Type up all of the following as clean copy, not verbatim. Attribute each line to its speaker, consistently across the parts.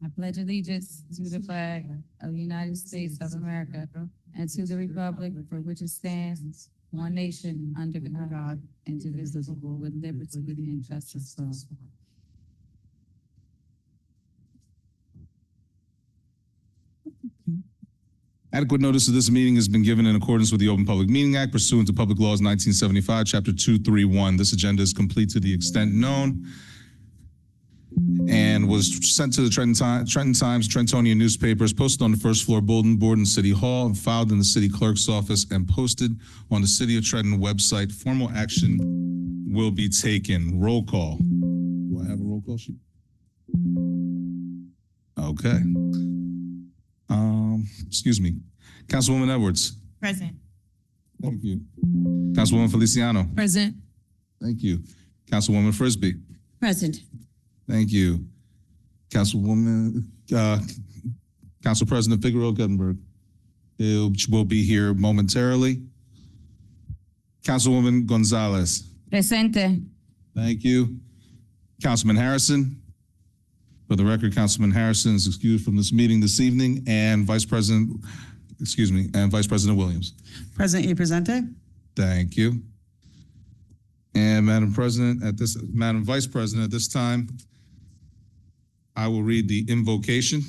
Speaker 1: I pledge allegiance to the flag of the United States of America and to the republic for which it stands, one nation, under God, indivisible, with liberty and justice for all.
Speaker 2: Adequate notice of this meeting has been given in accordance with the Open Public Meeting Act pursuant to Public Laws 1975, Chapter 231. This agenda is complete to the extent known and was sent to the Trenton Times, Trentonian newspapers, posted on the first floor bulletin board in City Hall, and filed in the city clerk's office, and posted on the City of Trenton website. Formal action will be taken. Roll call. Do I have a roll call sheet? Okay. Excuse me. Councilwoman Edwards.
Speaker 1: Present.
Speaker 2: Thank you. Councilwoman Feliciano.
Speaker 1: Present.
Speaker 2: Thank you. Councilwoman Frisbee.
Speaker 1: Present.
Speaker 2: Thank you. Council President Figueroa Guttenberg will be here momentarily. Councilwoman Gonzalez.
Speaker 1: Presente.
Speaker 2: Thank you. Councilman Harrison. For the record, Councilman Harrison is excused from this meeting this evening, and Vice President Williams.
Speaker 3: Present e presente.
Speaker 2: Thank you. And Madam Vice President, at this time, I will read the invocation.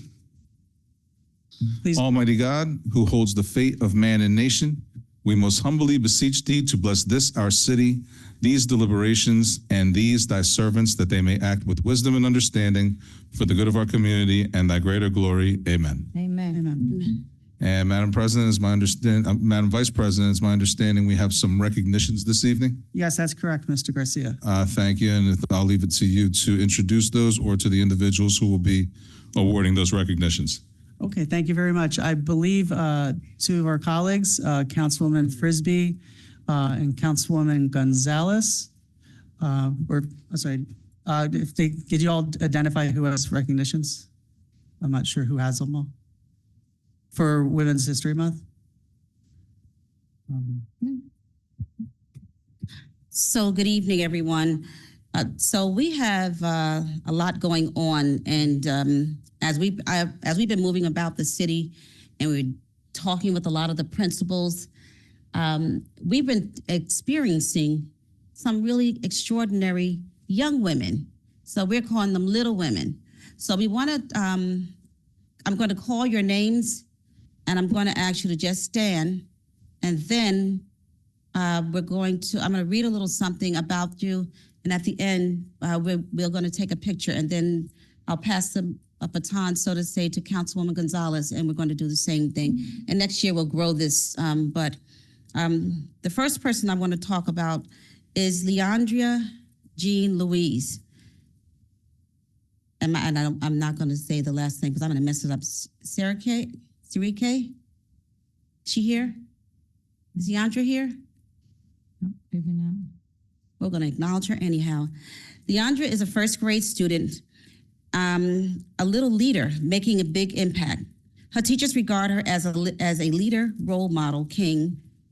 Speaker 3: Please.
Speaker 2: Almighty God, who holds the fate of man and nation, we most humbly beseech thee to bless this our city, these deliberations, and these thy servants, that they may act with wisdom and understanding for the good of our community and thy greater glory. Amen.
Speaker 1: Amen.
Speaker 3: Amen.
Speaker 2: And Madam President, Madam Vice President, it's my understanding we have some recognitions this evening.
Speaker 3: Yes, that's correct, Mr. Garcia.
Speaker 2: Thank you, and I'll leave it to you to introduce those or to the individuals who will be awarding those recognitions.
Speaker 3: Okay, thank you very much. I believe two of our colleagues, Councilwoman Frisbee and Councilwoman Gonzalez, could you all identify who has recognitions? I'm not sure who has them all. For Women's History Month?
Speaker 4: So good evening, everyone. So we have a lot going on, and as we've been moving about the city, and we're talking with a lot of the principals, we've been experiencing some really extraordinary young women. So we're calling them little women. So we want to. I'm going to call your names, and I'm going to ask you to just stand, and then I'm going to read a little something about you, and at the end, we're going to take a picture, and then I'll pass a baton, so to say, to Councilwoman Gonzalez, and we're going to do the same thing. And next year, we'll grow this, but the first person I want to talk about is Leandria Jean Louise. I'm not going to say the last name because I'm going to mess it up. Sirike? She here? Is Leandra here?
Speaker 1: No, maybe not.
Speaker 4: We're going to acknowledge her anyhow. Leandra is a first grade student, a little leader making a big impact. Her teachers regard her as a leader, role model,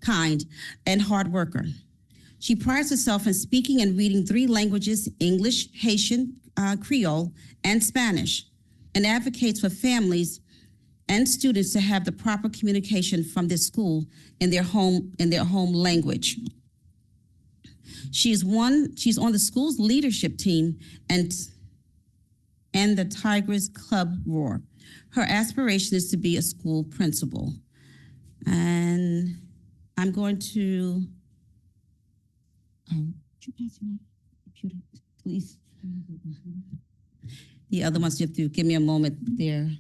Speaker 4: kind, and hard worker. She prides herself in speaking and reading 3 languages, English, Haitian, Creole, and Spanish, and advocates for families and students to have the proper communication from their school in their home language. She's on the school's leadership team and the Tigers Club Roar. Her aspiration is to be a school principal. And I'm going to, could you pass me my computer, please? The other ones, you have to give me a moment. Their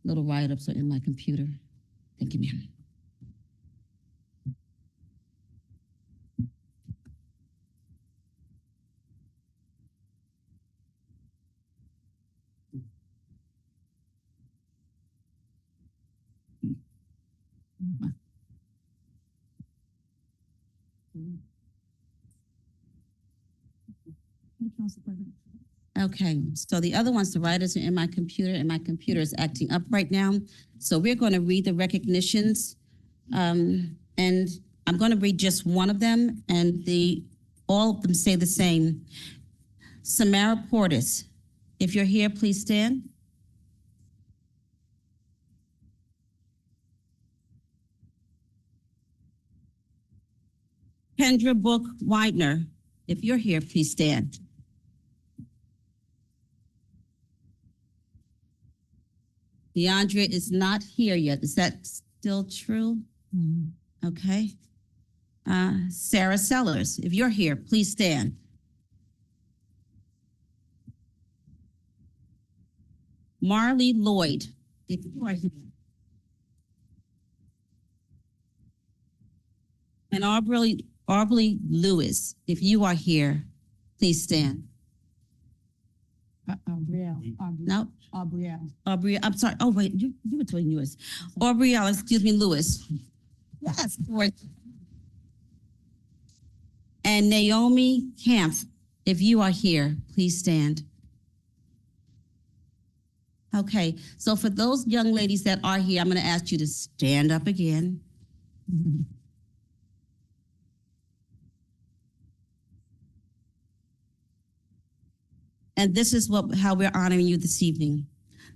Speaker 4: little write-ups are in my computer. Thank you, ma'am. Okay, so the other ones, the writers are in my computer, and my computer is acting up right now. So we're going to read the recognitions, and I'm going to read just one of them, and all of them say the same. Samara Portis, if you're here, please stand. Kendra Book Widener, if you're here, please stand. DeAndrea is not here yet. Is that still true? Okay. Sarah Sellers, if you're here, please stand. Marley Lloyd, if you are here. And Aubrey Lewis, if you are here, please stand. No, Aubrey, I'm sorry. Oh, wait, you were telling Lewis. Aubrey, excuse me, Lewis. Yes, Lord. And Naomi Camp, if you are here, please stand. Okay, so for those young ladies that are here, I'm going to ask you to stand up again. And this is how we're honoring you this evening.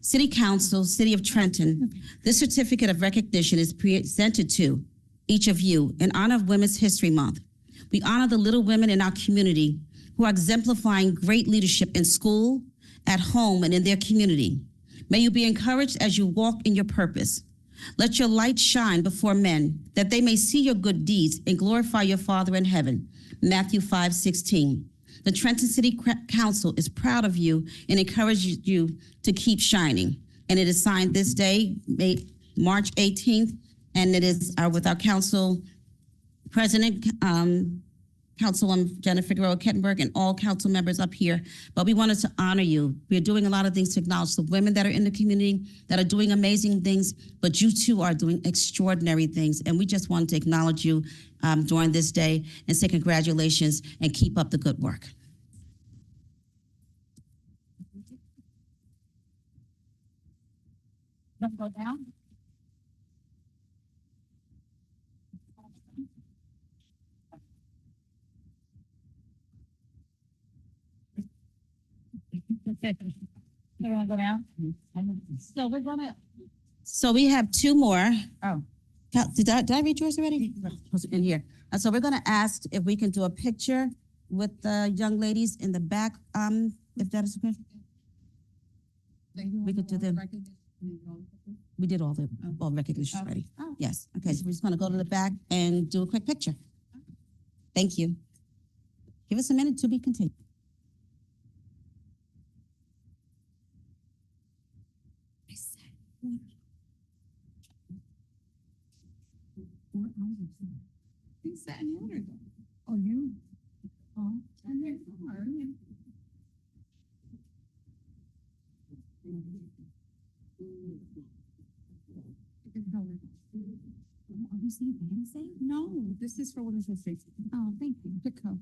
Speaker 4: City Council, City of Trenton, this certificate of recognition is presented to each of you in honor of Women's History Month. We honor the little women in our community who are exemplifying great leadership in school, at home, and in their community. May you be encouraged as you walk in your purpose. Let your light shine before men, that they may see your good deeds and glorify your Father in heaven. Matthew 5:16. The Trenton City Council is proud of you and encourages you to keep shining. And it is signed this day, March 18th, and it is with our council president, Councilwoman Jennifer Figueroa Kettenberg, and all council members up here. But we wanted to honor you. We're doing a lot of things to acknowledge the women that are in the community that are doing amazing things, but you too are doing extraordinary things. And we just wanted to acknowledge you during this day and say congratulations and keep up the good work. Go down.
Speaker 1: You want to go down? So we're gonna.
Speaker 4: So we have two more.
Speaker 1: Oh.
Speaker 4: Did I read yours already? In here. So we're going to ask if we can do a picture with the young ladies in the back, if that is okay. We could do them. We did all recognition already.
Speaker 1: Oh.
Speaker 4: Yes. Okay. So we're just going to go to the back and do a quick picture. Thank you. Give us a minute to be continued.
Speaker 1: He sat in the order. Oh, you? Oh, and there you are. Are you seeing dancing? No, this is for Women's History. Oh, thank you. Good call.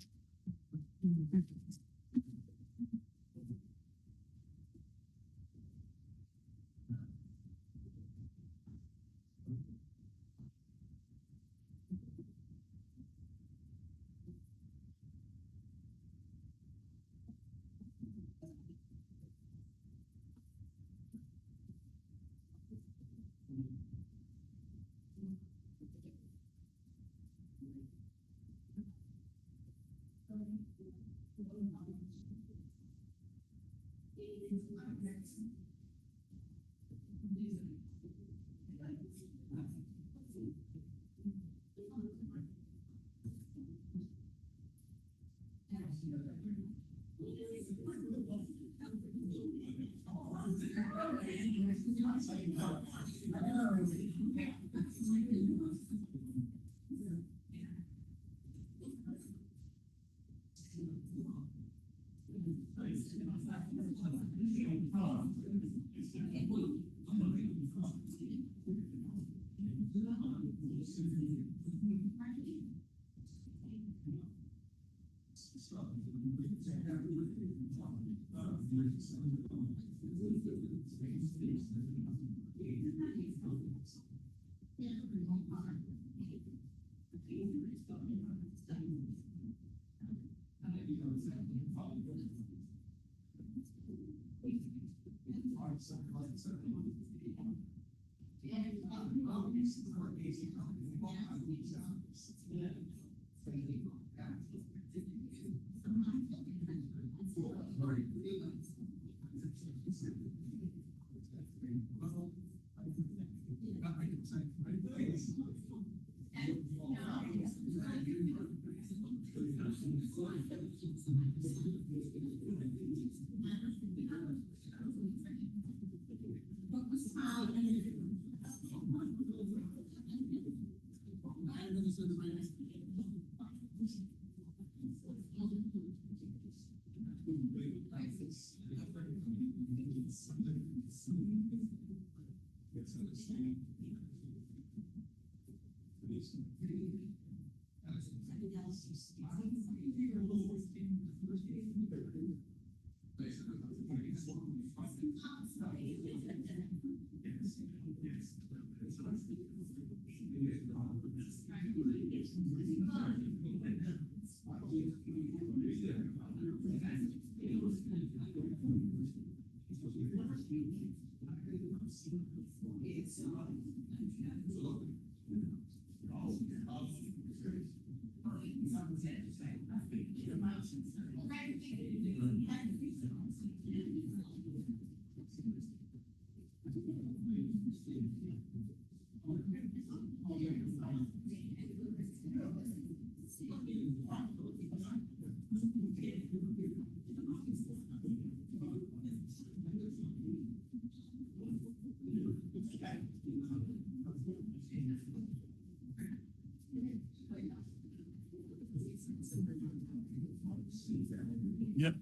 Speaker 5: Yep.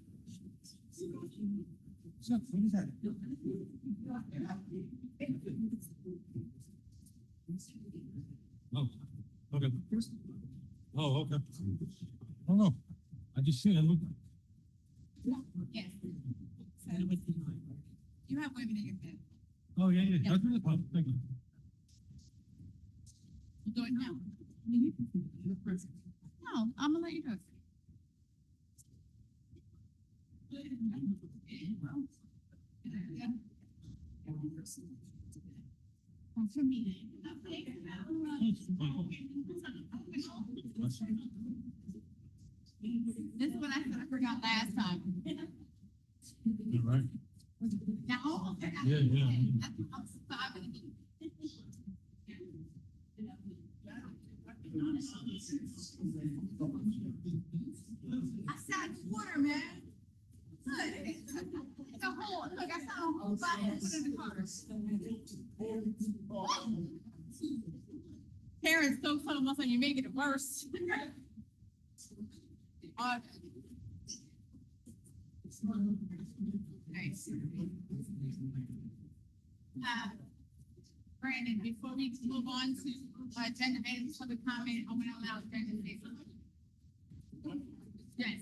Speaker 5: So, what is that? Oh, okay. Oh, okay. Oh, no. I just seen it. Look.
Speaker 6: Yes. You have women in your bed.
Speaker 5: Oh, yeah, yeah. That's really fun. Thank you.
Speaker 6: We'll do it now. No, I'm gonna let you do it. For me. This is what I said I forgot last time.
Speaker 5: All right.
Speaker 6: Now,
Speaker 5: Yeah, yeah.
Speaker 6: I'm sorry. I said water, man. Good. It's a hole. Look, I saw a whole bottle put in the car. Parents so told us you're making it worse. Nice. Brandon, before we move on to agenda items for the comment, I'm gonna allow Brandon to say something. Yes,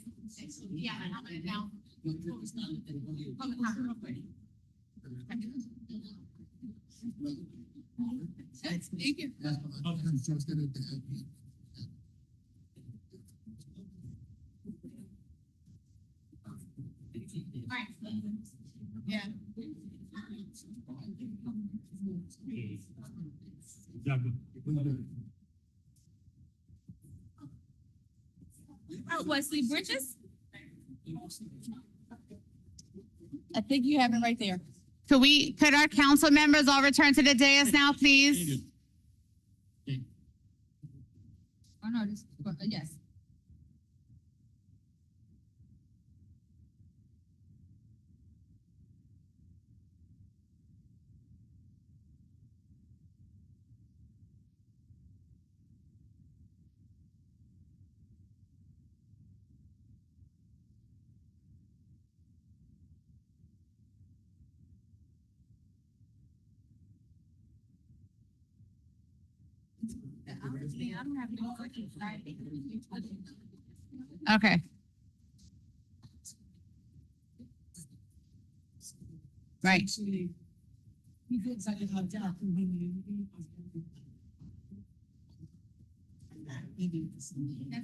Speaker 6: yeah, I'm gonna now. Public comment real quick. Thank you. All right. Yeah. Wesley Bridges? I think you have it right there. Could our council members all return to the dais now, please? Oh, no, yes. Honestly, I don't have any questions. Okay. Right. That's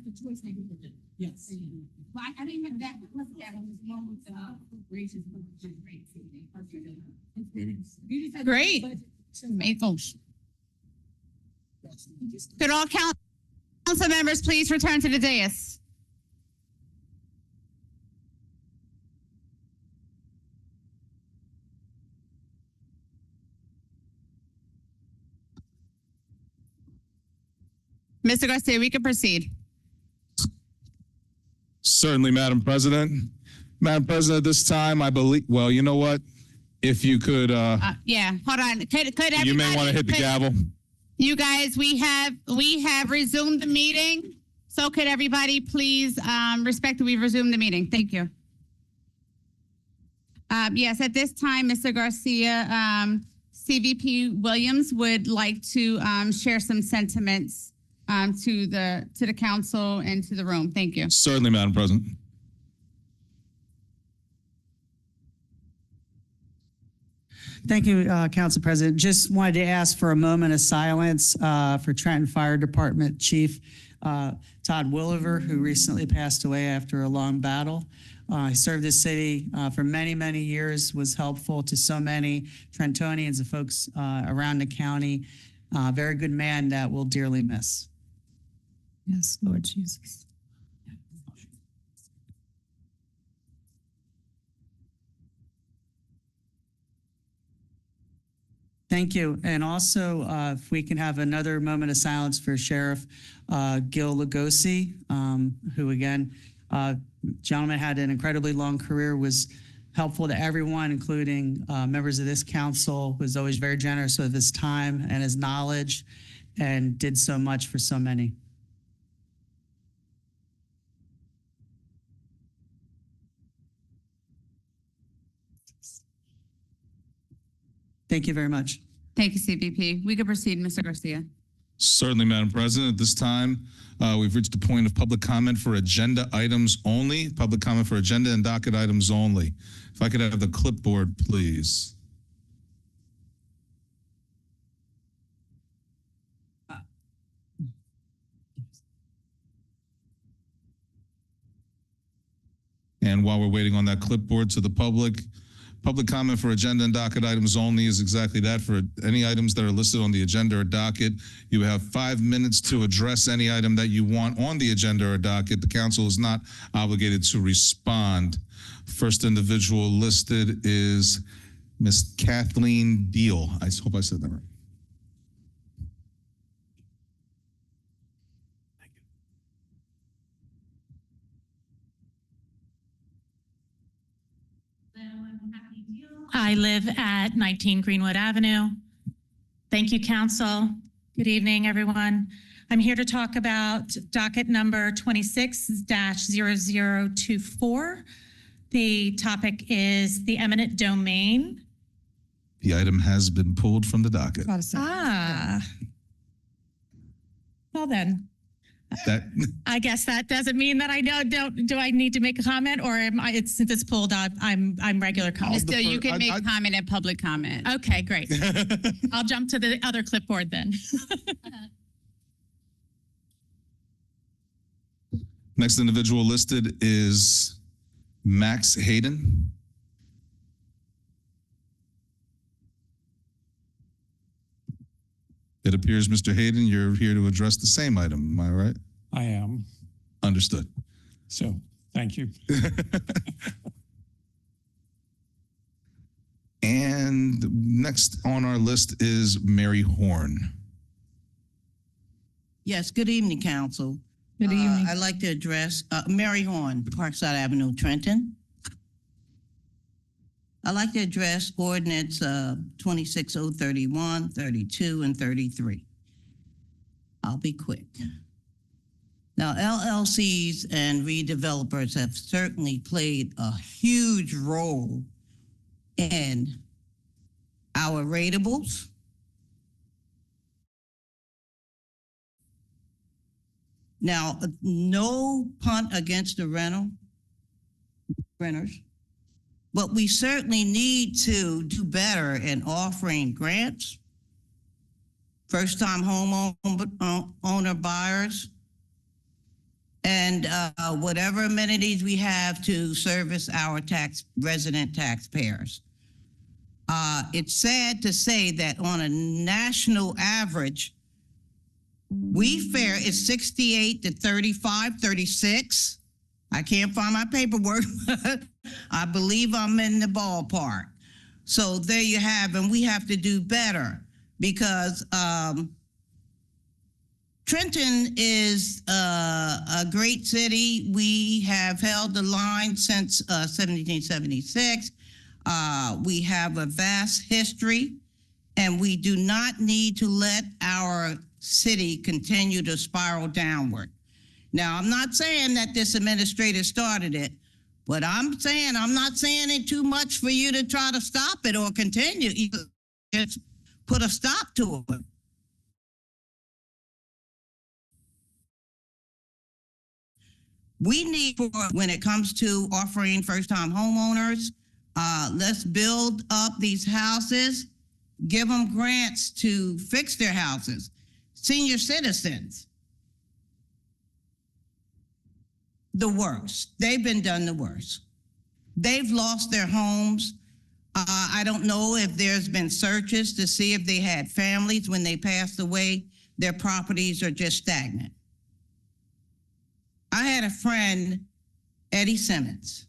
Speaker 6: the choice they did.
Speaker 3: Yes.
Speaker 6: Well, I didn't have that. Look at that. Was wrong with the appropriations. Great. Maple. Could all council members please return to the dais?
Speaker 7: Mr. Garcia, we can proceed.
Speaker 2: Certainly, Madam President. Madam President, at this time, I believe, well, you know what? If you could,
Speaker 7: Yeah, hold on. Could everybody?
Speaker 2: you may want to hit the gavel.
Speaker 7: You guys, we have resumed the meeting. So could everybody please respectfully resume the meeting? Thank you. Yes, at this time, Mr. Garcia, CVP Williams would like to share some sentiments to the council and to the room. Thank you.
Speaker 2: Certainly, Madam President.
Speaker 3: Thank you, Council President. Just wanted to ask for a moment of silence for Trenton Fire Department Chief Todd Williver, who recently passed away after a long battle. He served the city for many, many years, was helpful to so many Trentonians and folks around the county. Very good man that we'll dearly miss.
Speaker 1: Yes, Lord Jesus.
Speaker 3: Thank you. And also, if we can have another moment of silence for Sheriff Gil Lugosi, who again, gentleman had an incredibly long career, was helpful to everyone, including members of this council, was always very generous with his time and his knowledge, and did so much for so many. Thank you very much.
Speaker 7: Thank you, CVP. We can proceed, Mr. Garcia.
Speaker 2: Certainly, Madam President. At this time, we've reached the point of public comment for agenda items only. Public comment for agenda and docket items only. If I could have the clipboard, please. And while we're waiting on that clipboard to the public comment for agenda and docket items only is exactly that. For any items that are listed on the agenda or docket, you have 5 minutes to address any item that you want on the agenda or docket. The council is not obligated to respond. First individual listed is Miss Kathleen Deal. I hope I said that right.
Speaker 8: I live at 19 Greenwood Avenue. Thank you, council. Good evening, everyone. I'm here to talk about docket number 26-0024. The topic is the eminent domain.
Speaker 2: The item has been pulled from the docket.
Speaker 8: Well then,
Speaker 2: That
Speaker 8: I guess that doesn't mean that I do I need to make a comment, or since it's pulled up, I'm regular comment.
Speaker 7: Still, you can make comment and public comment.
Speaker 8: Okay, great. I'll jump to the other clipboard then.
Speaker 2: Next individual listed is Max Hayden. It appears, Mr. Hayden, you're here to address the same item. Am I right?
Speaker 5: I am.
Speaker 2: Understood.
Speaker 5: So, thank you.
Speaker 2: And next on our list is Mary Horn.
Speaker 9: Yes, good evening, council.
Speaker 1: Good evening.
Speaker 9: I'd like to address Mary Horn, Parkside Avenue, Trenton. I'd like to address ordinance 26031, 32, and 33. I'll be quick. Now, LLCs and redevelopers have certainly played a huge role in our ratables, now, no punt against the renters, but we certainly need to do better in offering grants, first-time homeowner buyers, and whatever amenities we have to service our resident taxpayers. It's sad to say that on a national average, we fare is 68 to 35, 36. I can't find my paperwork, but I believe I'm in the ballpark. So there you have, and we have to do better because Trenton is a great city. We have held the line since 1776. We have a vast history, and we do not need to let our city continue to spiral downward. Now, I'm not saying that this administrator started it, but I'm not saying it too much for you to try to stop it or continue. You just put a stop to it. We need, when it comes to offering first-time homeowners, let's build up these houses, give them grants to fix their houses. Senior citizens, the worst. They've been done the worst. They've lost their homes. I don't know if there's been searches to see if they had families when they passed away. Their properties are just stagnant. I had a friend, Eddie Simmons,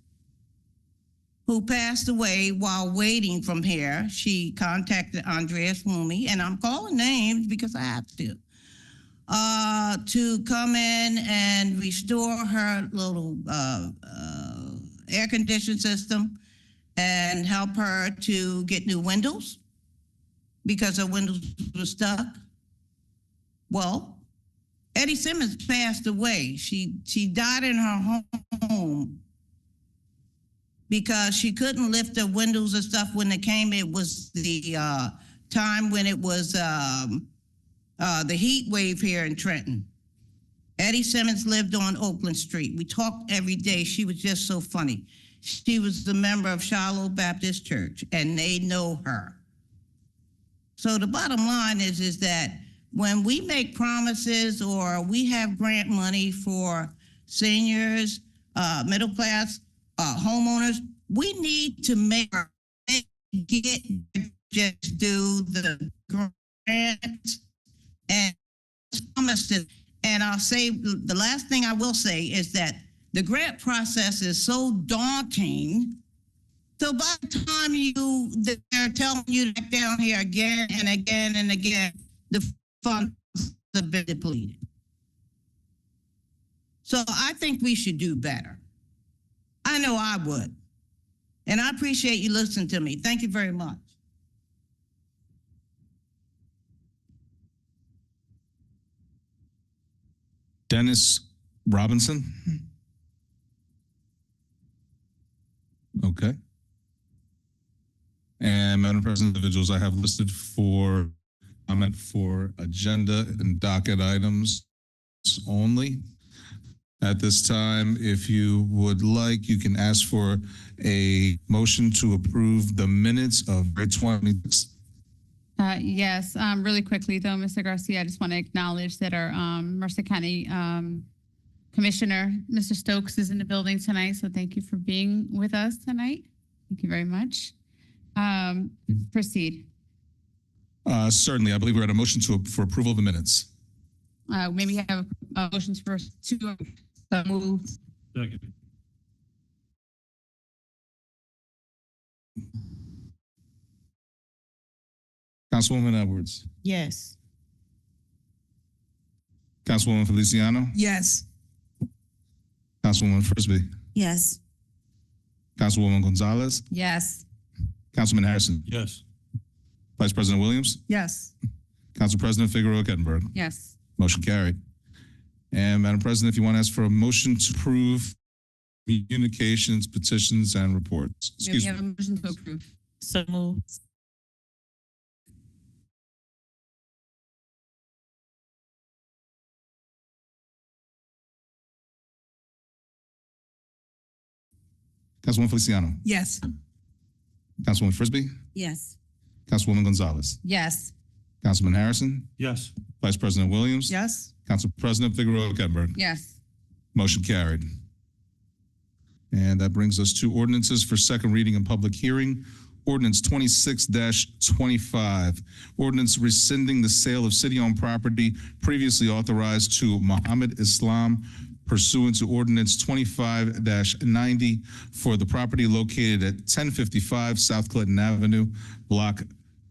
Speaker 9: who passed away while waiting from here. She contacted Andreas Wumi, and I'm calling names because I have to come in and restore her little air conditioning system and help her to get new windows because her windows were stuck. Well, Eddie Simmons passed away. She died in her home because she couldn't lift the windows and stuff when it came. It was the time when it was the heat wave here in Trenton. Eddie Simmons lived on Oakland Street. We talked every day. She was just so funny. She was a member of Shiloh Baptist Church, and they know her. So the bottom line is that when we make promises or we have grant money for seniors, middle class homeowners, we need to just do the grants and promises. And I'll say the last thing I will say is that the grant process is so daunting. So by the time they're telling you to back down here again and again and again, the funds have been depleted. So I think we should do better. I know I would. And I appreciate you listening to me. Thank you very much.
Speaker 2: Dennis Robinson? Okay. And Madam President, individuals I have listed for comment for agenda and docket items only. At this time, if you would like, you can ask for a motion to approve the minutes of February 26th.
Speaker 7: Yes, really quickly though, Mr. Garcia, I just want to acknowledge that our Mercer County Commissioner, Mr. Stokes, is in the building tonight. So thank you for being with us tonight. Thank you very much. Proceed.
Speaker 2: Certainly, I believe we're at a motion for approval of the minutes.
Speaker 7: Maybe have a motion for to move.
Speaker 5: Second.
Speaker 2: Councilwoman Edwards.
Speaker 3: Yes.
Speaker 2: Councilwoman Feliciano.
Speaker 3: Yes.
Speaker 2: Councilwoman Frisbee.
Speaker 4: Yes.
Speaker 2: Councilwoman Gonzalez.
Speaker 1: Yes.
Speaker 2: Councilman Harrison.
Speaker 5: Yes.
Speaker 2: Vice President Williams.
Speaker 3: Yes.
Speaker 2: Council President Figueroa Kettenberg.
Speaker 1: Yes.
Speaker 2: Motion carried. And Madam President, if you want to ask for a motion to approve communications, petitions, and reports.
Speaker 1: May we
Speaker 2: Excuse
Speaker 1: have
Speaker 2: me.
Speaker 1: a motion to approve?
Speaker 8: So moved.
Speaker 2: Councilwoman Feliciano.
Speaker 3: Yes.
Speaker 2: Councilwoman Frisbee.
Speaker 4: Yes.
Speaker 2: Councilwoman Gonzalez.
Speaker 1: Yes.
Speaker 2: Councilman Harrison.
Speaker 5: Yes.
Speaker 2: Vice President Williams.
Speaker 3: Yes.
Speaker 2: Council President Figueroa Kettenberg.
Speaker 1: Yes.
Speaker 2: Motion carried. And that brings us to ordinances for second reading and public hearing. Ordinance 26-25. Ordinance rescinding the sale of city-owned property previously authorized to Muhammad Islam pursuant to Ordinance 25-90 for the property located at 1055 South Clinton Avenue, Block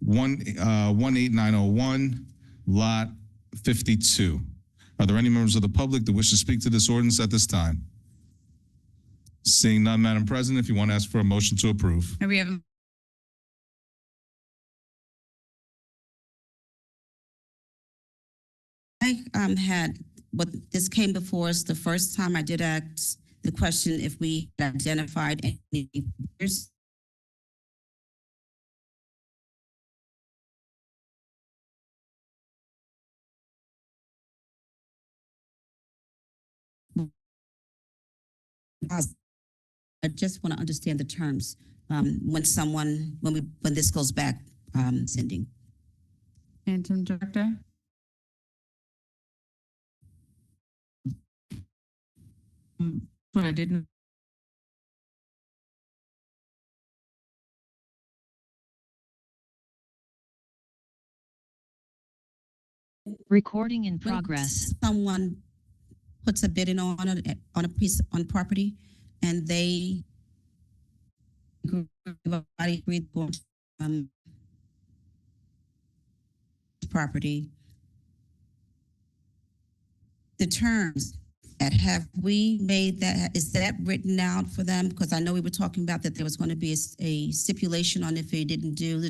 Speaker 2: 18901, Lot 52. Are there any members of the public that wish to speak to this ordinance at this time? Seeing none, Madam President, if you want to ask for a motion to approve.
Speaker 7: And we have
Speaker 4: I had, what this came before us the first time. I did ask the question if we had identified any peers. I just want to understand the terms when this goes back, Cindy.
Speaker 7: Interim Director.
Speaker 10: But I didn't.
Speaker 11: Recording in
Speaker 4: When
Speaker 11: progress.
Speaker 4: someone puts a bid in on a piece on property, and they everybody agreed on property, the terms that have we made that, is that written out for them? Because I know we were talking about that there was going to be a stipulation on if they didn't do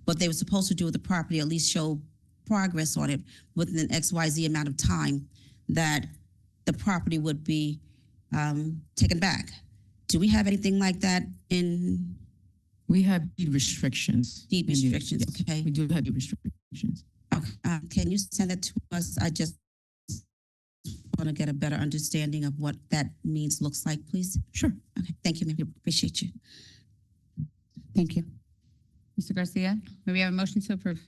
Speaker 4: what they were supposed to do with the property, at least show progress on it within an XYZ amount of time, that the property would be taken back. Do we have anything like that in
Speaker 10: We have deed restrictions.
Speaker 4: deed restrictions?
Speaker 10: Yes,
Speaker 4: Okay.
Speaker 10: we do have deed restrictions.
Speaker 4: Okay. Can you send that to us? I just want to get a better understanding of what that means, looks like, please.
Speaker 10: Sure.
Speaker 4: Okay. Thank you, ma'am. Appreciate you.
Speaker 7: Thank you. Mr. Garcia, may we have a motion to approve?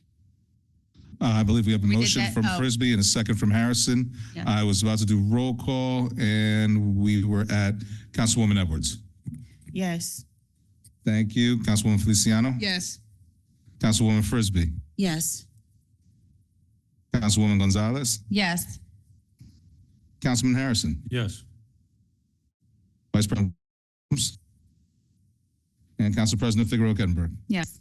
Speaker 2: I believe we have a
Speaker 7: We did
Speaker 2: motion
Speaker 7: that.
Speaker 2: from
Speaker 7: Oh.
Speaker 2: Frisbee and a second from Harrison.
Speaker 7: Yeah.
Speaker 2: I was about to do roll call, and we were at Councilwoman Edwards.
Speaker 10: Yes.
Speaker 2: Thank you. Councilwoman Feliciano?
Speaker 10: Yes.
Speaker 2: Councilwoman Frisbee?
Speaker 4: Yes.
Speaker 2: Councilwoman Gonzalez?
Speaker 7: Yes.
Speaker 2: Councilman Harrison?
Speaker 5: Yes.
Speaker 2: Vice President Williams? And Council President Figueroa Kettenberg?
Speaker 7: Yes.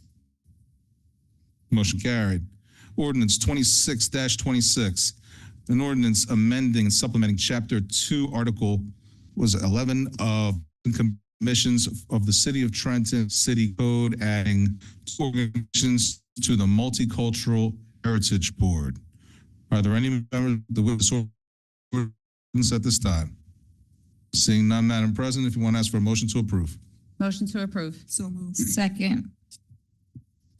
Speaker 2: Motion carried. Ordinance 26-26, an ordinance amending and supplementing Chapter 2, Article 11 of commissions of the City of Trenton City Code, adding 2 organizations to the Multicultural Heritage Board. Are there any members of the witness ordinance at this time? Seeing none, Madam President, if you want to ask for a motion to approve.
Speaker 7: Motion to approve.
Speaker 10: So moved.
Speaker 1: Second.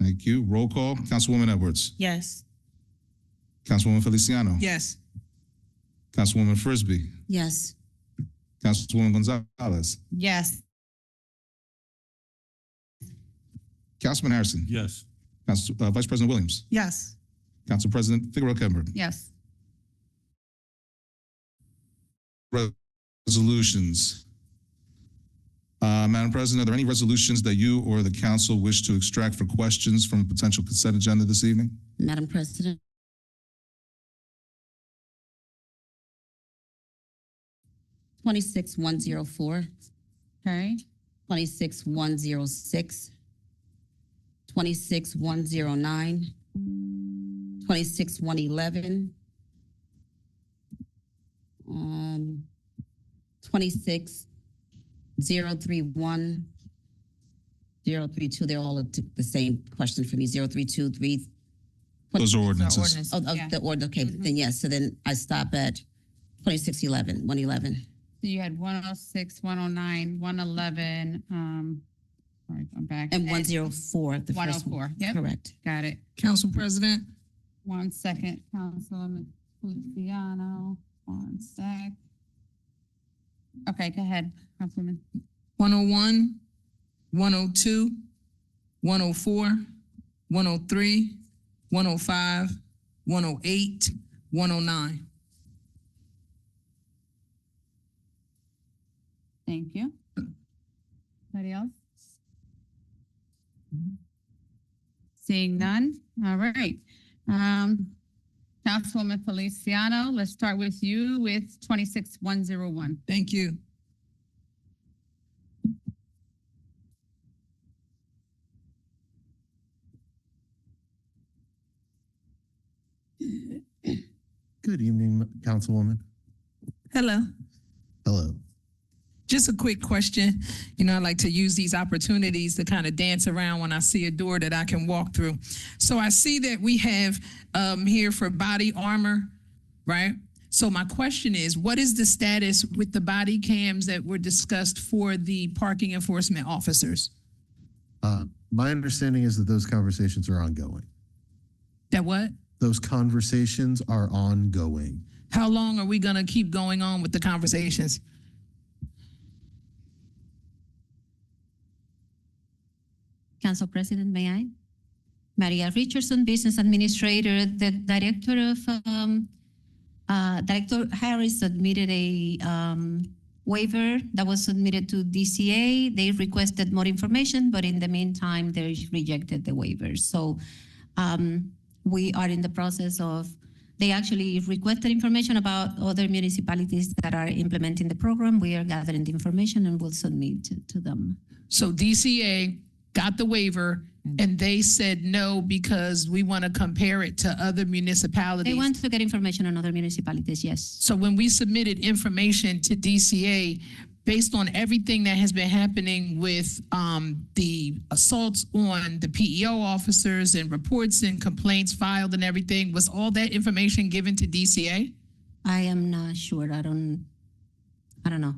Speaker 2: Thank you. Roll call. Councilwoman Edwards.
Speaker 10: Yes.
Speaker 2: Councilwoman Feliciano.
Speaker 10: Yes.
Speaker 2: Councilwoman Frisbee.
Speaker 4: Yes.
Speaker 2: Councilwoman Gonzalez.
Speaker 7: Yes.
Speaker 2: Councilman Harrison.
Speaker 5: Yes.
Speaker 2: Vice President Williams.
Speaker 10: Yes.
Speaker 2: Council President Figueroa Kettenberg.
Speaker 7: Yes.
Speaker 2: Resolutions. Madam President, are there any resolutions that you or the council wish to extract for questions from a potential consent agenda this evening?
Speaker 4: Madam President. $26,104,
Speaker 7: Okay.
Speaker 4: $26,106, $26,109, $26,111, 26,031, 032. They're all the same question for me. 0323.
Speaker 2: Those are ordinances.
Speaker 4: Oh,
Speaker 7: Yeah.
Speaker 4: the order. Okay, then yes. So then I stop at 2611, 111.
Speaker 7: So you had 106, 109, 111, sorry, I'm back.
Speaker 4: And 104, the first one.
Speaker 7: 104, yep.
Speaker 4: Correct.
Speaker 7: Got it.
Speaker 10: Council President,
Speaker 7: 1 second, Councilwoman Feliciano, 1 sec. Okay, go ahead, Councilwoman.
Speaker 10: 101, 102, 104, 103, 105, 108, 109.
Speaker 7: Thank you. Anybody else? Seeing none, all right. Councilwoman Feliciano, let's start with you with 26,101.
Speaker 10: Thank you.
Speaker 12: Good evening, Councilwoman.
Speaker 10: Hello.
Speaker 12: Hello.
Speaker 10: Just a quick question. You know, I like to use these opportunities to kind of dance around when I see a door that I can walk through. So I see that we have here for body armor, right? So my question is, what is the status with the body cams that were discussed for the parking enforcement officers?
Speaker 12: My understanding is that those conversations are ongoing.
Speaker 10: That what?
Speaker 12: Those conversations are ongoing.
Speaker 10: How long are we gonna keep going on with the conversations?
Speaker 11: Council President, may I? Maria Richardson, Business Administrator. The Director Harris submitted a waiver that was submitted to DCA. They requested more information, but in the meantime, they rejected the waiver. So we are in the process of, they actually requested information about other municipalities that are implementing the program. We are gathering the information and will submit to them.
Speaker 10: So DCA got the waiver and they said no because we want to compare it to other municipalities.
Speaker 11: They want to get information on other municipalities, yes.
Speaker 10: So when we submitted information to DCA, based on everything that has been happening with the assaults on the PEO officers and reports and complaints filed and everything, was all that information given to DCA?
Speaker 11: I am not sure. I don't know.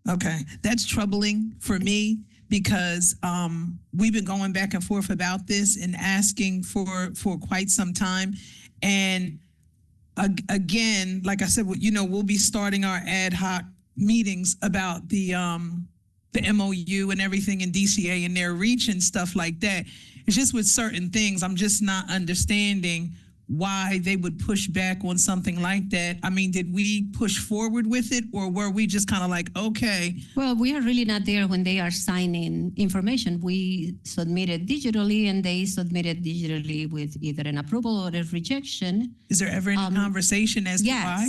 Speaker 10: Okay, that's troubling for me because we've been going back and forth about this and asking for quite some time. And again, like I said, you know, we'll be starting our ad hoc meetings about the MOU and everything in DCA and their reach and stuff like that. It's just with certain things, I'm just not understanding why they would push back on something like that. I mean, did we push forward with it or were we just kind of like, okay?
Speaker 11: Well, we are really not there when they are signing information. We submitted digitally and they submitted digitally with either an approval or a rejection.
Speaker 10: Is there ever any conversation as to why?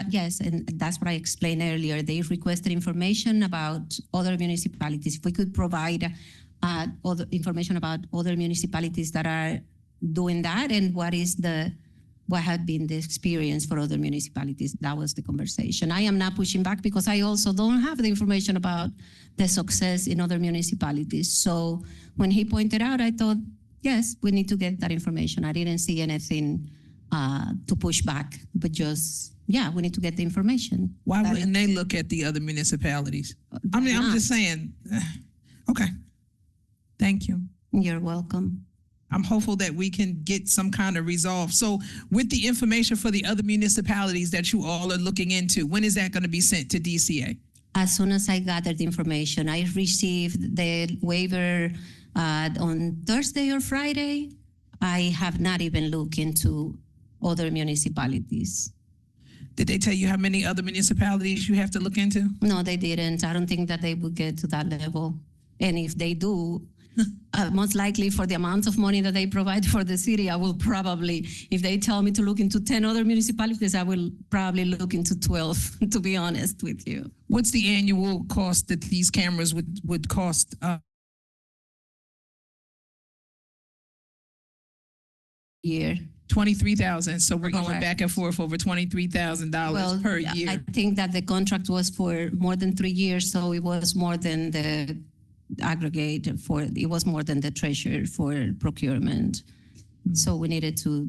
Speaker 11: Yes, and that's what I explained earlier. They requested information about other municipalities. If we could provide other information about other municipalities that are doing that and what had been the experience for other municipalities. That was the conversation. I am not pushing back because I also don't have the information about the success in other municipalities. So when he pointed out, I thought, yes, we need to get that information. I didn't see anything to push back, but just, yeah, we need to get the information.
Speaker 10: Why wouldn't they look at the other municipalities? I mean, I'm just saying, okay, thank you.
Speaker 11: You're welcome.
Speaker 10: I'm hopeful that we can get some kind of resolve. So with the information for the other municipalities that you all are looking into, when is that going to be sent to DCA?
Speaker 11: As soon as I gathered the information, I received the waiver on Thursday or Friday. I have not even looked into other municipalities.
Speaker 10: Did they tell you how many other municipalities you have to look into?
Speaker 11: No, they didn't. I don't think that they would get to that level. And if they do, most likely for the amount of money that they provide for the city, I will probably, if they tell me to look into 10 other municipalities, I will probably look into 12, to be honest with you.
Speaker 10: What's the annual cost that these cameras would cost?
Speaker 11: Year.
Speaker 10: 23,000. So we're going
Speaker 11: Correct.
Speaker 10: back and forth over $23,000 per year.
Speaker 11: I think that the contract was for more than 3 years, so it was more than the aggregate it was more than the treasurer for procurement. So we needed to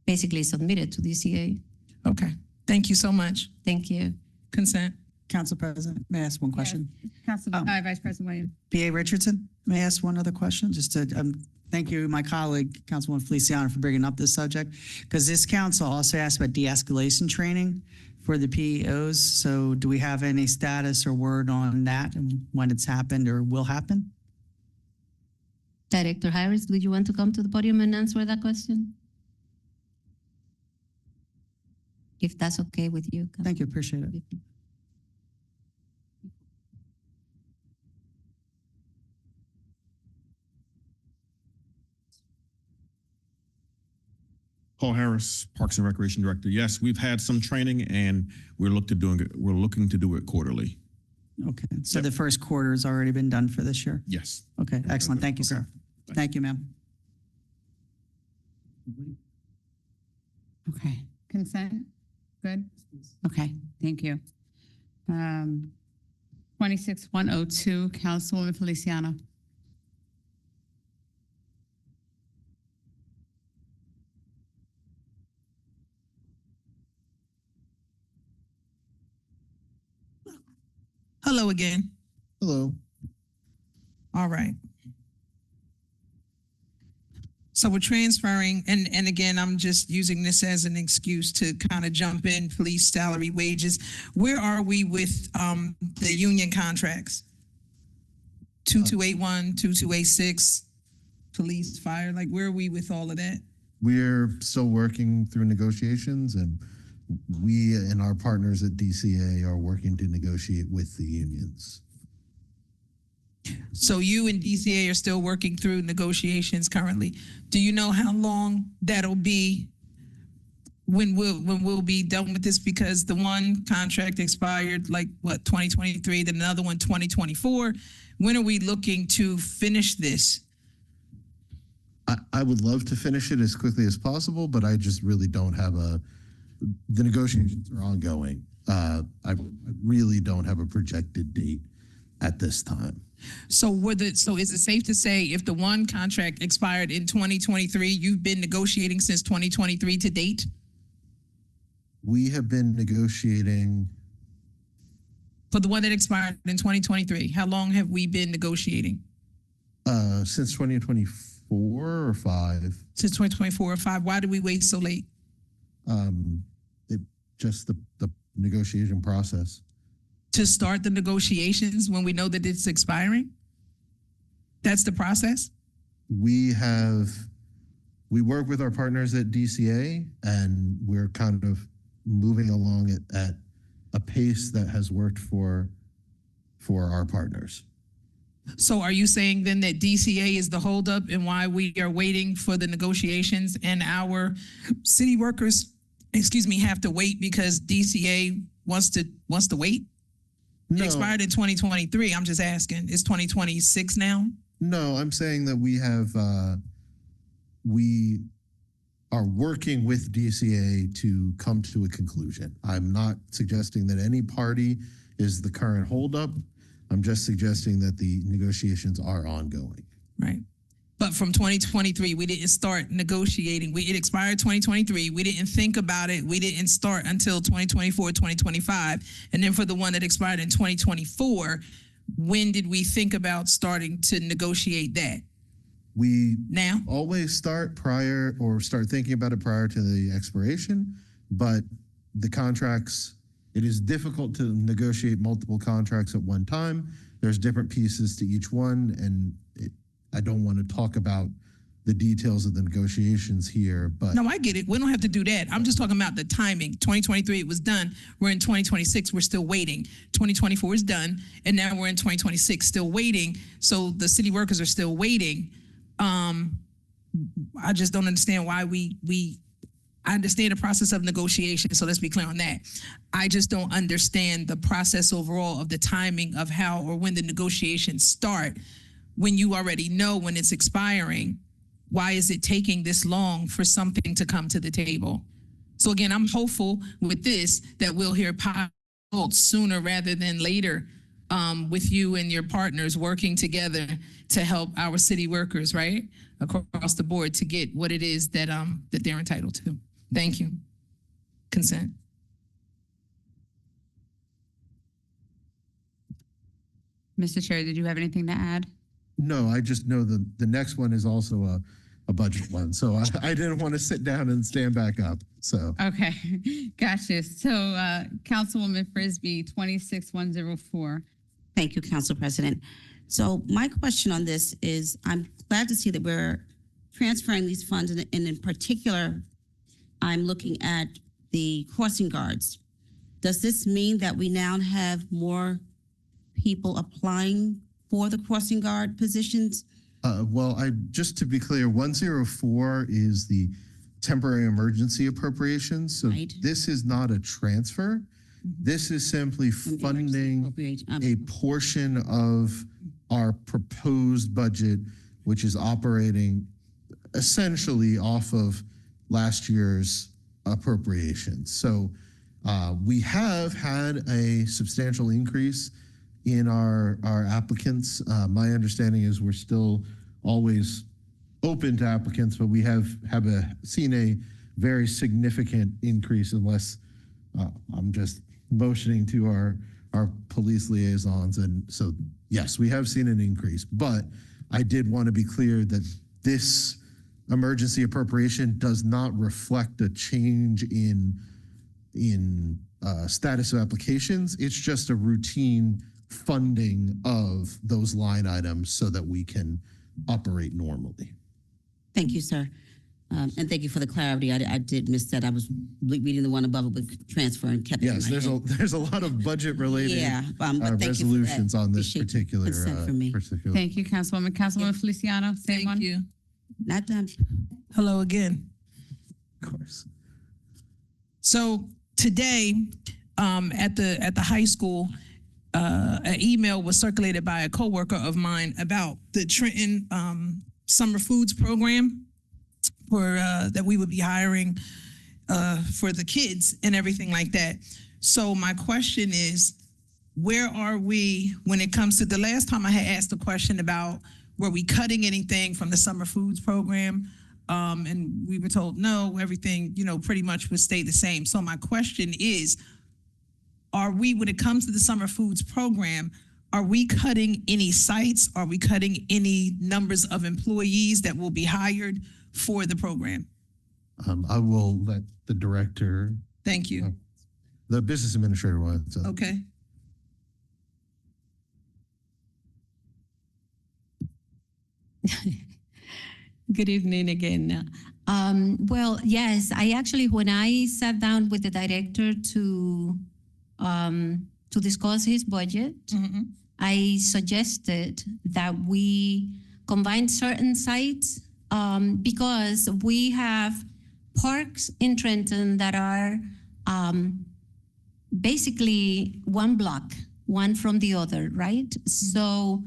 Speaker 11: basically submit it to DCA.
Speaker 10: Okay. Thank you so much.
Speaker 11: Thank you.
Speaker 10: Consent.
Speaker 3: Council President, may I ask one question?
Speaker 7: Council, Vice President Williams.
Speaker 3: PA Richardson, may I ask one other question? Just to thank you, my colleague, Councilwoman Feliciano, for bringing up this subject, because this council also asked about de-escalation training for the PEOs. So do we have any status or word on that and when it's happened or will happen?
Speaker 11: Director Harris, would you want to come to the podium and answer that question? If that's okay with you.
Speaker 3: Thank you, appreciate it.
Speaker 13: Paul Harris, Parks and Recreation Director. Yes, we've had some training and we're looking to do it quarterly.
Speaker 3: Okay, so the first quarter has already been done for this year?
Speaker 13: Yes.
Speaker 3: Okay, excellent. Thank you, sir. Thank you, ma'am.
Speaker 7: Okay, consent, good? Okay, thank you. 26102, Councilwoman Feliciano.
Speaker 10: Hello again.
Speaker 12: Hello.
Speaker 10: All right. So we're transferring, and again, I'm just using this as an excuse to kind of jump in, police salary, wages. Where are we with the union contracts? 2281, 2286, police, fire, like where are we with all of that?
Speaker 12: We're still working through negotiations, and we and our partners at DCA are working to negotiate with the unions.
Speaker 10: So you and DCA are still working through negotiations currently. Do you know how long that'll be when we'll be done with this? Because the one contract expired like what, 2023, then another one 2024. When are we looking to finish this?
Speaker 12: I would love to finish it as quickly as possible, but I just really don't have the negotiations are ongoing. I really don't have a projected date at this time.
Speaker 10: So is it safe to say if the one contract expired in 2023, you've been negotiating since 2023 to date?
Speaker 12: We have been negotiating.
Speaker 10: For the one that expired in 2023, how long have we been negotiating?
Speaker 12: Since 2024 or 5.
Speaker 10: Since 2024 or 5. Why did we wait so late?
Speaker 12: Just the negotiation process.
Speaker 10: To start the negotiations when we know that it's expiring? That's the process?
Speaker 12: We work with our partners at DCA, and we're kind of moving along at a pace that has worked for our partners.
Speaker 10: So are you saying then that DCA is the holdup and why we are waiting for the negotiations, and our city workers, have to wait because DCA wants to wait? It expired in 2023. I'm just asking. It's 2026 now?
Speaker 12: No, I'm saying that we are working with DCA to come to a conclusion. I'm not suggesting that any party is the current holdup. I'm just suggesting that the negotiations are ongoing.
Speaker 10: Right. But from 2023, we didn't start negotiating. It expired 2023. We didn't think about it. We didn't start until 2024, 2025. And then for the one that expired in 2024, when did we think about starting to negotiate that?
Speaker 12: We
Speaker 10: now
Speaker 12: always start thinking about it prior to the expiration, but the contracts, it is difficult to negotiate multiple contracts at one time. There's different pieces to each one, and I don't want to talk about the details of the negotiations here, but.
Speaker 10: No, I get it. We don't have to do that. I'm just talking about the timing. 2023, it was done. We're in 2026, we're still waiting. 2024 is done, and now we're in 2026, still waiting. So the city workers are still waiting. I just don't understand why I understand the process of negotiation, so let's be clear on that. I just don't understand the process overall of the timing of how or when the negotiations start. When you already know when it's expiring, why is it taking this long for something to come to the table? So again, I'm hopeful with this that we'll hear results sooner rather than later, with you and your partners working together to help our city workers, right, across the board to get what it is that they're entitled to. Thank you. Consent.
Speaker 7: Mr. Chair, did you have anything to add?
Speaker 12: No, I just know the next one is also a budget one. So I didn't want to sit down and stand back up. So.
Speaker 7: Okay, gotcha. So Councilwoman Frisbee, 26104.
Speaker 4: Thank you, Council President. So my question on this is, I'm glad to see that we're transferring these funds, and in particular, I'm looking at the crossing guards. Does this mean that we now have more people applying for the crossing guard positions?
Speaker 12: Well, just to be clear, 104 is the temporary emergency appropriations. So this is not a transfer. This is simply funding a portion of our proposed budget, which is operating essentially off of last year's appropriations. So we have had a substantial increase in our applicants. My understanding is we're still always open to applicants, but we have seen a very significant increase, unless I'm just motioning to our police liaisons. And so, yes, we have seen an increase, but I did want to be clear that this emergency appropriation does not reflect a change in status of applications. It's just a routine funding of those line items so that we can operate normally.
Speaker 4: Thank you, sir. And thank you for the clarity. I did miss that. I was reading the one above it with transfer and kept it in
Speaker 12: Yes,
Speaker 4: my head.
Speaker 12: there's a lot of budget related
Speaker 4: Yeah, but thank you for that.
Speaker 12: resolutions on this
Speaker 4: Appreciate
Speaker 12: particular
Speaker 4: consent for me.
Speaker 7: Thank you, Councilwoman. Councilwoman Feliciano, same one.
Speaker 10: Thank you.
Speaker 4: Not done.
Speaker 10: Hello again.
Speaker 12: Of course.
Speaker 10: So today, at the high school, an email was circulated by a coworker of mine about the Trenton summer foods program for that we would be hiring for the kids and everything like that. So my question is, where are we when it comes to the last time I had asked a question about were we cutting anything from the summer foods program? And we were told no, everything, pretty much would stay the same. So my question is, are we, when it comes to the summer foods program, are we cutting any sites? Are we cutting any numbers of employees that will be hired for the program?
Speaker 12: I will let the director,
Speaker 10: Thank you.
Speaker 12: the business administrator will answer.
Speaker 10: Okay.
Speaker 11: Good evening again. Well, yes, I actually, when I sat down with the director to discuss his budget, I suggested that we combine certain sites because we have parks in Trenton that are basically one block, one from the other, right? So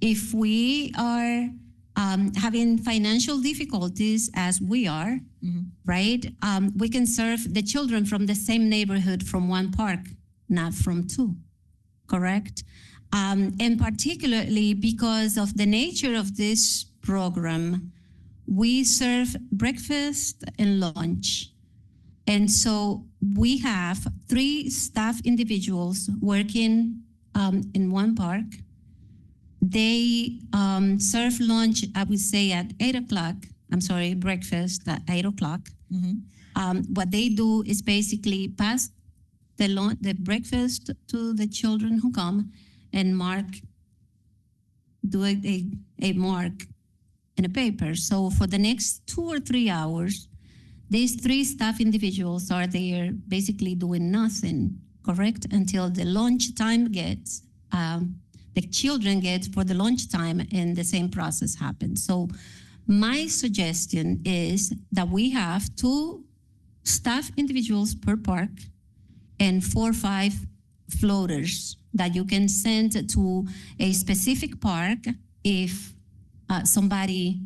Speaker 11: if we are having financial difficulties as we are, right? We can serve the children from the same neighborhood from one park, not from two, correct? And particularly because of the nature of this program, we serve breakfast and lunch. And so we have 3 staff individuals working in one park. They serve lunch, I would say, at 8 o'clock. I'm sorry, breakfast at 8 o'clock. What they do is basically pass the breakfast to the children who come and do a mark in a paper. So for the next 2 or 3 hours, these 3 staff individuals are there basically doing nothing, correct? Until the lunch time gets, the children get for the lunch time and the same process happens. So my suggestion is that we have 2 staff individuals per park and 4 or 5 floaters that you can send to a specific park if somebody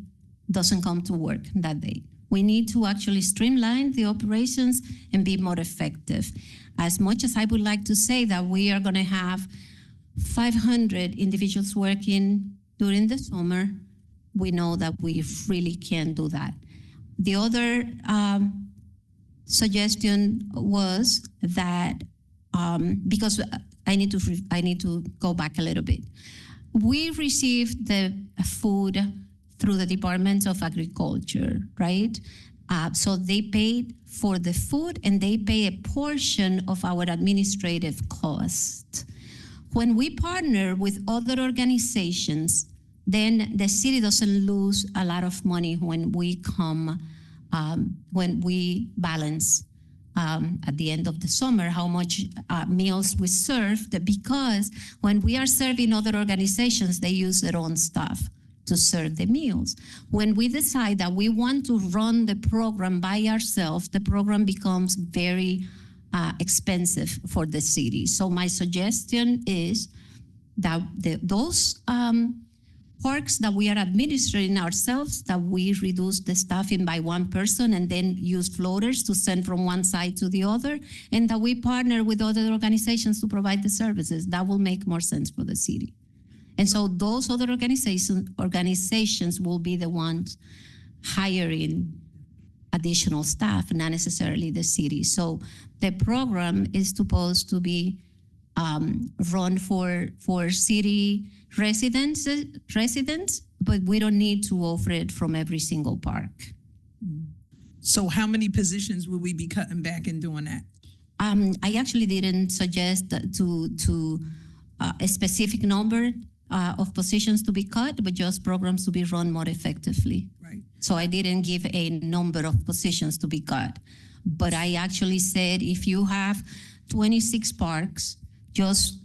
Speaker 11: doesn't come to work that day. We need to actually streamline the operations and be more effective. As much as I would like to say that we are going to have 500 individuals working during the summer, we know that we really can't do that. The other suggestion was that because I need to go back a little bit. We received the food through the Department of Agriculture, right? So they paid for the food and they pay a portion of our administrative cost. When we partner with other organizations, then the city doesn't lose a lot of money when we balance at the end of the summer how much meals we serve, because when we are serving other organizations, they use their own staff to serve the meals. When we decide that we want to run the program by ourselves, the program becomes very expensive for the city. So my suggestion is that those parks that we are administering ourselves, that we reduce the staffing by one person and then use floaters to send from one side to the other, and that we partner with other organizations to provide the services. That will make more sense for the city. And so those other organizations will be the ones hiring additional staff, not necessarily the city. So the program is supposed to be run for city residents, but we don't need to offer it from every single park.
Speaker 10: So how many positions will we be cutting back in doing that?
Speaker 11: I actually didn't suggest to a specific number of positions to be cut, but just programs to be run more effectively.
Speaker 10: Right.
Speaker 11: So I didn't give a number of positions to be cut, but I actually said if you have 26 parks, just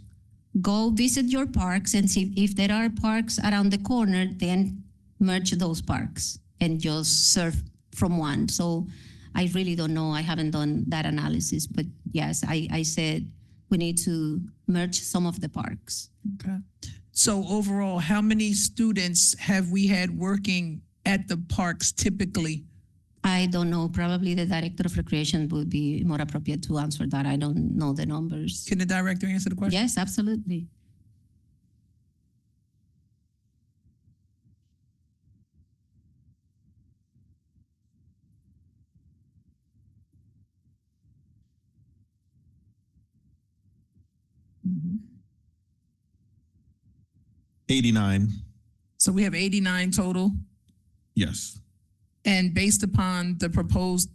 Speaker 11: go visit your parks and see if there are parks around the corner, then merge those parks and just serve from one. So I really don't know. I haven't done that analysis, but yes, I said we need to merge some of the parks.
Speaker 10: Okay. So overall, how many students have we had working at the parks typically?
Speaker 11: I don't know. Probably the director of recreation would be more appropriate to answer that. I don't know the numbers.
Speaker 10: Can the director answer the question?
Speaker 11: Yes, absolutely.
Speaker 10: Mhm.
Speaker 13: 89,
Speaker 10: So we have 89 total.
Speaker 13: yes.
Speaker 10: And based upon the proposed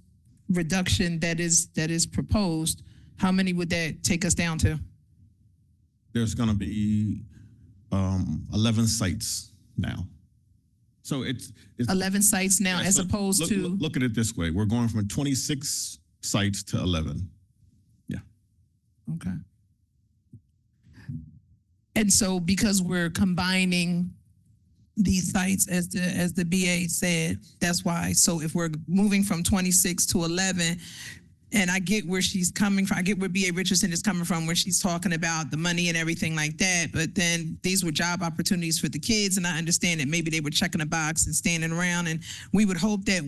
Speaker 10: reduction that is proposed, how many would that take us down to?
Speaker 13: There's gonna be 11 sites now. So it's
Speaker 10: 11 sites now,
Speaker 13: yeah,
Speaker 10: as
Speaker 13: so
Speaker 10: opposed to,
Speaker 13: look at it this way. We're going from 26 sites to 11.
Speaker 10: okay. And so because we're combining these sites, as the BA said, that's why. So if we're moving from 26 to 11, and I get where she's coming from, I get where BA Richardson is coming from, where she's talking about the money and everything like that, but then these were job opportunities for the kids, and I understand that maybe they were checking a box and standing around, and we would hope that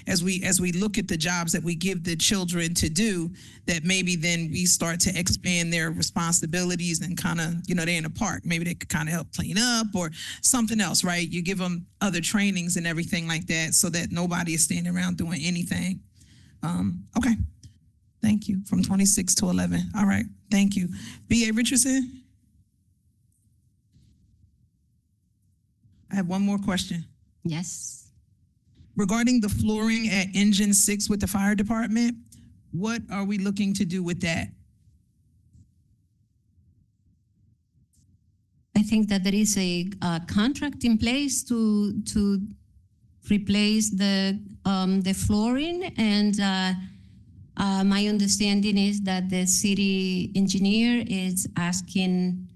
Speaker 10: as we look at the jobs that we give the children to do, that maybe then we start to expand their responsibilities and kind of, they're in a park, maybe they could kind of help clean up or something else, right? You give them other trainings and everything like that so that nobody is standing around doing anything. Okay. Thank you. From 26 to 11. All right. Thank you. BA Richardson? I have one more question.
Speaker 11: Yes.
Speaker 10: Regarding the flooring at Engine 6 with the fire department, what are we looking to do with that?
Speaker 11: I think that there is a contract in place to replace the flooring, and my understanding is that the city engineer is asking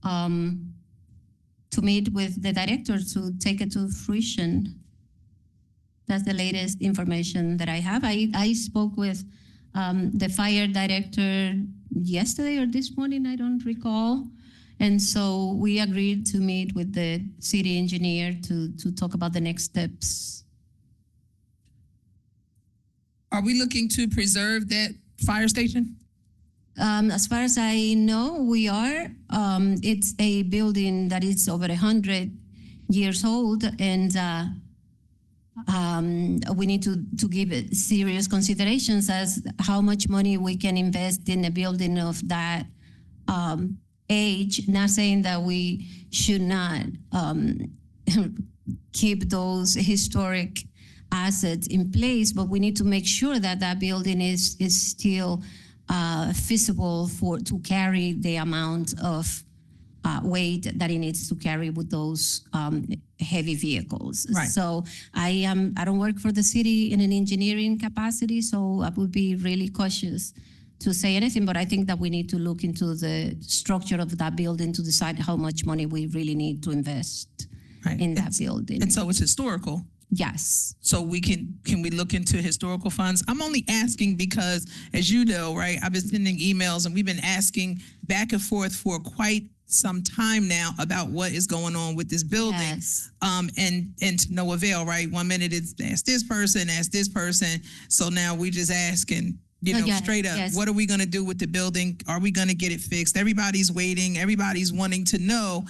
Speaker 11: to meet with the director to take it to fruition. That's the latest information that I have. I spoke with the fire director yesterday or this morning, I don't recall. And so we agreed to meet with the city engineer to talk about the next steps.
Speaker 10: Are we looking to preserve that fire station?
Speaker 11: As far as I know, we are. It's a building that is over 100 years old, and we need to give it serious considerations as how much money we can invest in a building of that age. Not saying that we should not keep those historic assets in place, but we need to make sure that that building is still feasible to carry the amount of weight that it needs to carry with those heavy vehicles.
Speaker 10: Right.
Speaker 11: So I don't work for the city in an engineering capacity, so I would be really cautious to say anything, but I think that we need to look into the structure of that building to decide how much money we really need to invest in that building.
Speaker 10: And so it's historical.
Speaker 11: Yes.
Speaker 10: So can we look into historical funds? I'm only asking because, as you know, right, I've been sending emails and we've been asking back and forth for quite some time now about what is going on with this building.
Speaker 11: Yes.
Speaker 10: And to no avail, right? 1 minute it's ask this person. So now we just asking,
Speaker 11: Yeah,
Speaker 10: straight up,
Speaker 11: yes.
Speaker 10: what are we going to do with the building? Are we going to get it fixed? Everybody's waiting. Everybody's wanting to know.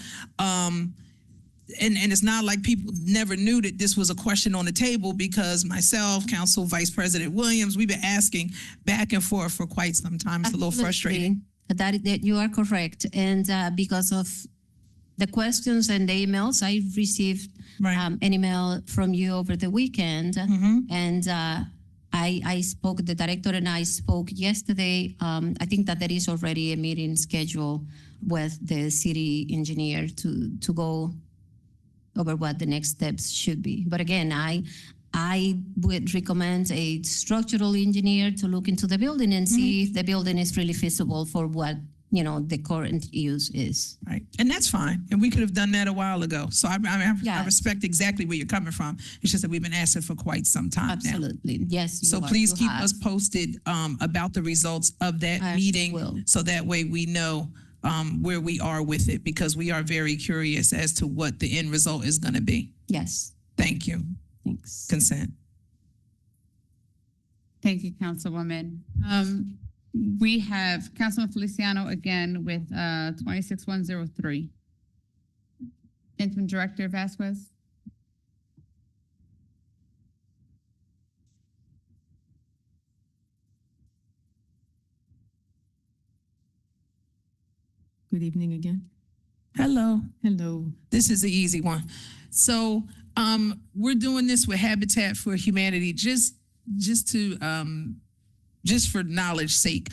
Speaker 10: And it's not like people never knew that this was a question on the table, because myself, Council Vice President Williams, we've been asking back and forth for quite some time. It's a little frustrating.
Speaker 11: Absolutely. That you are correct. And because of the questions and the emails, I received
Speaker 10: Right.
Speaker 11: an email from you over the weekend.
Speaker 10: Mhm.
Speaker 11: And I spoke, the director and I spoke yesterday. I think that there is already a meeting scheduled with the city engineer to go over what the next steps should be. But again, I would recommend a structural engineer to look into the building and see if the building is really feasible for what, the current use is.
Speaker 10: Right. And that's fine. And we could have done that a while ago. So I
Speaker 11: Yes.
Speaker 10: respect exactly where you're coming from. It's just that we've been asking for quite some time now.
Speaker 11: Absolutely. Yes.
Speaker 10: So please keep us posted about the results of that
Speaker 11: I
Speaker 10: meeting,
Speaker 11: will.
Speaker 10: so that way we know where we are with it, because we are very curious as to what the end result is going to be.
Speaker 11: Yes.
Speaker 10: Thank you.
Speaker 11: Thanks.
Speaker 10: Consent.
Speaker 7: Thank you, Councilwoman. We have Councilman Feliciano again with 26103. Interim Director Vasquez.
Speaker 14: Good evening again.
Speaker 10: Hello.
Speaker 14: Hello.
Speaker 10: This is the easy one. So we're doing this with Habitat for Humanity, just for knowledge sake.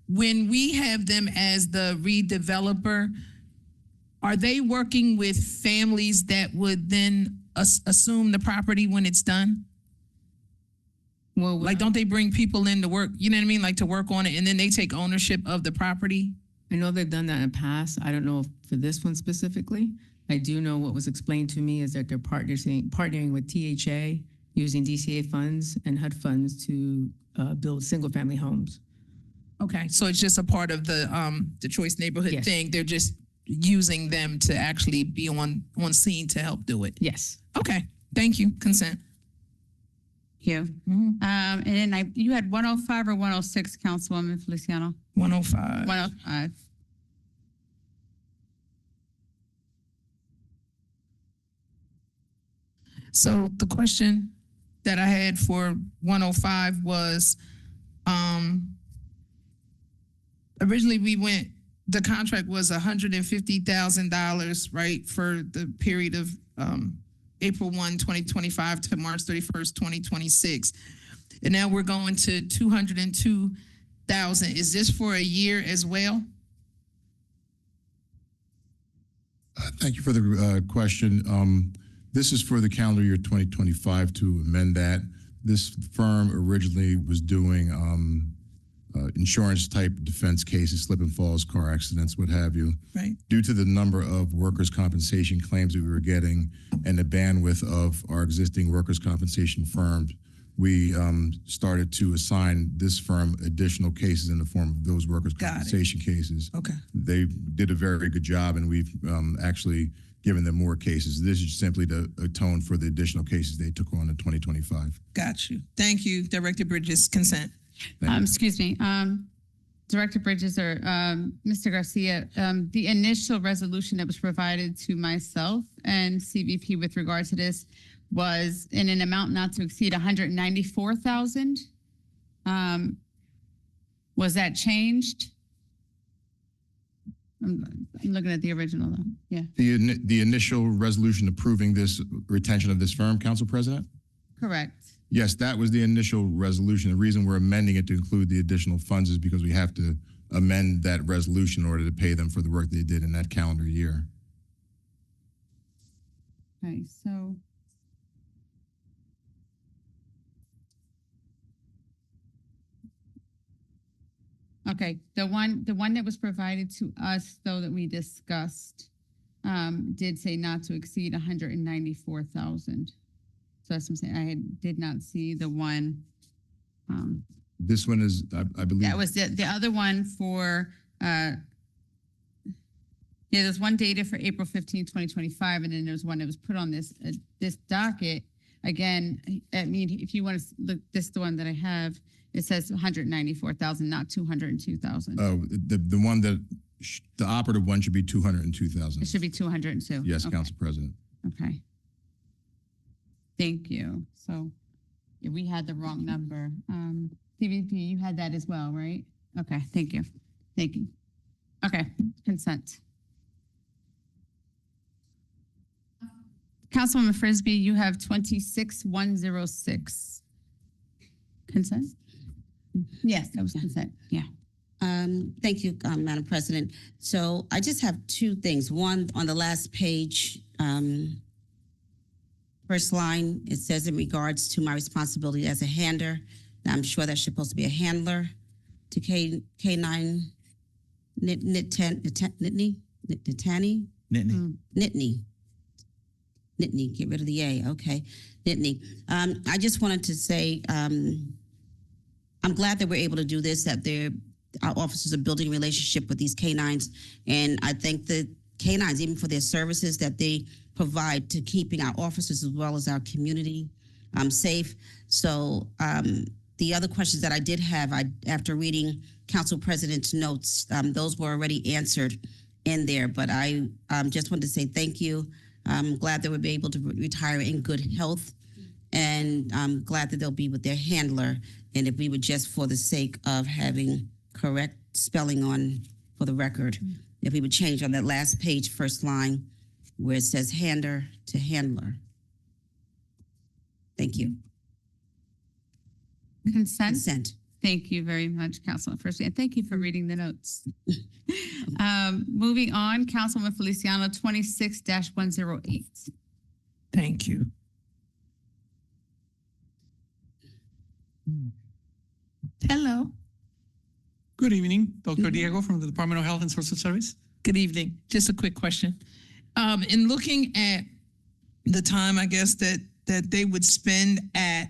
Speaker 10: When we have them as the redeveloper, are they working with families that would then assume the property when it's done?
Speaker 14: Well,
Speaker 10: Like, don't they bring people in to work, you know what I mean? Like, to work on it, and then they take ownership of the property?
Speaker 14: I know they've done that in the past. I don't know if for this one specifically. I do know what was explained to me is that they're partnering with THA, using DCA funds and HUD funds to build single-family homes.
Speaker 10: Okay, so it's just a part of the choice neighborhood
Speaker 14: Yes.
Speaker 10: thing. They're just using them to actually be on scene to help do it.
Speaker 14: Yes.
Speaker 10: Okay, thank you. Consent.
Speaker 7: You. And then you had 105 or 106, Councilwoman Feliciano?
Speaker 10: 105.
Speaker 7: 105.
Speaker 10: So the question that I had for 105 was, originally the contract was $150,000, right, for the period of April 1, 2025 to March 31st, 2026. And now we're going to 202,000. Is this for a year as well?
Speaker 15: Thank you for the question. This is for the calendar year 2025 to amend that. This firm originally was doing insurance type defense cases, slip and falls, car accidents, what have you.
Speaker 10: Right.
Speaker 15: Due to the number of workers' compensation claims that we were getting and the bandwidth of our existing workers' compensation firms, we started to assign this firm additional cases in the form of those workers' compensation cases.
Speaker 10: Okay.
Speaker 15: They did a very good job, and we've actually given them more cases. This is simply to atone for the additional cases they took on in 2025.
Speaker 10: Got you. Thank you, Director Bridges. Consent.
Speaker 7: Excuse me, Director Bridges or Mr. Garcia, the initial resolution that was provided to myself and CVP with regard to this was in an amount not to exceed 194,000. Was that changed? I'm looking at the original though. Yeah,
Speaker 15: The initial resolution approving this retention of this firm, Council President?
Speaker 7: correct.
Speaker 15: Yes, that was the initial resolution. The reason we're amending it to include the additional funds is because we have to amend that resolution in order to pay them for the work they did in that calendar year.
Speaker 7: Okay, so. Okay, the one that was provided to us, though, that we discussed, did say not to exceed 194,000. So that's what I'm saying. I did not see the one.
Speaker 15: This one is, I believe.
Speaker 7: That was the other one for, the Yeah, there's one dated for April 15th, 2025, and then there's one that was put on this docket. Again, I mean, if you want to look, this is the one that I have, it says 194,000, not 202,000.
Speaker 15: Oh, the one that, the operative one should be 202,000.
Speaker 7: It should be 202.
Speaker 15: Yes,
Speaker 7: Okay.
Speaker 15: Council President.
Speaker 7: Okay. Thank you. So yeah, we had the wrong number. CVP, you had that as well, right? Okay, thank you. Thank you. Okay, consent. Councilwoman Frisbee, you have 26106. Consent? Yes, that was consent. Yeah.
Speaker 4: Thank you, Madam President. So I just have two things. One, on the last page, first line, it says in regards to my responsibility as a handler. I'm sure that's supposed to be a handler to K9 Nittany. Nittany, get rid of the A, okay. Nittany. I just wanted to say, I'm glad that we're able to do this, that our officers are building a relationship with these canines. And I thank the canines even for their services that they provide to keeping our officers as well as our community safe. So the other questions that I did have, after reading Council President's notes, those were already answered in there. But I just wanted to say thank you. I'm glad that we'll be able to retire in good health, and I'm glad that they'll be with their handler. And if we would just, for the sake of having correct spelling on for the record, if we would change on that last page, first line, where it says handler to handler. Thank you.
Speaker 7: Consent?
Speaker 4: Consent.
Speaker 7: Thank you very much, Councilman Frisbee, and thank you for reading the notes. Moving on, Councilwoman Feliciano, 26-108.
Speaker 10: Thank you. Hello.
Speaker 16: Good evening, Dr. Diego from the Department of Health and Social Service.
Speaker 10: Good evening. Just a quick question. In looking at the time, I guess, that they would spend at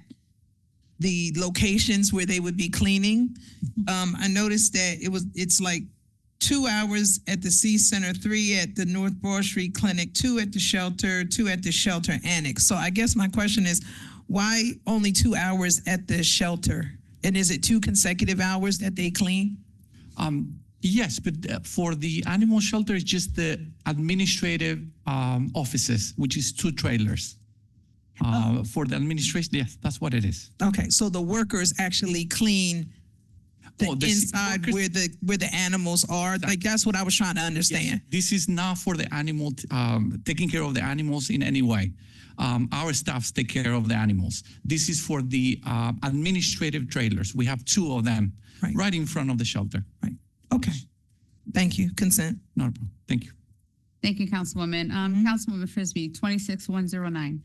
Speaker 10: the locations where they would be cleaning, I noticed that it's like 2 hours at the C Center, 3 at the North Broad Street Clinic, 2 at the shelter, 2 at the shelter annex. So I guess my question is, why only 2 hours at the shelter? And is it 2 consecutive hours that they clean?
Speaker 16: Yes, but for the animal shelter, it's just the administrative offices, which is 2 trailers. For the administration, yes, that's what it is.
Speaker 10: Okay, so the workers actually clean the inside where the animals are. Like, that's what I was trying to understand.
Speaker 16: Yes. This is not for the animal, taking care of the animals in any way. Our staffs take care of the animals. This is for the administrative trailers. We have 2 of them right in front of the shelter.
Speaker 10: Right. Okay. Thank you. Consent.
Speaker 16: Not a problem. Thank you.
Speaker 7: Thank you, Councilwoman. Councilwoman Frisbee, 26-109.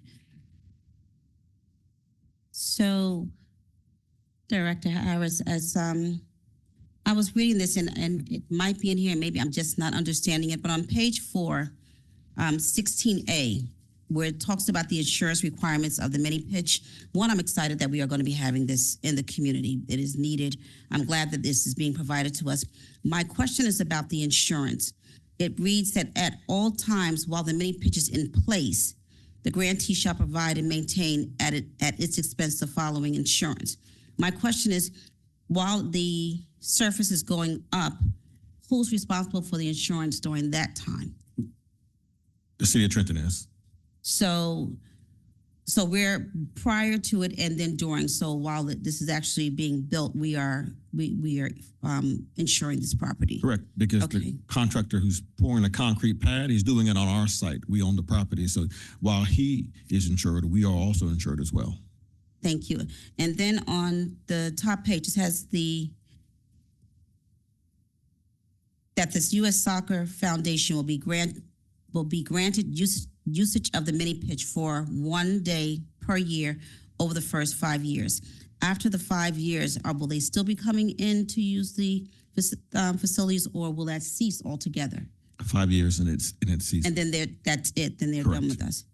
Speaker 4: So, Director Harris, as I was reading this, and it might be in here, and maybe I'm just not understanding it, but on page 4, 16A, where it talks about the insurance requirements of the mini pitch. One, I'm excited that we are going to be having this in the community. It is needed. I'm glad that this is being provided to us. My question is about the insurance. It reads that at all times while the mini pitch is in place, the grantee shall provide and maintain at its expense the following insurance. My question is, while the surface is going up, who's responsible for the insurance during that time?
Speaker 13: The city of Trenton is.
Speaker 4: So we're prior to it and then during. So while this is actually being built, we are insuring this property.
Speaker 13: Correct, because the contractor who's pouring the concrete pad, he's doing it on our site. We own the property. So while he is insured, we are also insured as well.
Speaker 4: Thank you. And then on the top page, it has that this U.S. Soccer Foundation will be granted usage of the mini pitch for 1 day per year over the first 5 years. After the 5 years, will they still be coming in to use the facilities, or will that cease altogether?
Speaker 13: 5 years and it ceases.
Speaker 4: And then that's it. Then they're
Speaker 13: Correct.
Speaker 4: done with us.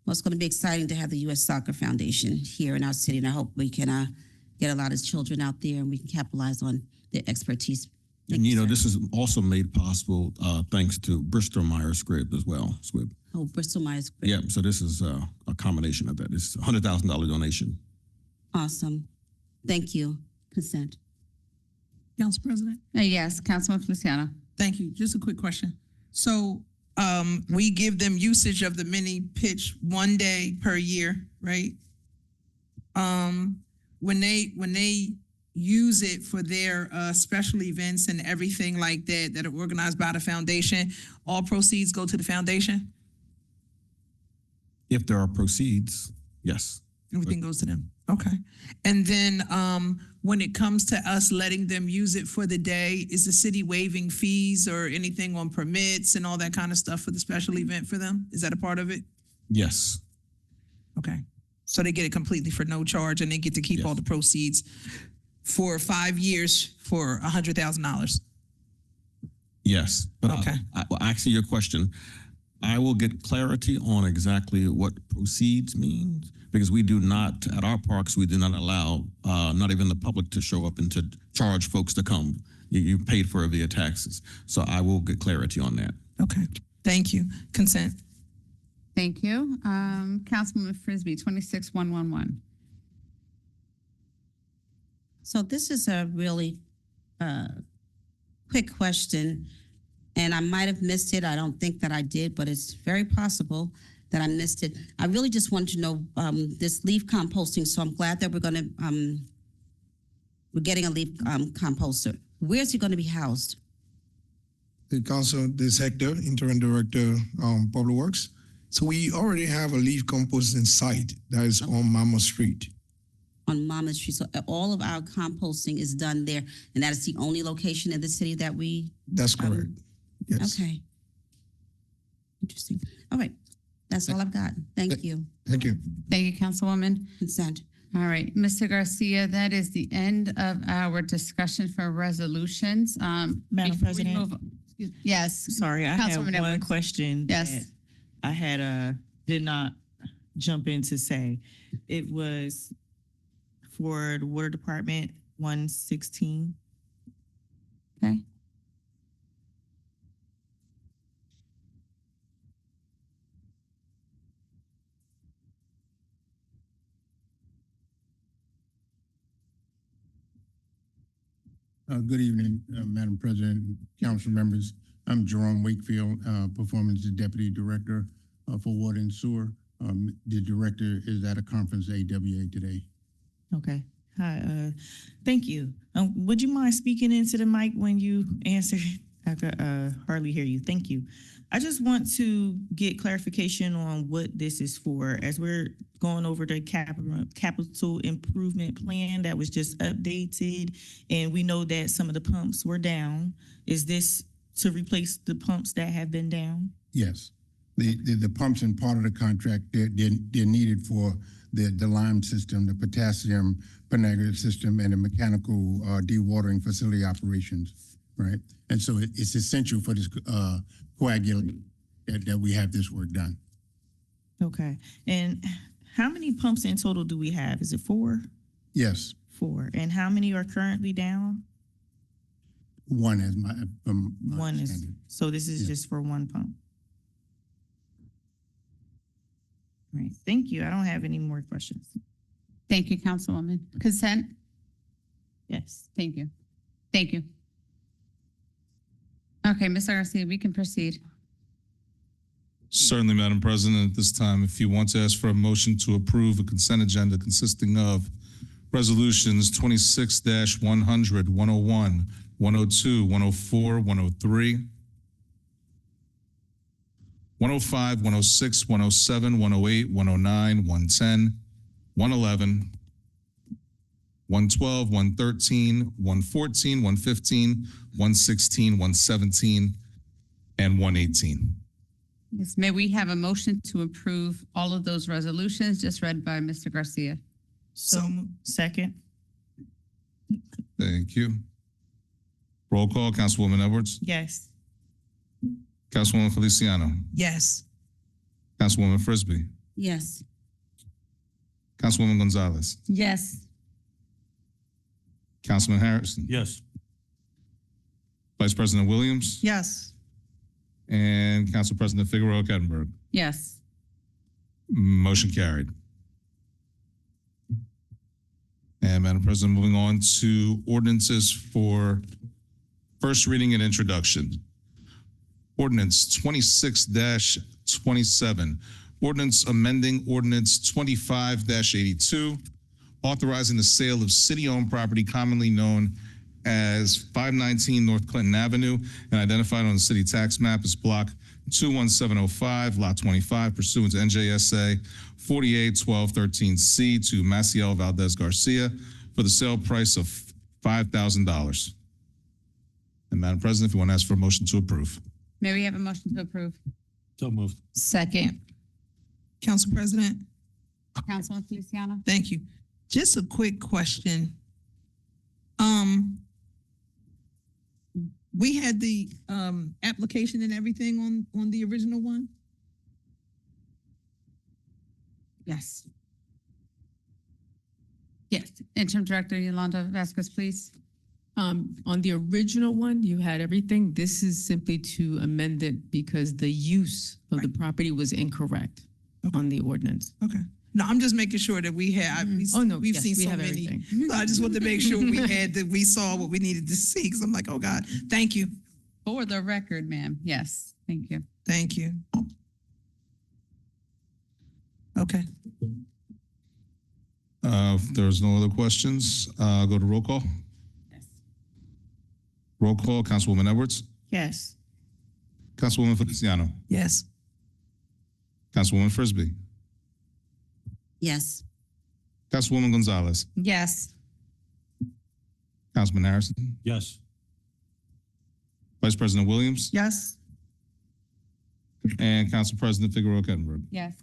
Speaker 4: Well, it's going to be exciting to have the U.S. Soccer Foundation here in our city, and I hope we can get a lot of children out there and we can capitalize on their expertise
Speaker 13: And this is also made possible thanks to Bristol Myers Squibb as well. Squibb.
Speaker 4: Oh, Bristol Myers Squibb.
Speaker 13: Yeah, so this is a combination of that. It's a $100,000 donation.
Speaker 4: Awesome. Thank you. Consent.
Speaker 10: Council President?
Speaker 7: Yes, Councilman Feliciano.
Speaker 10: Thank you. Just a quick question. So we give them usage of the mini pitch 1 day per year, right? When they use it for their special events and everything like that that are organized by the foundation, all proceeds go to the foundation?
Speaker 13: If there are proceeds, yes.
Speaker 10: Everything goes to them. Okay. And then when it comes to us letting them use it for the day, is the city waiving fees or anything on permits and all that kind of stuff for the special event for them? Is that a part of it?
Speaker 13: Yes.
Speaker 10: Okay. So they get it completely for no charge and they get to keep all the proceeds for 5 years for $100,000.
Speaker 13: Yes. But
Speaker 10: Okay.
Speaker 13: Well, actually, your question, I will get clarity on exactly what proceeds means, because we do not, at our parks, we do not allow, not even the public to show up and to charge folks to come. You paid for it via taxes. So I will get clarity on that.
Speaker 10: Okay. Thank you. Consent.
Speaker 7: Thank you. Councilwoman Frisbee, 26111.
Speaker 4: So this is a really quick question, and I might have missed it. I don't think that I did, but it's very possible that I missed it. I really just wanted to know this leaf composting. So I'm glad that we're getting a leaf composter. Where's it going to be housed?
Speaker 17: The council, this Hector, interim director, Public Works. So we already have a leaf composting site that is on Mama Street.
Speaker 4: On Mama Street. So all of our composting is done there, and that is the only location in the city that we.
Speaker 17: That's correct. Yes.
Speaker 4: Okay. Interesting. All right. That's all I've got. Thank you.
Speaker 17: Thank you.
Speaker 7: Thank you, Councilwoman.
Speaker 4: Consent.
Speaker 7: All right, Mr. Garcia, that is the end of our discussion for resolutions.
Speaker 18: Madam
Speaker 7: Before we
Speaker 18: President?
Speaker 7: move- Yes.
Speaker 18: Sorry, I have
Speaker 7: Councilwoman
Speaker 18: one
Speaker 7: Edwards.
Speaker 18: question.
Speaker 7: Yes.
Speaker 18: that I had did not jump in to say. It was for the Water Department 116.
Speaker 7: Okay.
Speaker 15: Good evening, Madam President, council members. I'm Jerome Wakefield, Performance Deputy Director for Water and Sewer. The director is at a conference AWA today.
Speaker 18: Okay. Hi. Thank you. Would you mind speaking into the mic when you answer? I could hardly hear you. Thank you. I just want to get clarification on what this is for. As we're going over the capital improvement plan that was just updated, and we know that some of the pumps were down. Is this to replace the pumps that have been down?
Speaker 15: Yes, the pumps in part of the contract, they're needed for the lime system, the potassium permanganate system, and the mechanical dewatering facility operations, right? And so it's essential for this coagulating that we have this work done.
Speaker 18: Okay. And how many pumps in total do we have? Is it 4?
Speaker 15: Yes.
Speaker 18: 4. And how many are currently down?
Speaker 15: One has
Speaker 18: One is,
Speaker 15: understanding.
Speaker 18: so this is just for one pump. All right, thank you. I don't have any more questions.
Speaker 7: Thank you, Councilwoman. Consent?
Speaker 18: Yes.
Speaker 7: Thank you. Thank you. Okay, Mr. Garcia, we can proceed.
Speaker 2: Certainly, Madam President, at this time, if you want to ask for a motion to approve a consent agenda consisting of resolutions 26-100, 101, 102, 104, 103, 105, 106, 107, 108, 109, 110, 111, 112, 113, 114, 115, 116, 117, and 118.
Speaker 7: Yes, may we have a motion to approve all of those resolutions just read by Mr. Garcia?
Speaker 18: So second.
Speaker 2: Thank you. Roll call, Councilwoman Edwards.
Speaker 18: Yes.
Speaker 2: Councilwoman Feliciano.
Speaker 10: Yes.
Speaker 2: Councilwoman Frisbee.
Speaker 4: Yes.
Speaker 2: Councilwoman Gonzalez.
Speaker 7: Yes.
Speaker 2: Councilman Harrison.
Speaker 5: Yes.
Speaker 2: Vice President Williams,
Speaker 3: Yes.
Speaker 2: and Council President Figueroa Kettenberg.
Speaker 1: Yes.
Speaker 2: Motion carried. And Madam President, moving on to ordinances for first reading and introduction. Ordinance 26-27. Ordinance amending Ordinance 25-82, authorizing the sale of city-owned property commonly known as 519 North Clinton Avenue and identified on the city tax map as Block 21705, Lot 25, pursuant to NJSA 481213C to Maciel Valdez Garcia for the sale price of $5,000. And Madam President, if you want to ask for a motion to approve.
Speaker 7: May we have a motion to approve?
Speaker 5: So moved.
Speaker 1: Second.
Speaker 10: Council President,
Speaker 7: Councilman Feliciano?
Speaker 10: thank you. Just a quick question. We had the application and everything on the original one?
Speaker 7: Yes. Yes. Interim Director Yolanda Vasquez, please.
Speaker 14: On the original one, you had everything. This is simply to amend it because the use of the property was incorrect on the ordinance.
Speaker 10: Okay. No, I'm just making sure that we had,
Speaker 14: Oh, no,
Speaker 10: we've
Speaker 14: yes,
Speaker 10: seen
Speaker 14: we
Speaker 10: so
Speaker 14: have
Speaker 10: many.
Speaker 14: everything.
Speaker 10: So I just wanted to make sure we saw what we needed to see, because I'm like, oh God, thank you.
Speaker 7: For the record, ma'am. Yes. Thank you.
Speaker 10: Thank you. Okay.
Speaker 2: If there's no other questions, go to roll call.
Speaker 7: Yes.
Speaker 2: Roll call, Councilwoman Edwards,
Speaker 3: Yes.
Speaker 2: Councilwoman Feliciano,
Speaker 10: Yes.
Speaker 2: Councilwoman Frisbee,
Speaker 4: Yes.
Speaker 2: Councilwoman Gonzalez,
Speaker 1: Yes.
Speaker 2: Councilman Harrison,
Speaker 5: Yes.
Speaker 2: Vice President Williams,
Speaker 3: Yes.
Speaker 2: and Council President Figueroa Kettenberg.
Speaker 7: Yes.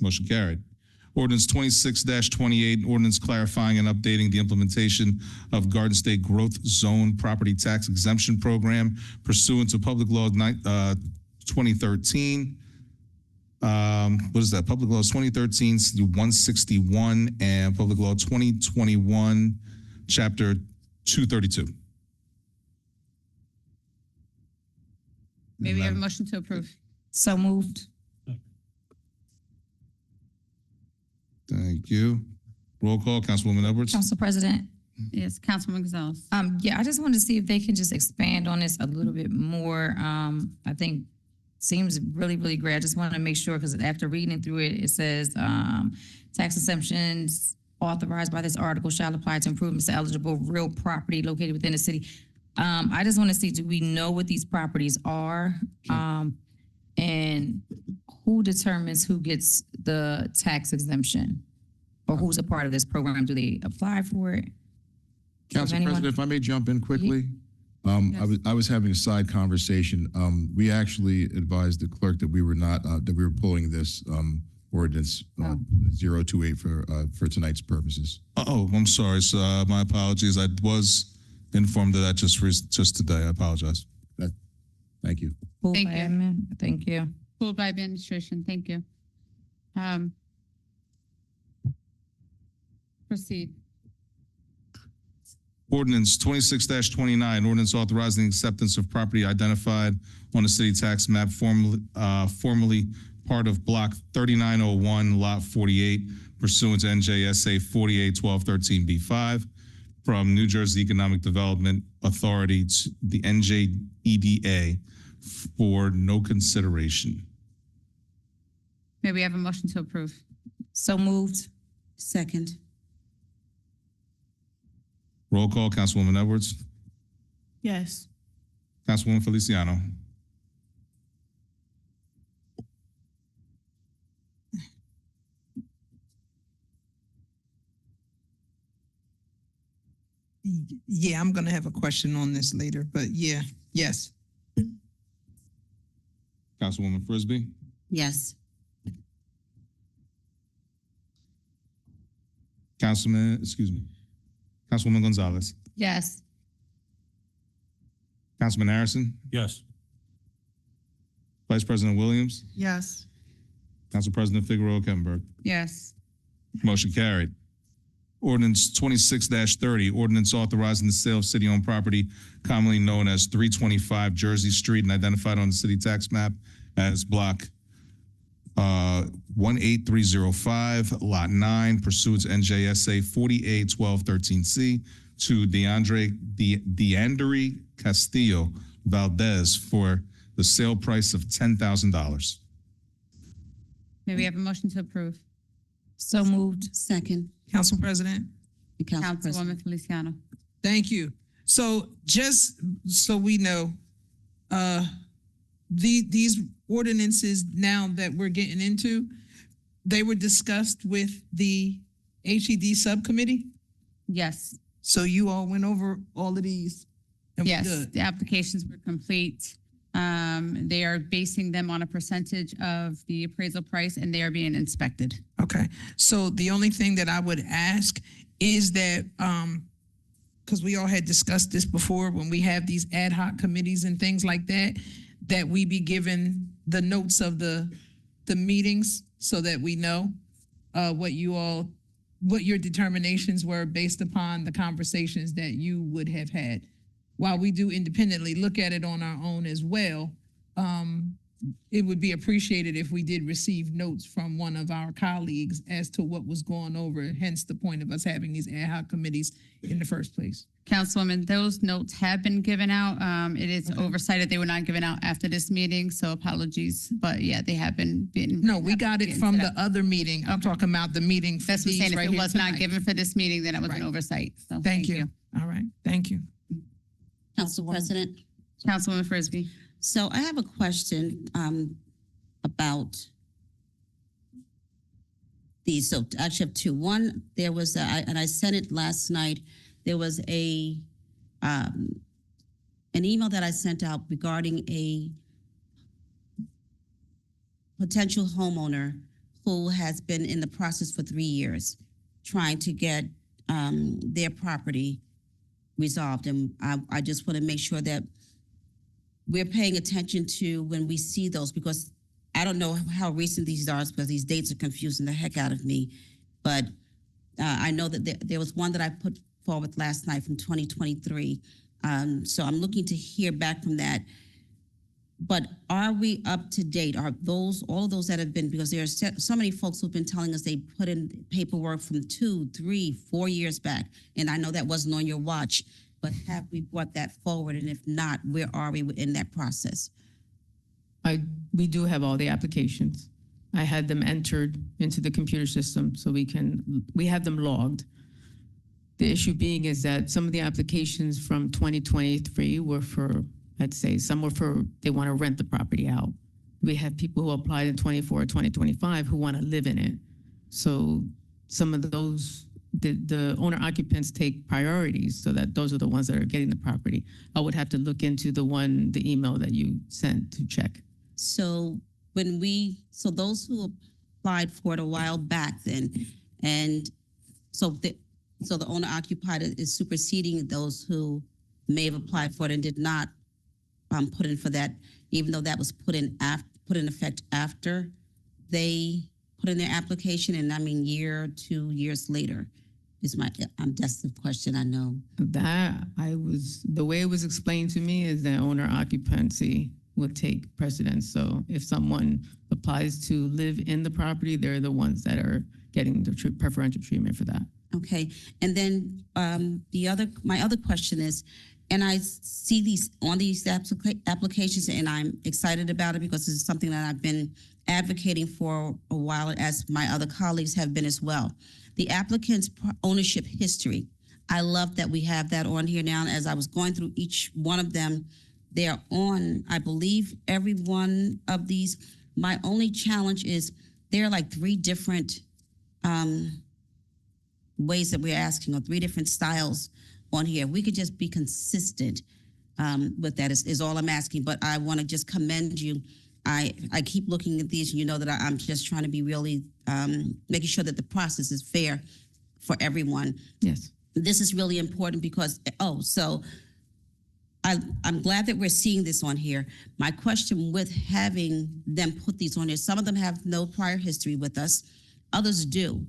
Speaker 2: Motion carried. Ordinance 26-28, ordinance clarifying and updating the implementation of Garden State Growth Zone Property Tax Exemption Program pursuant to Public Law 2013. What is that? Public Law 2013-161 and Public Law 2021, Chapter 232.
Speaker 7: May we have a motion to approve?
Speaker 1: So moved.
Speaker 2: Thank you. Roll call, Councilwoman Edwards.
Speaker 1: Council President.
Speaker 7: Yes. Councilman Gonzalez.
Speaker 1: Yeah, I just wanted to see if they can just expand on this a little bit more. I think seems really, really great. I just want to make sure, because after reading through it, it says, tax exemptions authorized by this article shall apply to improvements to eligible real property located within the city. I just want to see, do we know what these properties are? And who determines who gets the tax exemption? Or who's a part of this program? Do they apply for it?
Speaker 15: Council
Speaker 1: anyone-
Speaker 15: President, if I may jump in quickly. I was having a side conversation. We actually advised the clerk that we were not, that we were pulling this ordinance 028 for tonight's purposes.
Speaker 2: Oh, I'm sorry. So my apologies. I was informed of that just today. I apologize.
Speaker 15: Thank you.
Speaker 1: Pulled
Speaker 7: Thank
Speaker 1: by
Speaker 7: you.
Speaker 1: admin. Thank you.
Speaker 7: Pulled by administration. Thank you. Proceed.
Speaker 2: Ordinance 26-29, ordinance authorizing acceptance of property identified on the city tax map formerly part of Block 3901, Lot 48, pursuant to NJSA 481213B5 from New Jersey Economic Development Authority to the NJEDA for no consideration.
Speaker 7: May we have a motion to approve?
Speaker 1: So moved.
Speaker 4: Second.
Speaker 2: Roll call, Councilwoman Edwards,
Speaker 18: Yes.
Speaker 2: Councilwoman Feliciano,
Speaker 10: Yeah, I'm gonna have a question on this later, but yeah, yes.
Speaker 2: Councilwoman Frisbee,
Speaker 4: Yes.
Speaker 2: Councilwoman Gonzalez,
Speaker 1: Yes.
Speaker 2: Councilman Harrison,
Speaker 5: Yes.
Speaker 2: Vice President Williams,
Speaker 3: Yes.
Speaker 2: Council President Figueroa Kettenberg.
Speaker 7: Yes.
Speaker 2: Motion carried. Ordinance 26-30, ordinance authorizing the sale of city-owned property commonly known as 325 Jersey Street and identified on the city tax map as block 18305, lot 9, pursuant to NJSA 48-1213C, to Deandre Castillo Valdez for the sale price of $10,000.
Speaker 7: May we have a motion to approve?
Speaker 4: So moved. Second.
Speaker 10: Council President.
Speaker 4: Council President.
Speaker 7: Councilwoman Feliciano.
Speaker 10: Thank you. So just so we know, these ordinances now that we're getting into, they were discussed with the HED subcommittee?
Speaker 7: Yes.
Speaker 10: So you all went over all of these? And we're
Speaker 7: Yes,
Speaker 10: good?
Speaker 7: the applications were complete. They are basing them on a percentage of the appraisal price and they are being inspected.
Speaker 10: Okay, so the only thing that I would ask is that, because we all had discussed this before, when we have these ad hoc committees and things like that, that we be given the notes of the meetings so that we know what your determinations were based upon the conversations that you would have had. While we do independently look at it on our own as well, it would be appreciated if we did receive notes from one of our colleagues as to what was going over, hence the point of us having these ad hoc committees in the first place.
Speaker 7: Councilwoman, those notes have been given out. It is oversight that they were not given out after this meeting, so apologies. But yeah, they have been.
Speaker 10: No, we got it from the other meeting. I'm talking about the meeting. for
Speaker 7: That's what I'm
Speaker 10: these
Speaker 7: saying. If
Speaker 10: right
Speaker 7: it
Speaker 10: here
Speaker 7: was not
Speaker 10: tonight.
Speaker 7: given for this meeting, then it was an
Speaker 10: Right.
Speaker 7: oversight. So
Speaker 10: Thank you. All right, thank you.
Speaker 4: Council President.
Speaker 7: Councilwoman Frisbee.
Speaker 4: So I have a question about these. So I actually have two. One, there was, and I sent it last night. There was an email that I sent out regarding a potential homeowner who has been in the process for 3 years trying to get their property resolved. And I just want to make sure that we're paying attention to when we see those, because I don't know how recent these are because these dates are confusing the heck out of me. But I know that there was one that I put forward last night from 2023. So I'm looking to hear back from that. But are we up to date? Are those, all of those that have been, because there are so many folks who've been telling us they put in paperwork from 2, 3, 4 years back. And I know that wasn't on your watch, but have we brought that forward? And if not, where are we in that process?
Speaker 14: We do have all the applications. I had them entered into the computer system so we have them logged. The issue being is that some of the applications from 2023 were for, I'd say, some were for, they want to rent the property out. We have people who applied in 24 or 2025 who want to live in it. So some of those, the owner occupants take priorities so that those are the ones that are getting the property. I would have to look into the email that you sent to check.
Speaker 4: So so those who applied for it a while back then, and so the owner occupied is superseding those who may have applied for it and did not put in for that, even though that was put in effect after they put in their application, and I mean 2 years later is that's the question I know.
Speaker 14: The way it was explained to me is that owner occupancy would take precedence. So if someone applies to live in the property, they're the ones that are getting the preferential treatment for that.
Speaker 4: Okay, and then my other question is, and I see these on these applications, and I'm excited about it because this is something that I've been advocating for a while, as my other colleagues have been as well. The applicant's ownership history. I love that we have that on here now. As I was going through each one of them, they're on, I believe, every one of these. My only challenge is there are like 3 different ways that we're asking, or 3 different styles on here. We could just be consistent with that is all I'm asking. But I want to just commend you. I keep looking at these, and you know that I'm just trying to be really making sure that the process is fair for everyone.
Speaker 14: Yes.
Speaker 4: This is really important because, so I'm glad that we're seeing this on here. My question with having them put these on here, some of them have no prior history with us, others do.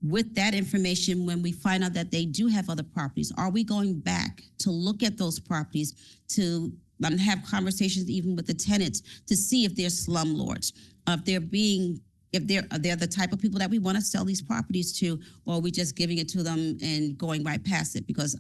Speaker 4: with that information, when we find out that they do have other properties, are we going back to look at those properties to have conversations even with the tenants to see if they're slumlords, if they're the type of people that we want to sell these properties to, or are we just giving it to them and going right past it? Because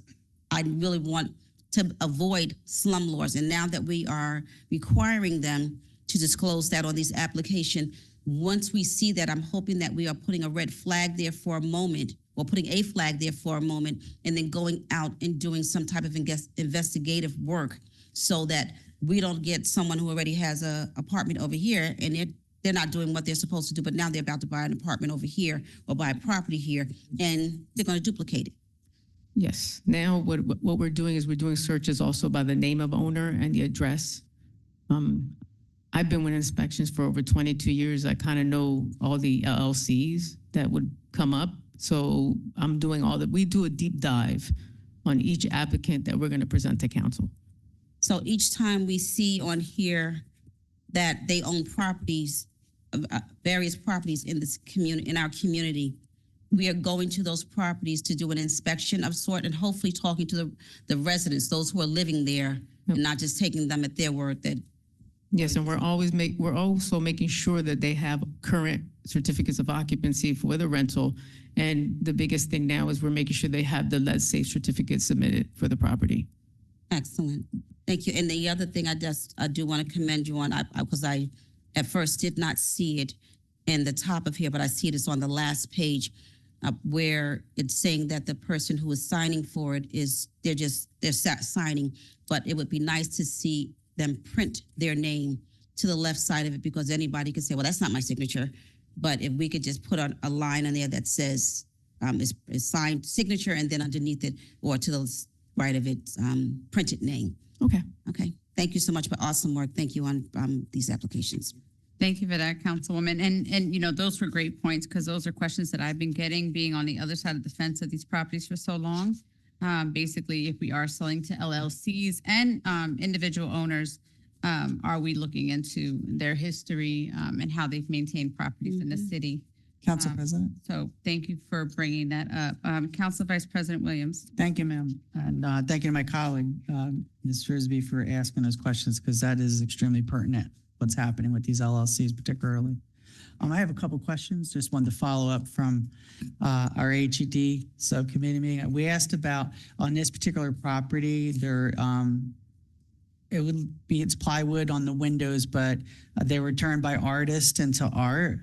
Speaker 4: I really want to avoid slumlords. And now that we are requiring them to disclose that on these applications, once we see that, I'm hoping that we are putting a red flag there for a moment, or putting a flag there for a moment, and then going out and doing some type of investigative work so that we don't get someone who already has a apartment over here and they're not doing what they're supposed to do, but now they're about to buy an apartment over here or buy a property here, and they're going to duplicate it.
Speaker 14: Yes. Now what we're doing is we're doing searches also by the name of owner and the address. I've been with inspections for over 22 years. I kind of know all the LLCs that would come up. So I'm doing we do a deep dive on each applicant that we're going to present to council.
Speaker 4: So each time we see on here that they own properties, various properties in this community, in our community, we are going to those properties to do an inspection of sort, and hopefully talking to the residents, those who are living there, and not just taking them at their word that.
Speaker 14: Yes, and we're also making sure that they have current certificates of occupancy for the rental. And the biggest thing now is we're making sure they have the lead safe certificate submitted for the property.
Speaker 4: Excellent. Thank you. And the other thing I do want to commend you on, because I at first did not see it in the top of here, but I see it is on the last page where it's saying that the person who is signing for it they're signing, but it would be nice to see them print their name to the left side of it, because anybody could say, well, that's not my signature. But if we could just put a line on there that says is signed signature, and then underneath it or to the right of it, printed name.
Speaker 14: Okay.
Speaker 4: Okay. Thank you so much for awesome work. Thank you on these applications.
Speaker 7: Thank you for that, Councilwoman. And those were great points, because those are questions that I've been getting, being on the other side of the fence of these properties for so long. Basically, if we are selling to LLCs and individual owners, are we looking into their history and how they've maintained properties in the city?
Speaker 3: Council President.
Speaker 7: So thank you for bringing that up. Council Vice President Williams.
Speaker 3: Thank you, ma'am. And thank you to my colleague, Ms. Frisbee, for asking those questions, because that is extremely pertinent, what's happening with these LLCs particularly. I have a couple questions. Just wanted to follow up from our HED subcommittee meeting. We asked about, on this particular property, it's plywood on the windows, but they were turned by artists into art,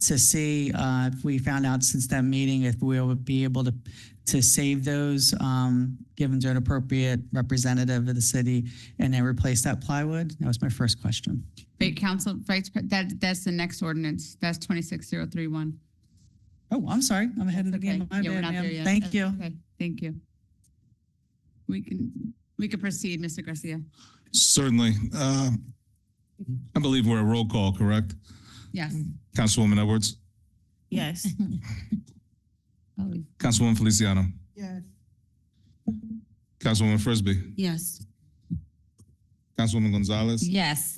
Speaker 3: to see if we found out since that meeting if we would be able to save those, given to an appropriate representative of the city, and then replace that plywood. That was my first question.
Speaker 7: Wait, Council Vice President, that's the next ordinance. That's 26031.
Speaker 3: Oh, I'm sorry. I'm ahead of the game. My
Speaker 7: Yeah, we're
Speaker 3: bad,
Speaker 7: not
Speaker 3: ma'am.
Speaker 7: there yet.
Speaker 3: Thank
Speaker 7: That's
Speaker 3: you.
Speaker 7: Okay, thank you. We can proceed, Mr. Garcia.
Speaker 2: Certainly. I believe we're a roll call, correct?
Speaker 7: Yes.
Speaker 2: Councilwoman Edwards?
Speaker 18: Yes.
Speaker 2: Councilwoman Feliciano?
Speaker 18: Yes.
Speaker 2: Councilwoman Frisbee?
Speaker 4: Yes.
Speaker 2: Councilwoman Gonzalez?
Speaker 4: Yes.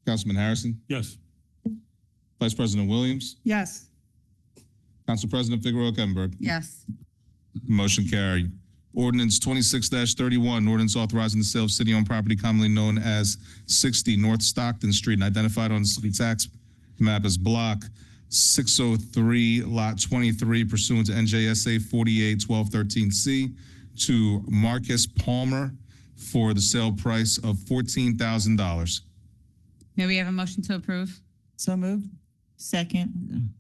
Speaker 2: Councilman Harrison?
Speaker 5: Yes.
Speaker 2: Vice President Williams?
Speaker 18: Yes.
Speaker 2: Council President Figueroa Kettner?
Speaker 7: Yes.
Speaker 2: Motion carried. Ordinance 26-31, ordinance authorizing the sale of city-owned property commonly known as 60 North Stockton Street and identified on the city tax map as block 603, lot 23, pursuant to NJSA 48-1213C, to Marcus Palmer for the sale price of $14,000.
Speaker 7: May we have a motion to approve?
Speaker 3: So moved.
Speaker 18: Second.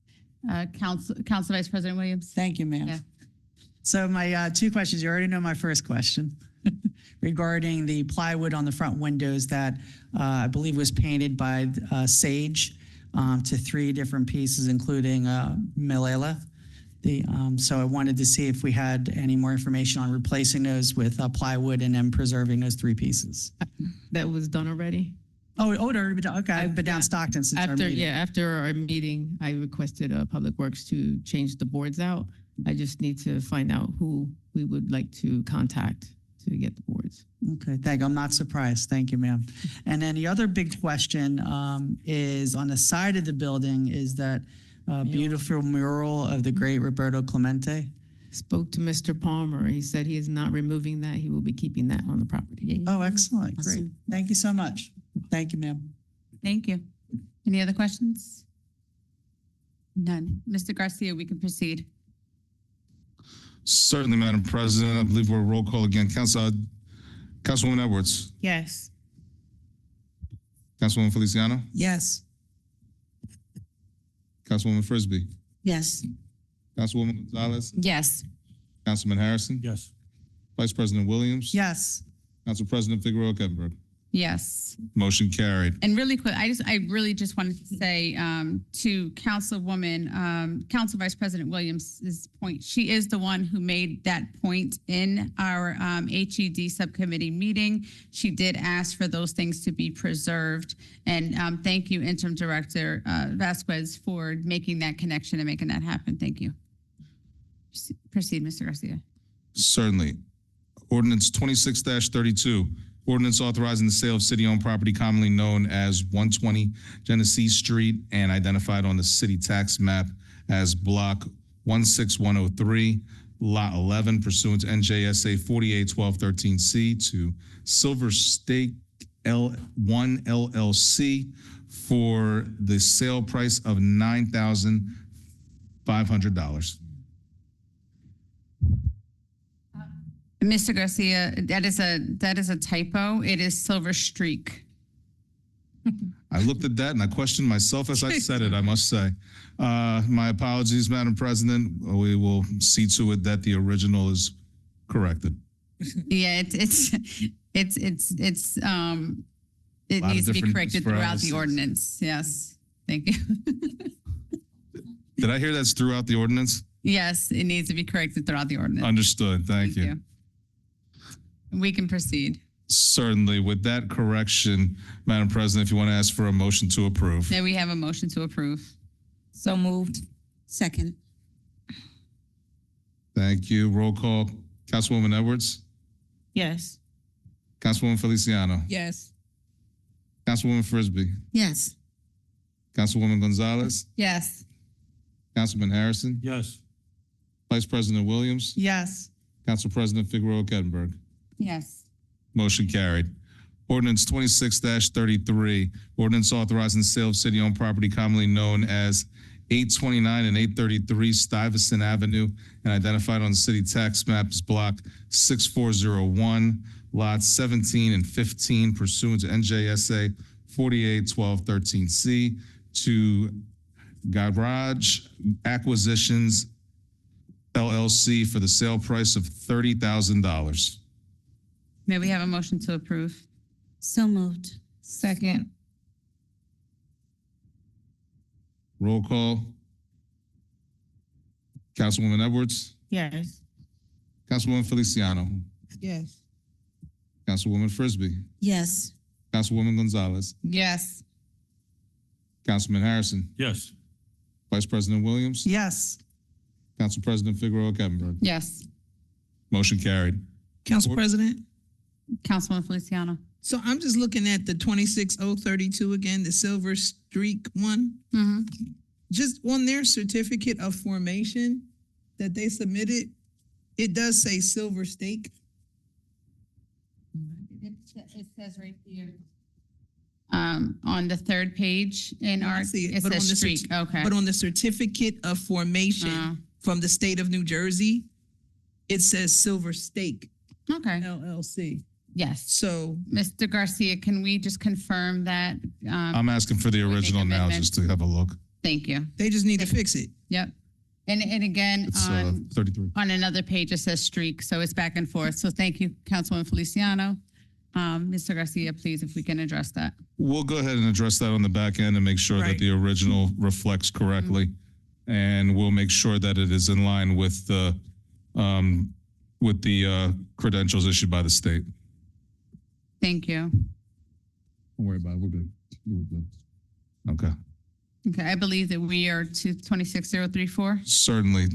Speaker 7: Council Vice President Williams.
Speaker 3: Thank you, ma'am.
Speaker 7: Yeah.
Speaker 3: So my two questions, you already know my first question regarding the plywood on the front windows that I believe was painted by Sage to 3 different pieces, including Millela. So I wanted to see if we had any more information on replacing those with plywood and then preserving those 3 pieces.
Speaker 14: That was done already?
Speaker 3: Oh, it already been done. Okay, I've been down Stockton since our meeting.
Speaker 14: After our meeting, I requested Public Works to change the boards out. I just need to find out who we would like to contact to get the boards.
Speaker 3: Okay, thank you. I'm not surprised. Thank you, ma'am. And then the other big question is on the side of the building is that a beautiful mural of the great Roberto Clemente.
Speaker 14: Spoke to Mr. Palmer. He said he is not removing that. He will be keeping that on the property.
Speaker 3: Oh, excellent. Great.
Speaker 4: Awesome.
Speaker 3: Thank you so much. Thank you, ma'am.
Speaker 7: Thank you. Any other questions? None. Mr. Garcia, we can proceed.
Speaker 2: Certainly, Madam President. I believe we're roll call again. Councilwoman Edwards,
Speaker 18: Yes.
Speaker 2: Councilwoman Feliciano,
Speaker 10: Yes.
Speaker 2: Councilwoman Frisbee,
Speaker 4: Yes.
Speaker 2: Councilwoman Gonzalez,
Speaker 1: Yes.
Speaker 2: Councilman Harrison,
Speaker 5: Yes.
Speaker 2: Vice President Williams,
Speaker 3: Yes.
Speaker 2: Council President Figueroa Kettner.
Speaker 7: Yes.
Speaker 2: Motion carried.
Speaker 7: And really quick, I really just wanted to say to Councilwoman, Council Vice President Williams' point, she is the one who made that point in our HED subcommittee meeting. She did ask for those things to be preserved. And thank you, Interim Director Vasquez, for making that connection and making that happen. Thank you. Proceed, Mr. Garcia.
Speaker 2: Certainly. Ordinance 26-32, ordinance authorizing the sale of city-owned property commonly known as 120 Genesee Street and identified on the city tax map as Block 16103, Lot 11 pursuant to NJSA 481213C to Silver Stake L1 LLC for the sale price of $9,500.
Speaker 7: Mr. Garcia, that is a typo. It is Silver Streak.
Speaker 2: I looked at that and I questioned myself as I said it, I must say. My apologies, Madam President. We will see to it that the original is corrected.
Speaker 7: Yeah, it needs to be
Speaker 2: different
Speaker 7: corrected throughout the
Speaker 2: spells.
Speaker 7: ordinance. Yes, thank you.
Speaker 2: Did I hear that's throughout the ordinance?
Speaker 7: Yes, it needs to be corrected throughout the ordinance.
Speaker 2: Understood. Thank you.
Speaker 7: We can proceed.
Speaker 2: Certainly. With that correction, Madam President, if you want to ask for a motion to approve.
Speaker 7: May we have a motion to approve?
Speaker 1: So moved.
Speaker 4: Second.
Speaker 2: Thank you. Roll call. Councilwoman Edwards,
Speaker 18: Yes.
Speaker 2: Councilwoman Feliciano,
Speaker 10: Yes.
Speaker 2: Councilwoman Frisbee,
Speaker 4: Yes.
Speaker 2: Councilwoman Gonzalez,
Speaker 7: Yes.
Speaker 2: Councilman Harrison,
Speaker 5: Yes.
Speaker 2: Vice President Williams,
Speaker 3: Yes.
Speaker 2: Council President Figueroa Kettner.
Speaker 7: Yes.
Speaker 2: Motion carried. Ordinance 26-33, ordinance authorizing the sale of city-owned property commonly known as 829 and 833 Stuyvesant Avenue and identified on the city tax map as Block 6401, Lots 17 and 15 pursuant to NJSA 481213C to Garage Acquisitions LLC for the sale price of $30,000.
Speaker 7: May we have a motion to approve?
Speaker 4: So moved.
Speaker 1: Second.
Speaker 2: Roll call. Councilwoman Edwards,
Speaker 18: Yes.
Speaker 2: Councilwoman Feliciano,
Speaker 10: Yes.
Speaker 2: Councilwoman Frisbee,
Speaker 4: Yes.
Speaker 2: Councilwoman Gonzalez,
Speaker 7: Yes.
Speaker 2: Councilman Harrison,
Speaker 5: Yes.
Speaker 2: Vice President Williams,
Speaker 3: Yes.
Speaker 2: Council President Figueroa Kettner.
Speaker 7: Yes.
Speaker 2: Motion carried.
Speaker 10: Council President,
Speaker 7: Councilwoman Feliciano.
Speaker 10: so I'm just looking at the 26032 again, the Silver Streak one.
Speaker 7: Mm-hmm.
Speaker 10: Just on their certificate of formation that they submitted, it does say Silver Stake.
Speaker 7: It says right here. On the third page in
Speaker 10: I
Speaker 7: our,
Speaker 10: see
Speaker 7: it
Speaker 10: but on
Speaker 7: says
Speaker 10: the
Speaker 7: streak, okay.
Speaker 10: But on the certificate of formation from the state of New Jersey, it says Silver Stake
Speaker 7: Okay,
Speaker 10: LLC.
Speaker 7: yes.
Speaker 10: So
Speaker 7: Mr. Garcia, can we just confirm that?
Speaker 2: I'm asking for the
Speaker 7: make
Speaker 2: original now
Speaker 7: amendments?
Speaker 2: just to have a look.
Speaker 7: Thank you.
Speaker 10: they just need to fix it.
Speaker 7: Yep. And again,
Speaker 2: It's
Speaker 7: on
Speaker 2: 33.
Speaker 7: another page, it says streak, so it's back and forth. So thank you, Councilwoman Feliciano. Mr. Garcia, please, if we can address that.
Speaker 2: We'll go ahead and address that on the back end and make sure that
Speaker 10: Right.
Speaker 2: the original reflects correctly. And we'll make sure that it is in line with the credentials issued by the state.
Speaker 7: Thank you.
Speaker 2: Don't worry about it. We're good. We're good. Okay.
Speaker 7: Okay, I believe that we are to 26034.
Speaker 2: Certainly.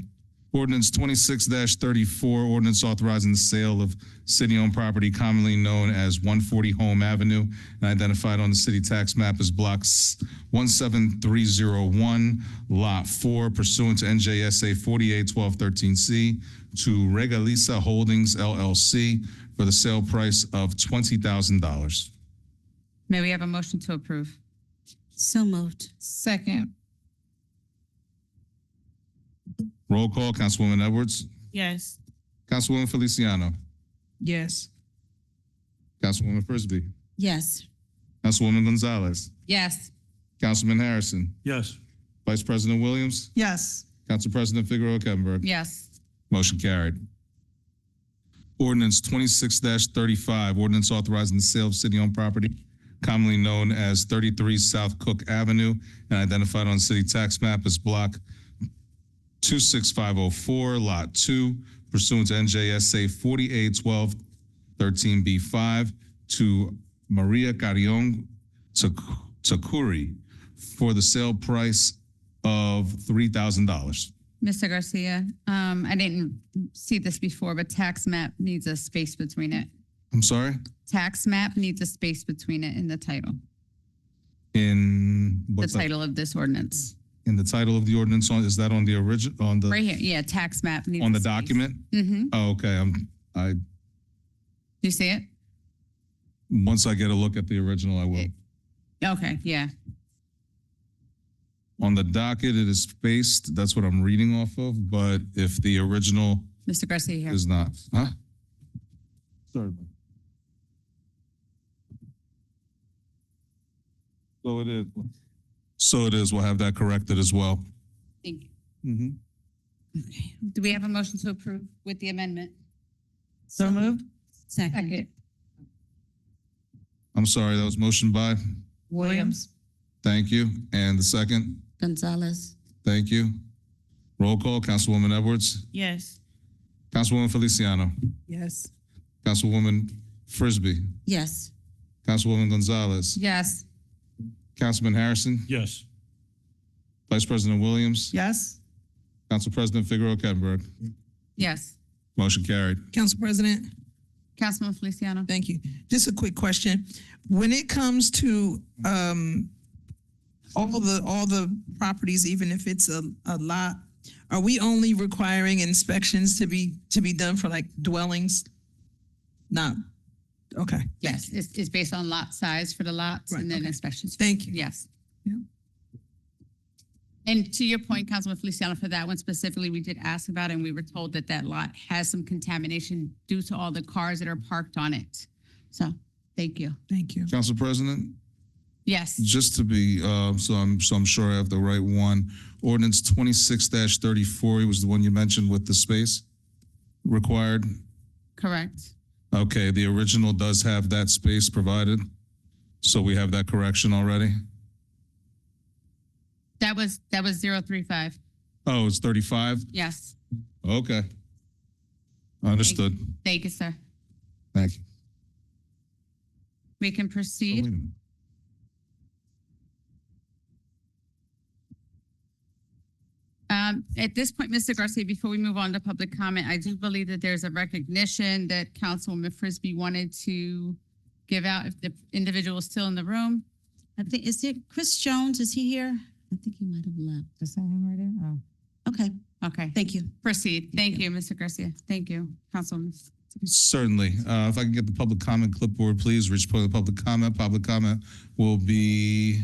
Speaker 2: Ordinance 26-34, ordinance authorizing the sale of city-owned property commonly known as 140 Home Avenue and identified on the city tax map as blocks 17301, Lot 4, pursuant to NJSA 481213C to Regalisa Holdings LLC for the sale price of $20,000.
Speaker 7: May we have a motion to approve?
Speaker 4: So moved.
Speaker 1: Second.
Speaker 2: Roll call, Councilwoman Edwards,
Speaker 18: Yes.
Speaker 2: Councilwoman Feliciano,
Speaker 10: Yes.
Speaker 2: Councilwoman Frisbee,
Speaker 4: Yes.
Speaker 2: Councilwoman Gonzalez,
Speaker 1: Yes.
Speaker 2: Councilman Harrison,
Speaker 5: Yes.
Speaker 2: Vice President Williams,
Speaker 3: Yes.
Speaker 2: Council President Figueroa Kettner.
Speaker 7: Yes.
Speaker 2: Motion carried. Ordinance 26-35, ordinance authorizing the sale of city-owned property commonly known as 33 South Cook Avenue and identified on city tax map as block 26504, Lot 2, pursuant to NJSA 481213B5 to Maria Carrion Takuri for the sale price of $3,000.
Speaker 7: Mr. Garcia, I didn't see this before, but tax map needs a space between it.
Speaker 2: I'm sorry?
Speaker 7: Tax map needs a space between it in the title,
Speaker 2: In
Speaker 7: the
Speaker 2: what's that?
Speaker 7: title of this ordinance.
Speaker 2: In the title of the ordinance, is that on the original, on the,
Speaker 7: Right here, yeah, tax map needs
Speaker 2: on the
Speaker 7: a space.
Speaker 2: document?
Speaker 7: Mm-hmm.
Speaker 2: Oh, okay,
Speaker 7: You see it?
Speaker 2: once I get a look at the original, I will.
Speaker 7: Okay, yeah.
Speaker 2: On the docket, it is spaced, that's what I'm reading off of, but if the original
Speaker 7: Mr. Garcia here.
Speaker 2: is not, huh? Sorry. So it is. So it is, we'll have that corrected as well.
Speaker 7: Thank you.
Speaker 2: Mhm.
Speaker 7: Do we have a motion to approve with the amendment?
Speaker 18: So moved.
Speaker 4: Second.
Speaker 2: I'm sorry, that was motion by,
Speaker 18: Williams.
Speaker 2: thank you, and the second,
Speaker 4: Gonzalez.
Speaker 2: thank you. Roll call, Councilwoman Edwards,
Speaker 18: Yes.
Speaker 2: Councilwoman Feliciano,
Speaker 10: Yes.
Speaker 2: Councilwoman Frisbee,
Speaker 4: Yes.
Speaker 2: Councilwoman Gonzalez,
Speaker 7: Yes.
Speaker 2: Councilman Harrison,
Speaker 5: Yes.
Speaker 2: Vice President Williams,
Speaker 3: Yes.
Speaker 2: Council President Figueroa Kettner.
Speaker 7: Yes.
Speaker 2: Motion carried.
Speaker 10: Council President,
Speaker 7: Councilman Feliciano.
Speaker 10: thank you. Just a quick question. When it comes to all the properties, even if it's a lot, are we only requiring inspections to be done for like dwellings? Not, okay.
Speaker 7: Yes, it's based on lot size for the lots
Speaker 10: Right,
Speaker 7: and then
Speaker 10: okay.
Speaker 7: inspections.
Speaker 10: Thank you.
Speaker 7: Yes.
Speaker 10: Yeah.
Speaker 7: And to your point, Councilman Feliciano, for that one specifically, we did ask about it and we were told that that lot has some contamination due to all the cars that are parked on it. So, thank you.
Speaker 10: Thank you.
Speaker 2: Council President,
Speaker 7: Yes,
Speaker 2: just to be, so I'm sure I have the right one. Ordinance 26-34 was the one you mentioned with the space required.
Speaker 7: correct.
Speaker 2: Okay, the original does have that space provided. So we have that correction already.
Speaker 7: That was 035.
Speaker 2: Oh, it's 35?
Speaker 7: Yes.
Speaker 2: Okay. Understood.
Speaker 7: Thank you, sir.
Speaker 2: Thank you.
Speaker 7: We can
Speaker 2: Oh,
Speaker 7: proceed.
Speaker 2: wait a minute.
Speaker 7: At this point, Mr. Garcia, before we move on to public comment, I do believe that there's a recognition that Councilwoman Frisbee wanted to give out if the individual is still in the room.
Speaker 4: I think, is it Chris Jones? Is he here? I think he might have left.
Speaker 1: Is that him right there? Oh.
Speaker 4: Okay,
Speaker 7: Okay,
Speaker 4: thank you.
Speaker 7: proceed. Thank you, Mr. Garcia. Thank you, Councilwoman.
Speaker 2: Certainly. If I can get the public comment clipboard, please reach point of public comment. Public comment will be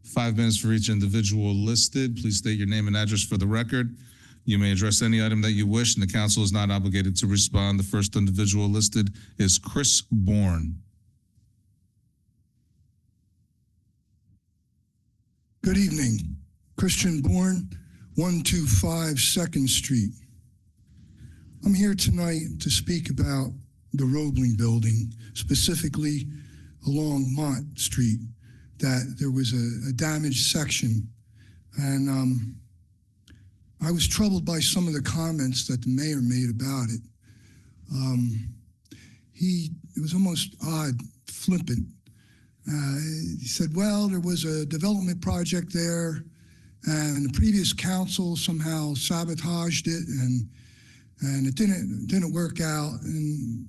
Speaker 2: 5 minutes for each individual listed. Please state your name and address for the record. You may address any item that you wish, and the council is not obligated to respond. The first individual listed is Chris Bourne.
Speaker 17: Good evening. Christian Bourne, 125 2nd Street. I'm here tonight to speak about the Roebling building, specifically along Mott Street, that there was a damaged section. And I was troubled by some of the comments that the mayor made about it. It was almost odd, flippant. He said, well, there was a development project there and the previous council somehow sabotaged it, and it didn't work out, and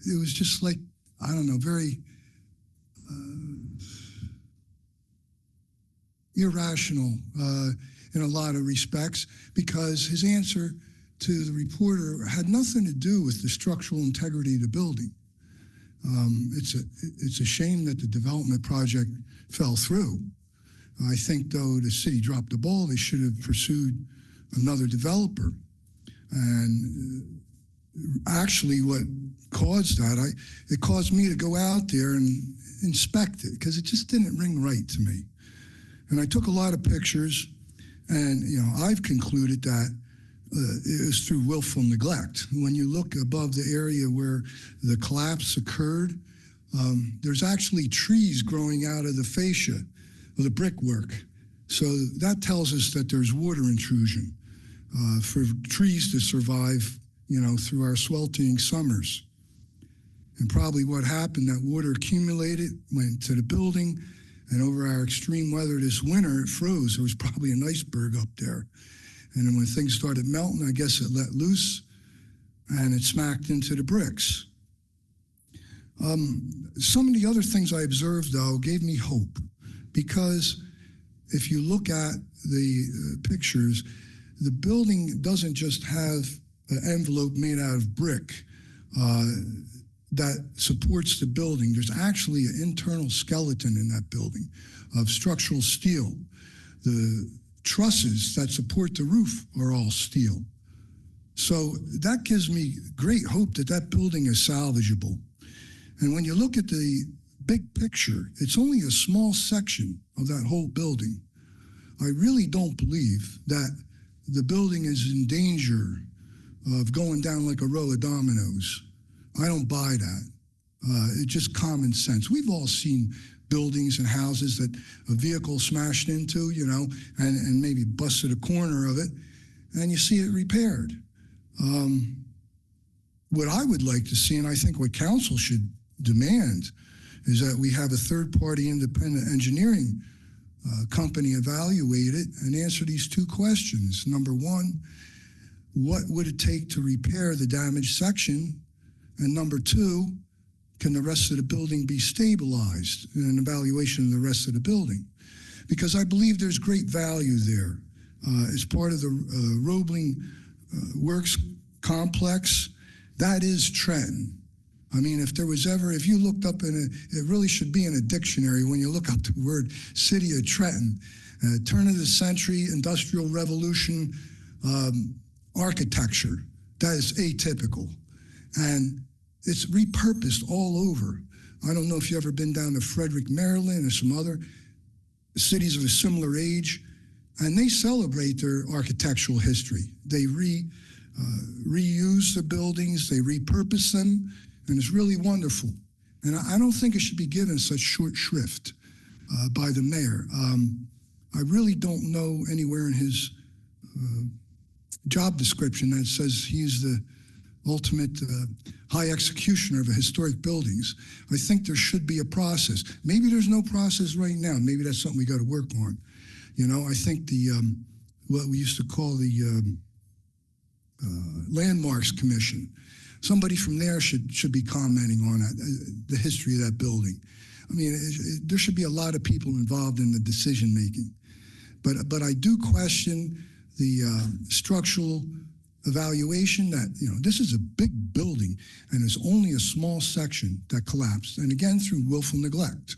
Speaker 17: it was just like, I don't know, very irrational in a lot of respects, because his answer to the reporter had nothing to do with the structural integrity of the building. It's a shame that the development project fell through. I think, though, the city dropped the ball. They should have pursued another developer. And actually, what caused that, it caused me to go out there and inspect it, because it just didn't ring right to me. And I took a lot of pictures, and I've concluded that it was through willful neglect. When you look above the area where the collapse occurred, there's actually trees growing out of the fascia of the brickwork. So that tells us that there's water intrusion for trees to survive, through our sweltering summers. And probably what happened, that water accumulated, went to the building, and over our extreme weather this winter, it froze. There was probably an iceberg up there. And then when things started melting, I guess it let loose, and it smacked into the bricks. Some of the other things I observed, though, gave me hope, because if you look at the pictures, the building doesn't just have an envelope made out of brick that supports the building. There's actually an internal skeleton in that building of structural steel. The trusses that support the roof are all steel. So that gives me great hope that that building is salvageable. And when you look at the big picture, it's only a small section of that whole building. I really don't believe that the building is in danger of going down like a row of dominoes. I don't buy that. It's just common sense. We've all seen buildings and houses that a vehicle smashed into, and maybe busted a corner of it, and you see it repaired. What I would like to see, and I think what council should demand, is that we have a third-party independent engineering company evaluate it and answer these two questions. Number one, what would it take to repair the damaged section? And number two, can the rest of the building be stabilized in an evaluation of the rest of the building? Because I believe there's great value there. As part of the Roebling Works complex, that is Trenton. I mean, if you looked up it really should be in a dictionary when you look up the word City of Trenton, turn of the century, Industrial Revolution, architecture. That is atypical. And it's repurposed all over. I don't know if you've ever been down to Frederick, Maryland, or some other cities of a similar age, and they celebrate their architectural history. They reuse the buildings, they repurpose them, and it's really wonderful. And I don't think it should be given such short shrift by the mayor. I really don't know anywhere in his job description that says he's the ultimate high executioner of historic buildings. I think there should be a process. Maybe there's no process right now. Maybe that's something we got to work on. I think what we used to call the Landmarks Commission, somebody from there should be commenting on the history of that building. I mean, there should be a lot of people involved in the decision making. But I do question the structural evaluation that, this is a big building and there's only a small section that collapsed. And again, through willful neglect.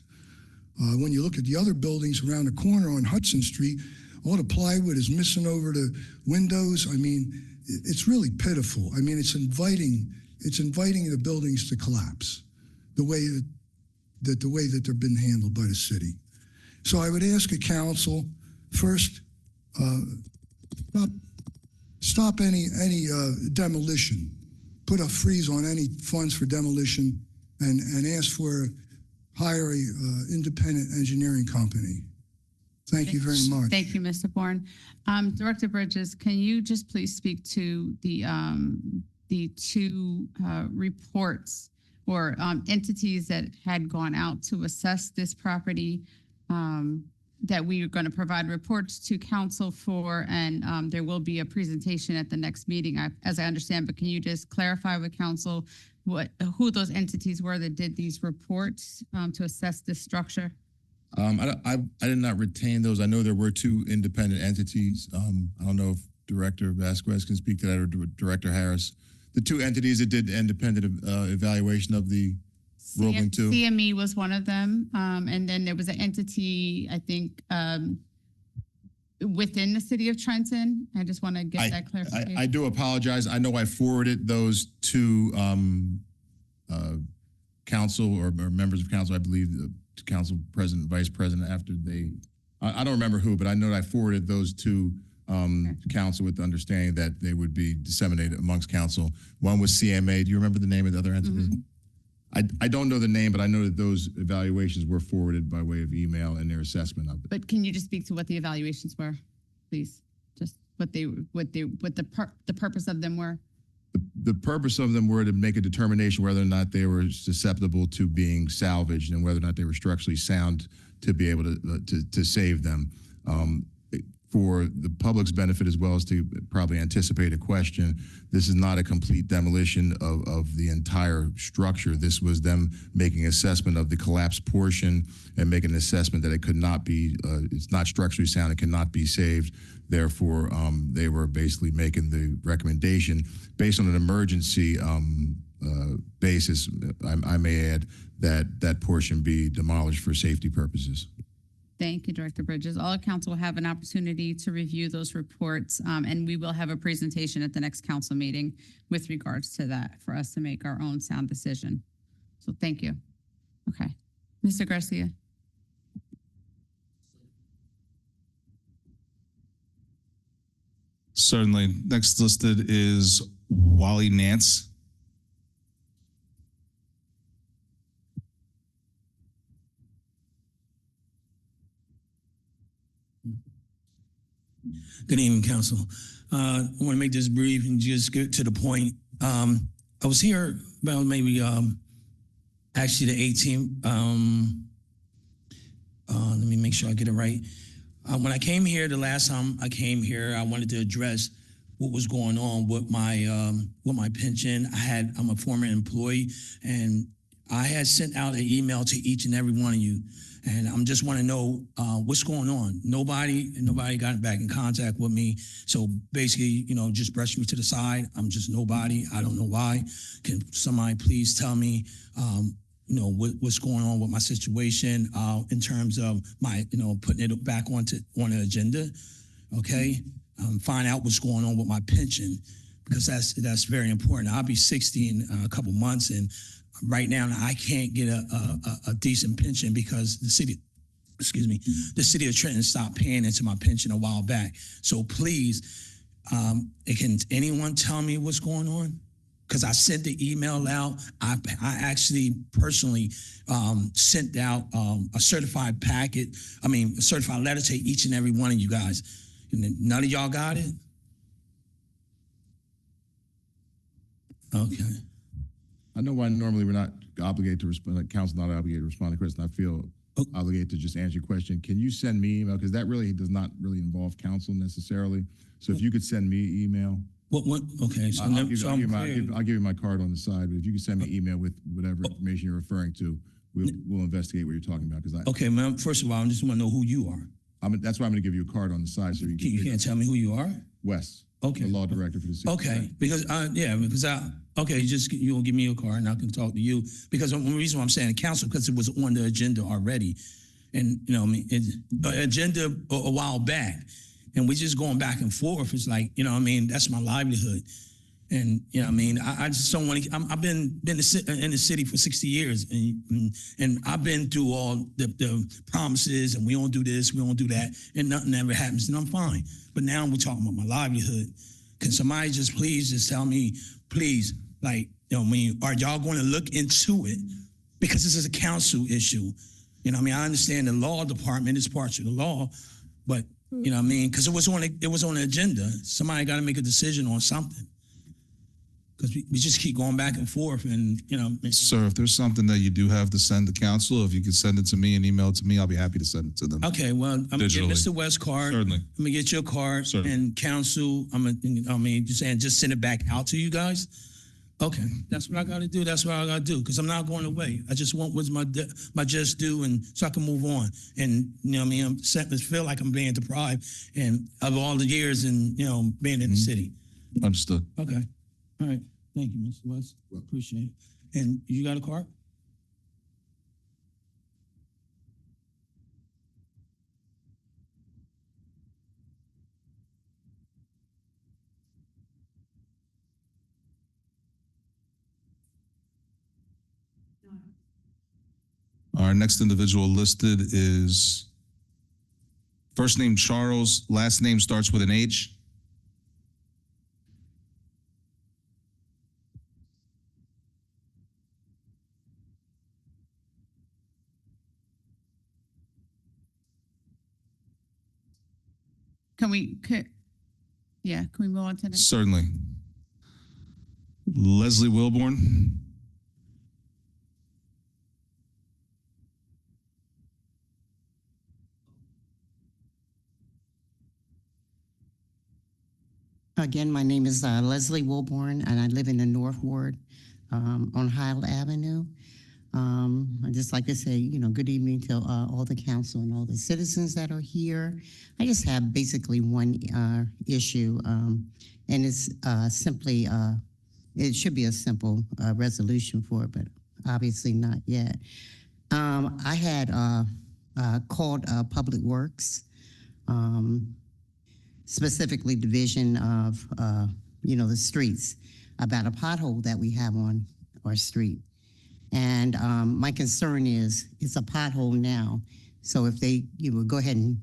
Speaker 17: When you look at the other buildings around the corner on Hudson Street, all the plywood is missing over the windows. I mean, it's really pitiful. I mean, it's inviting the buildings to collapse the way that they've been handled by the city. So I would ask a council, first, stop any demolition. Put a freeze on any funds for demolition and ask for hire a independent engineering company. Thank you very much.
Speaker 7: Thank you, Mr. Bourne. Director Bridges, can you just please speak to the two reports or entities that had gone out to assess this property that we are going to provide reports to council for, and there will be a presentation at the next meeting, as I understand, but can you just clarify with council who those entities were that did these reports to assess this structure?
Speaker 15: I did not retain those. I know there were two independent entities. I don't know if Director Vasquez can speak to that or Director Harris. The two entities that did independent evaluation of the Roebling 2.
Speaker 7: CME was one of them, and then there was an entity, I think, within the city of Trenton. I just want to get that clarification.
Speaker 15: I do apologize. I know I forwarded those to council or members of council, I believe, to council president, vice president after they, I don't remember who, but I know that I forwarded those to council with the understanding that they would be disseminated amongst council. One was CMA. Do you remember the name of the other entity? I don't know the name, but I know that those evaluations were forwarded by way of email and their assessment of it.
Speaker 7: But can you just speak to what the evaluations were, please? Just what the purpose of them were?
Speaker 15: The purpose of them were to make a determination whether or not they were susceptible to being salvaged and whether or not they were structurally sound to be able to save them. For the public's benefit, as well as to probably anticipate a question, this is not a complete demolition of the entire structure. This was them making assessment of the collapsed portion and making an assessment that it could not be, it's not structurally sound, it cannot be saved. Therefore, they were basically making the recommendation based on an emergency basis, I may add, that that portion be demolished for safety purposes.
Speaker 7: Thank you, Director Bridges. All council will have an opportunity to review those reports, and we will have a presentation at the next council meeting with regards to that for us to make our own sound decision. So thank you. Okay. Mr. Garcia.
Speaker 2: Certainly. Next listed is Wally Nance.
Speaker 19: Good evening, Council. I want to make this brief and just get to the point. I was here about maybe actually the 18th. Let me make sure I get it right. When I came here, the last time I came here, I wanted to address what was going on with my pension. I'm a former employee, and I had sent out an email to each and every one of you. And I'm just want to know what's going on. Nobody got back in contact with me. So basically, just brush me to the side. I'm just nobody. I don't know why. Can somebody please tell me, what's going on with my situation in terms of my, putting it back on the agenda, okay? Find out what's going on with my pension, because that's very important. I'll be 60 in a couple months, and right now, I can't get a decent pension because the city of Trenton stopped paying into my pension a while back. So please, can anyone tell me what's going on? Because I sent the email out. I actually personally sent out a certified letter to each and every one of you guys. And then none of y'all got it? Okay.
Speaker 15: I know why normally we're not obligated to respond, like council not obligated to respond to questions. I feel obligated to just answer your question. Can you send me email? Because that really does not really involve council necessarily. So if you could send me email.
Speaker 19: What? Okay. So
Speaker 15: I'll give you my card on the side, but if you could send me email with whatever information you're referring to, we'll investigate what you're talking about.
Speaker 19: Okay, ma'am. First of all, I just want to know who you are.
Speaker 15: That's why I'm going to give you a card on the side. So
Speaker 19: you can't tell me who you are?
Speaker 15: Wes.
Speaker 19: Okay.
Speaker 15: The law director for the city.
Speaker 19: Okay, you'll give me a card and I can talk to you. Because the reason why I'm saying council, because it was on the agenda already. And, the agenda a while back. And we're just going back and forth. It's like, that's my livelihood. And, I just don't want to, I've been in the city for 60 years. And I've been through all the promises, and we don't do this, we don't do that. And nothing ever happens, and I'm fine. But now we're talking about my livelihood. Can somebody just tell me, please, are y'all going to look into it? Because this is a council issue. I understand the law department is part of the law, but because it was on the agenda. Somebody got to make a decision on something. because we just keep going back and forth and,
Speaker 2: Sir, if there's something that you do have to send to council, if you could send it to me and email it to me, I'll be happy to send it to them.
Speaker 19: Okay, well, I'm gonna get
Speaker 2: Digitally.
Speaker 19: Mr. West's card.
Speaker 2: Certainly.
Speaker 19: I'm gonna get your card
Speaker 2: Certainly.
Speaker 19: and council, just send it back out to you guys. Okay, that's what I gotta do. That's what I gotta do, because I'm not going away. I just want what's my just due, and so I can move on. And, I'm starting to feel like I'm being deprived and of all the years and, being in the city.
Speaker 2: Understood.
Speaker 19: Okay, all right. Thank you, Mr. West. Appreciate it. And you got a card?
Speaker 2: Our next individual listed is first name Charles, last name starts with an H.
Speaker 7: Can we move on to the next?
Speaker 2: Certainly. Leslie Wilborn.
Speaker 20: Again, my name is Leslie Wilborn, and I live in the North Ward on Highland Avenue. I'd just like to say, good evening to all the council and all the citizens that are here. I just have basically one issue, and it's simply, it should be a simple resolution for it, but obviously not yet. I had called Public Works, specifically Division of, the streets, about a pothole that we have on our street. And my concern is it's a pothole now. So if they would go ahead and,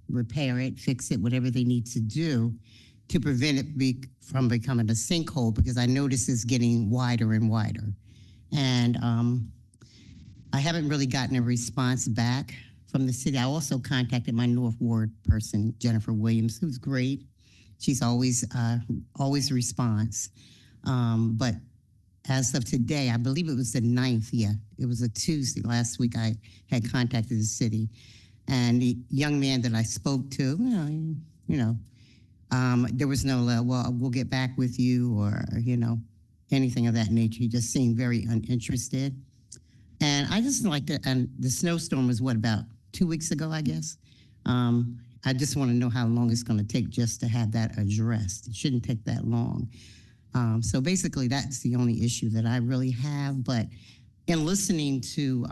Speaker 20: repair it, fix it, whatever they need to do to prevent it from becoming a sinkhole, because I notice it's getting wider and wider. And I haven't really gotten a response back from the city. I also contacted my North Ward person, Jennifer Williams, who's great. She's always responds. But as of today, I believe it was the 9th, it was a Tuesday. Last week I had contacted the city. And the young man that I spoke to, there was no, well, we'll get back with you or, anything of that nature. He just seemed very uninterested. And I just like to, and the snowstorm was about 2 weeks ago, I guess. I just want to know how long it's going to take just to have that addressed. It shouldn't take that long. So basically, that's the only issue that I really have. But in listening to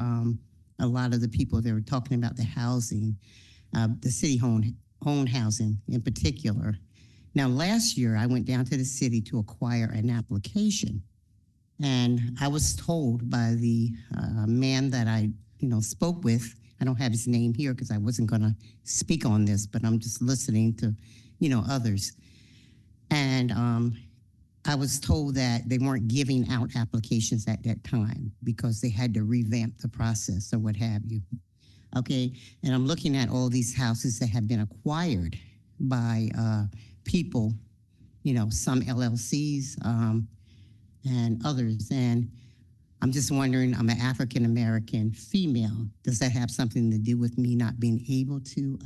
Speaker 20: a lot of the people that were talking about the housing, the city-owned housing in particular. Now, last year, I went down to the city to acquire an application. And I was told by the man that I, spoke with, I don't have his name here because I wasn't going to speak on this, but I'm just listening to, others. And I was told that they weren't giving out applications at that time because they had to revamp the process or what have you. Okay, and I'm looking at all these houses that have been acquired by people, some LLCs and others. And I'm just wondering, I'm an African-American female. Does that have something to do with me not being able to,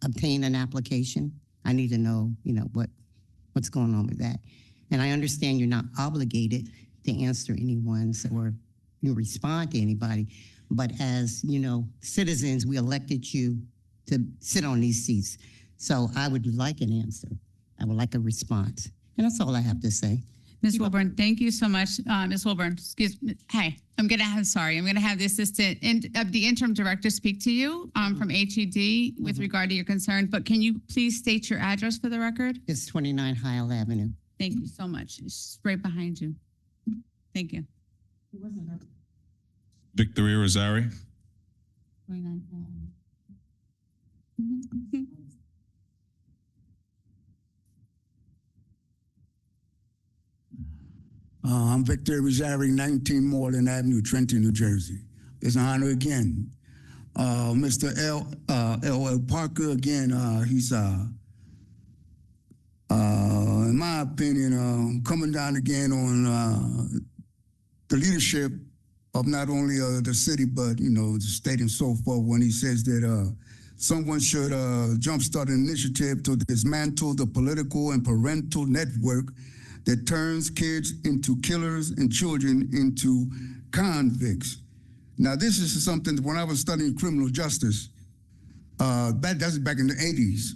Speaker 20: obtain an application? I need to know, what's going on with that. And I understand you're not obligated to answer anyone's or you respond to anybody, but as, citizens, we elected you to sit on these seats. So I would like an answer. I would like a response. And that's all I have to say.
Speaker 7: Ms. Wilburn, thank you so much. Ms. Wilburn, excuse me. Hey, I'm going to have the assistant of the interim director speak to you from HED with regard to your concern. But can you please state your address for the record?
Speaker 20: It's 29 Highland Avenue.
Speaker 7: Thank you so much. It's right behind you. Thank you.
Speaker 2: Victoria Rosari.
Speaker 7: 29.
Speaker 21: I'm Victor Rosari, 19 Moreland Avenue, Trenton, New Jersey. It's an honor again. Mr. L. Parker, again, he's in my opinion, coming down again on the leadership of not only the city, but, you know, the state and so forth, when he says that someone should jumpstart an initiative to dismantle the political and parental network that turns kids into killers and children into convicts. Now, this is something that when I was studying criminal justice, that's back in the 80s.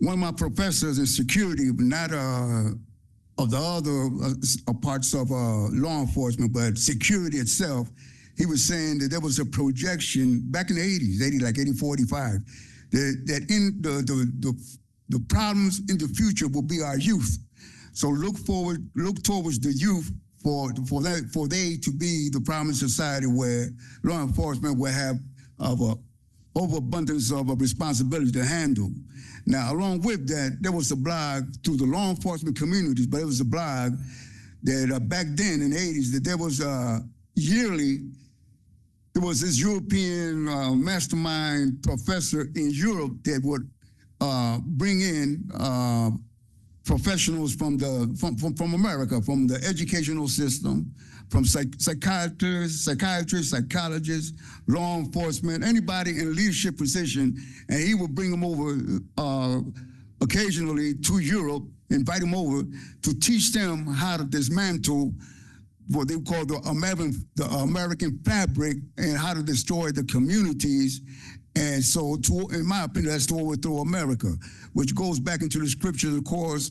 Speaker 21: One of my professors in security, but not of the other parts of law enforcement, but security itself, he was saying that there was a projection back in the 80s, like 84, 85, that in the problems in the future will be our youth. So look towards the youth for they to be the problem in society where law enforcement will have overabundance of a responsibility to handle. Now, along with that, there was a blog through the law enforcement communities, but it was a blog that back then in the 80s that there was yearly, there was this European mastermind professor in Europe that would bring in professionals from America, from the educational system, from psychiatrists, psychologists, law enforcement, anybody in a leadership position, and he would bring them over occasionally to Europe, invite them over to teach them how to dismantle what they call the American fabric and how to destroy the communities. And so, in my opinion, that's to overthrow America, which goes back into the scriptures, of course,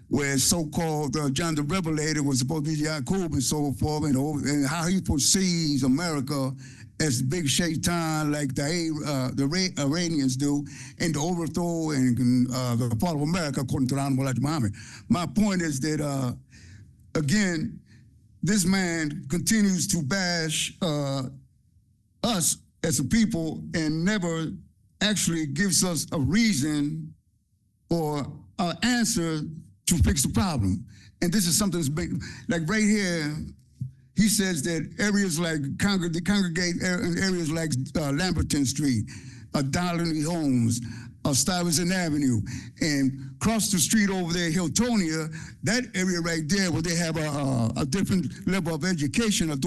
Speaker 21: where so-called John the Revelator was supposed to be Jacob and so forth, and how he foresees America as the big shaitan like the Iranians do, and the overthrow and the fall of America according to the Honorable Elijah Muhammad. My point is that, again, this man continues to bash us as a people and never actually gives us a reason or an answer to fix the problem. And this is something that's big, like right here, he says that areas like they congregate in areas like Lamberton Street, Darley Homes, Stuyvesant Avenue, and across the street over there, Hiltonia, that area right there where they have a different level of education are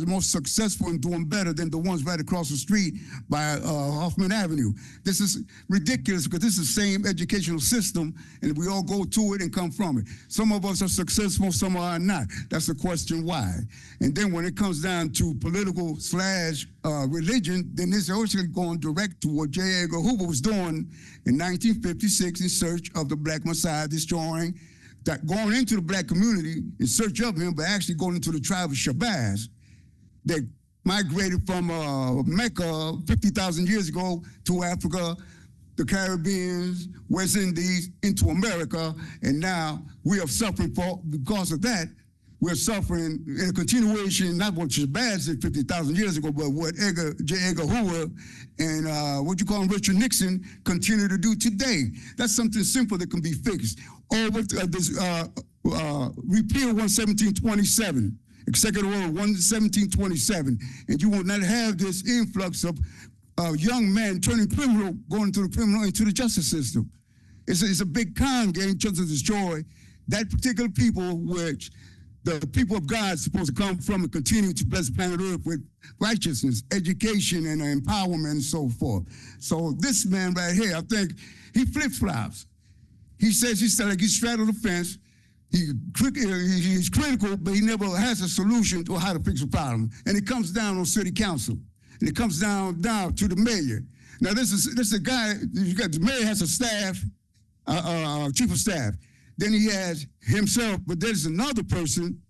Speaker 21: most successful and doing better than the ones right across the street by Hoffman Avenue. This is ridiculous because this is the same educational system and we all go to it and come from it. Some of us are successful, some are not. That's the question why. And then when it comes down to political / religion, then this is also going direct to what J. Edgar Hoover was doing in 1956 in search of the Black Messiah, going into the Black community in search of him, but actually going into the tribe of Shabazz that migrated from Mecca 50,000 years ago to Africa, the Caribbean, West Indies, into America, and now we are suffering because of that. We're suffering in a continuation, not what Shabazz did 50,000 years ago, but what J. Edgar Hoover and Richard Nixon continue to do today. That's something simple that can be fixed. Over this repeal 11727, Executive Order 11727, and you will not have this influx of young men turning criminal, going into the justice system. It's a big con game just to destroy that particular people which the people of God is supposed to come from and continue to bless planet Earth with righteousness, education, and empowerment and so forth. So this man right here, I think he flip-flops. He says he's straddled the fence. He's critical, but he never has a solution to how to fix the problem. And it comes down on city council. And it comes down to the mayor. Now this is a guy, the mayor has a staff, chief of staff. Then he has himself, but there's another person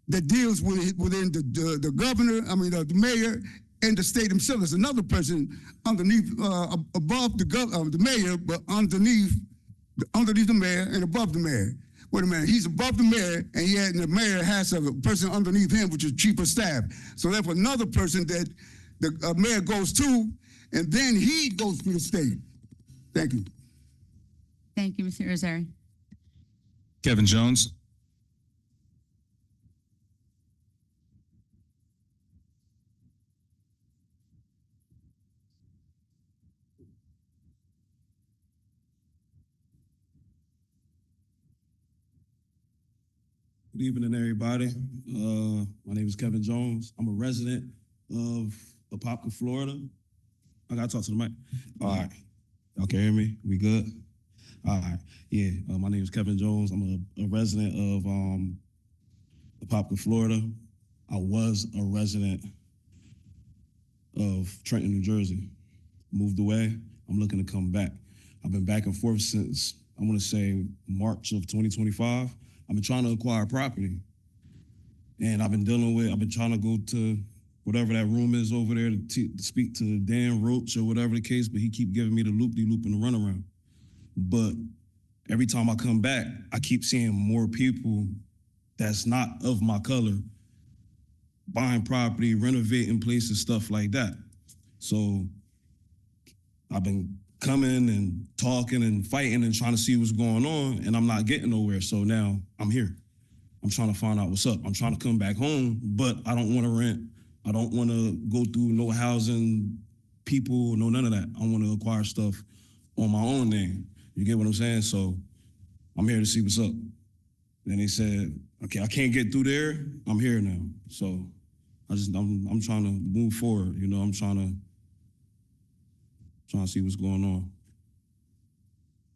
Speaker 21: that deals within the governor, the mayor, and the state himself. There's another person underneath, above the mayor, but underneath the mayor and above the mayor. Wait a minute, he's above the mayor, and the mayor has a person underneath him, which is chief of staff. So therefore, another person that the mayor goes to, and then he goes to the state. Thank you.
Speaker 7: Thank you, Mr. Irizarry.
Speaker 2: Kevin Jones.
Speaker 6: Good evening, everybody. My name is Kevin Jones. I'm a resident of Apopka, Florida. I gotta talk to the mic. All right. Y'all can hear me? We good? All right. Yeah. My name is Kevin Jones. I'm a resident of Apopka, Florida. I was a resident of Trenton, New Jersey. Moved away. I'm looking to come back. I've been back and forth since, I want to say, March of 2025. I've been trying to acquire property. And I've been trying to go to whatever that room is over there to speak to Dan Roach or whatever the case, but he keep giving me the loop-de-loop and the runaround. But every time I come back, I keep seeing more people that's not of my color buying property, renovating places, stuff like that. So I've been coming and talking and fighting and trying to see what's going on, and I'm not getting nowhere. So now I'm here. I'm trying to find out what's up. I'm trying to come back home, but I don't want to rent. I don't want to go through no housing people, no none of that. I want to acquire stuff on my own name. You get what I'm saying? So I'm here to see what's up. And they said, okay, I can't get through there. I'm here now. So I'm trying to move forward. You know, I'm trying to see what's going on.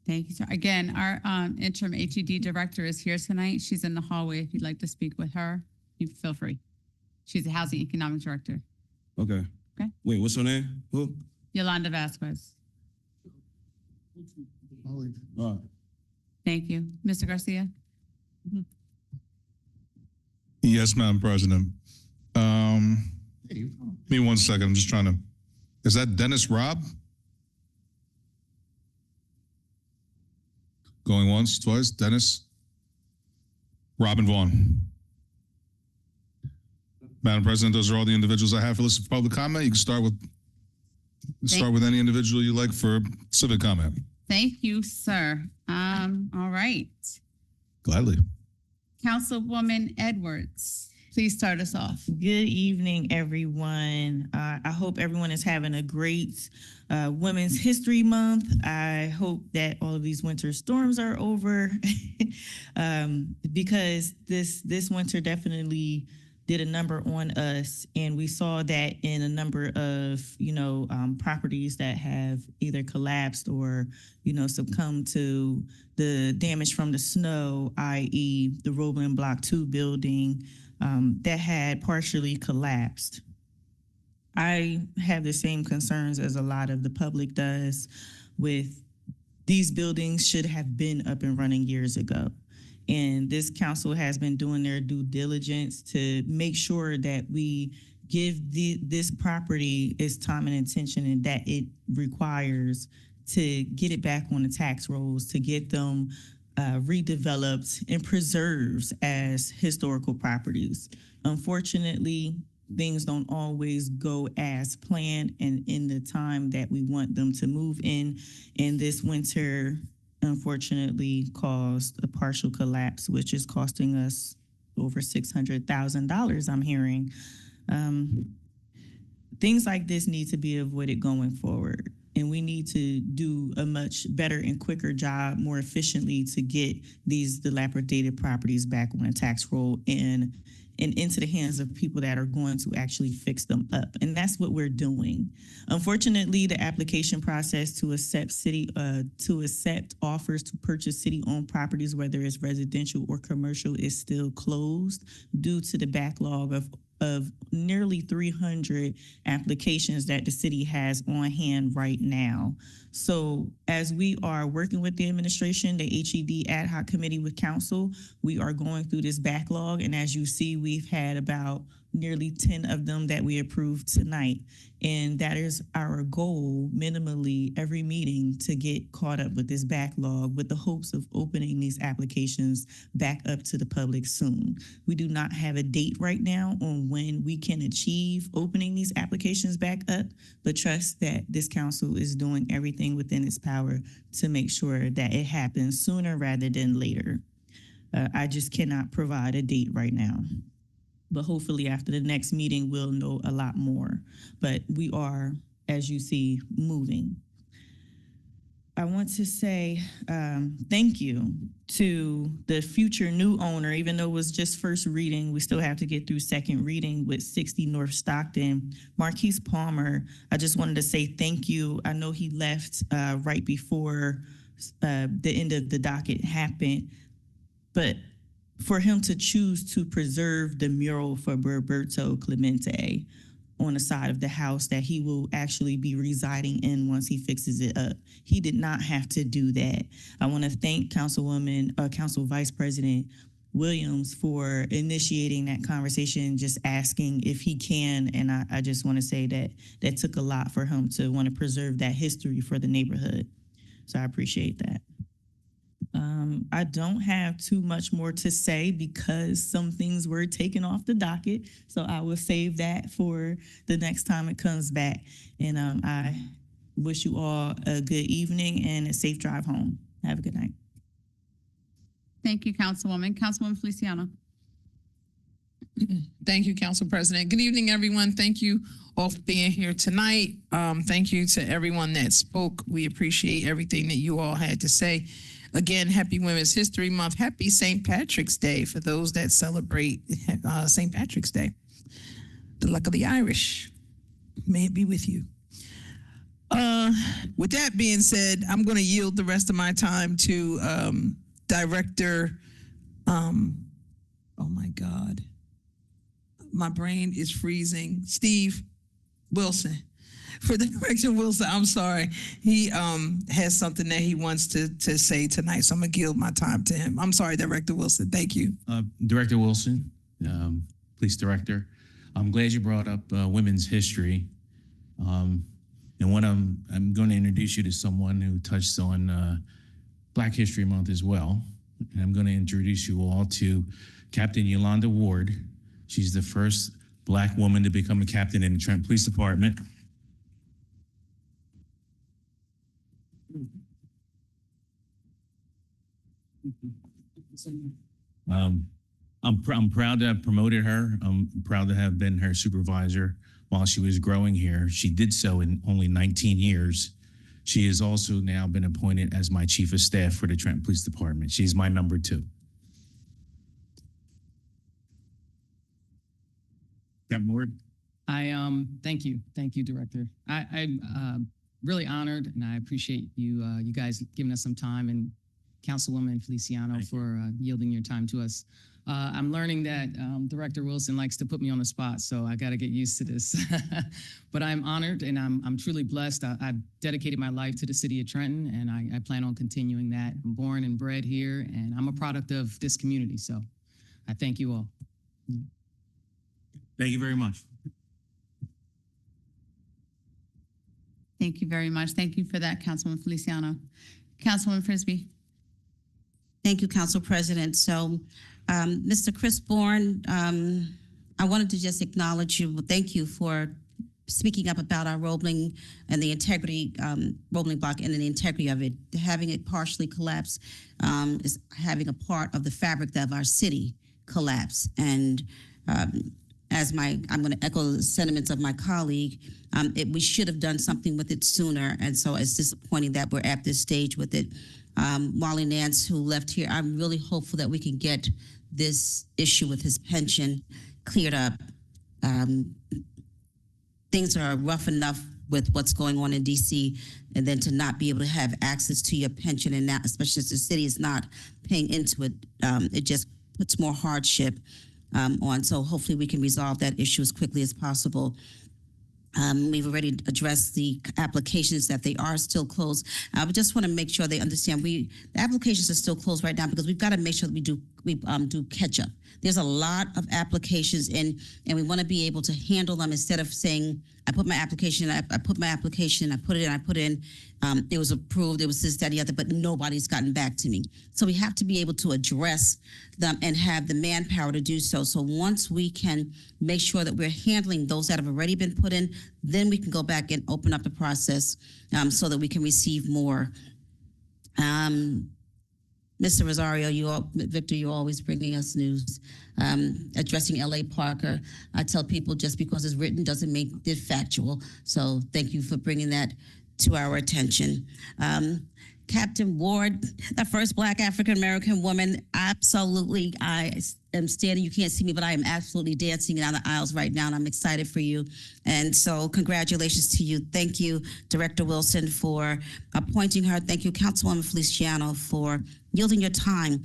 Speaker 7: Thank you, sir. Again, our interim HED director is here tonight. She's in the hallway. If you'd like to speak with her, you feel free. She's the housing economic director.
Speaker 6: Okay.
Speaker 7: Okay.
Speaker 6: Wait, what's her name? Who?
Speaker 7: Yolanda Vasquez.
Speaker 6: All right.
Speaker 7: Thank you. Mr. Garcia?
Speaker 2: Yes, Madam President. Give me 1 second. I'm just trying to. Is that Dennis Robb? Going once, twice. Dennis. Robin Vaughn. Madam President, those are all the individuals I have for list of public comment. You can start with any individual you like for civic comment.
Speaker 7: Thank you, sir. All right.
Speaker 2: Gladly.
Speaker 7: Councilwoman Edwards, please start us off.
Speaker 18: Good evening, everyone. I hope everyone is having a great Women's History Month. I hope that all of these winter storms are over because this winter definitely did a number on us, and we saw that in a number of properties that have either collapsed or succumbed to the damage from the snow, i.e. the Roebling Block 2 building that had partially collapsed. I have the same concerns as a lot of the public does with these buildings should have been up and running years ago. And this council has been doing their due diligence to make sure that we give this property its time and attention and that it requires to get it back on the tax rolls, to get them redeveloped and preserved as historical properties. Unfortunately, things don't always go as planned and in the time that we want them to move in. And this winter, unfortunately, caused a partial collapse, which is costing us over $600,000, I'm hearing. Things like this need to be avoided going forward. And we need to do a much better and quicker job, more efficiently, to get these dilapidated properties back on a tax roll and into the hands of people that are going to actually fix them up. And that's what we're doing. Unfortunately, the application process to accept offers to purchase city-owned properties, whether it's residential or commercial, is still closed due to the backlog of nearly 300 applications that the city has on hand right now. So as we are working with the administration, the HED ad hoc committee with council, we are going through this backlog. And as you see, we've had about nearly 10 of them that we approved tonight. And that is our goal, minimally every meeting, to get caught up with this backlog with the hopes of opening these applications back up to the public soon. We do not have a date right now on when we can achieve opening these applications back up, but trust that this council is doing everything within its power to make sure that it happens sooner rather than later. I just cannot provide a date right now. But hopefully after the next meeting, we'll know a lot more. But we are, as you see, moving. I want to say thank you to the future new owner, even though it was just first reading, we still have to get through second reading with 60 North Stockton. Marquise Palmer, I just wanted to say thank you. I know he left right before the end of the docket happened, but for him to choose to preserve the mural for Roberto Clemente on the side of the house that he will actually be residing in once he fixes it up. He did not have to do that. I want to thank Council Vice President Williams for initiating that conversation, just asking if he can. And I just want to say that that took a lot for him to want to preserve that history for the neighborhood. So I appreciate that. I don't have too much more to say because some things were taken off the docket. So I will save that for the next time it comes back. And I wish you all a good evening and a safe drive home. Have a good night.
Speaker 7: Thank you, Councilwoman. Councilwoman Feliciano.
Speaker 9: Thank you, Council President. Good evening, everyone. Thank you all for being here tonight. Thank you to everyone that spoke. We appreciate everything that you all had to say. Again, happy Women's History Month. Happy St. Patrick's Day for those that celebrate St. Patrick's Day. The luck of the Irish. May it be with you. With that being said, I'm going to yield the rest of my time to Director, oh my God, my brain is freezing, Steve Wilson. For Director Wilson, I'm sorry. He has something that he wants to say tonight, so I'm going to yield my time to him. I'm sorry, Director Wilson. Thank you.
Speaker 22: Director Wilson, Police Director, I'm glad you brought up women's history. And what I'm going to introduce you to someone who touched on Black History Month as well. And I'm going to introduce you all to Captain Yolanda Ward. She's the first Black woman to become a captain in the Trenton Police Department. I'm proud to have promoted her. I'm proud to have been her supervisor while she was growing here. She did so in only 19 years. She has also now been appointed as my chief of staff for the Trenton Police Department. She's my number 2. Captain Ward.
Speaker 23: Thank you, Director. I'm really honored, and I appreciate you guys giving us some time, and Councilwoman Feliciano for yielding your time to us. I'm learning that Director Wilson likes to put me on the spot, so I got to get used to this. But I'm honored, and I'm truly blessed. I've dedicated my life to the city of Trenton, and I plan on continuing that. I'm born and bred here, and I'm a product of this community, so I thank you all.
Speaker 22: Thank you very much.
Speaker 7: Thank you very much. Thank you for that, Councilwoman Feliciano. Councilwoman Frisbee.
Speaker 4: Thank you, Council President. So, Mr. Chris Bourne, I wanted to just acknowledge you. Thank you for speaking up about our Roebling and the integrity, Roebling block and the integrity of it. Having it partially collapse is having a part of the fabric of our city collapse. And I'm going to echo the sentiments of my colleague. We should have done something with it sooner, and so it's disappointing that we're at this stage with it. Wally Nance, who left here, I'm really hopeful that we can get this issue with his pension cleared up. Things are rough enough with what's going on in DC, and then to not be able to have access to your pension, and now, especially as the city is not paying into it, it just puts more hardship on. So hopefully we can resolve that issue as quickly as possible. We've already addressed the applications that they are still closed. We just want to make sure they understand the applications are still closed right now because we've got to make sure that we do catch up. There's a lot of applications in, and we want to be able to handle them instead of saying, I put my application, I put my application, I put it in, it was approved, it was this, that, the other, but nobody's gotten back to me. So we have to be able to address them and have the manpower to do so. So once we can make sure that we're handling those that have already been put in, then we can go back and open up the process so that we can receive more. Mr. Rosario, Victor, you're always bringing us news. Addressing L.A. Parker, I tell people just because it's written doesn't make it factual. So thank you for bringing that to our attention. Captain Ward, the first Black African-American woman. Absolutely, I am standing. You can't see me, but I am absolutely dancing down the aisles right now, and I'm excited for you. And so congratulations to you. Thank you, Director Wilson, for appointing her. Thank you, Councilwoman Feliciano, for yielding your time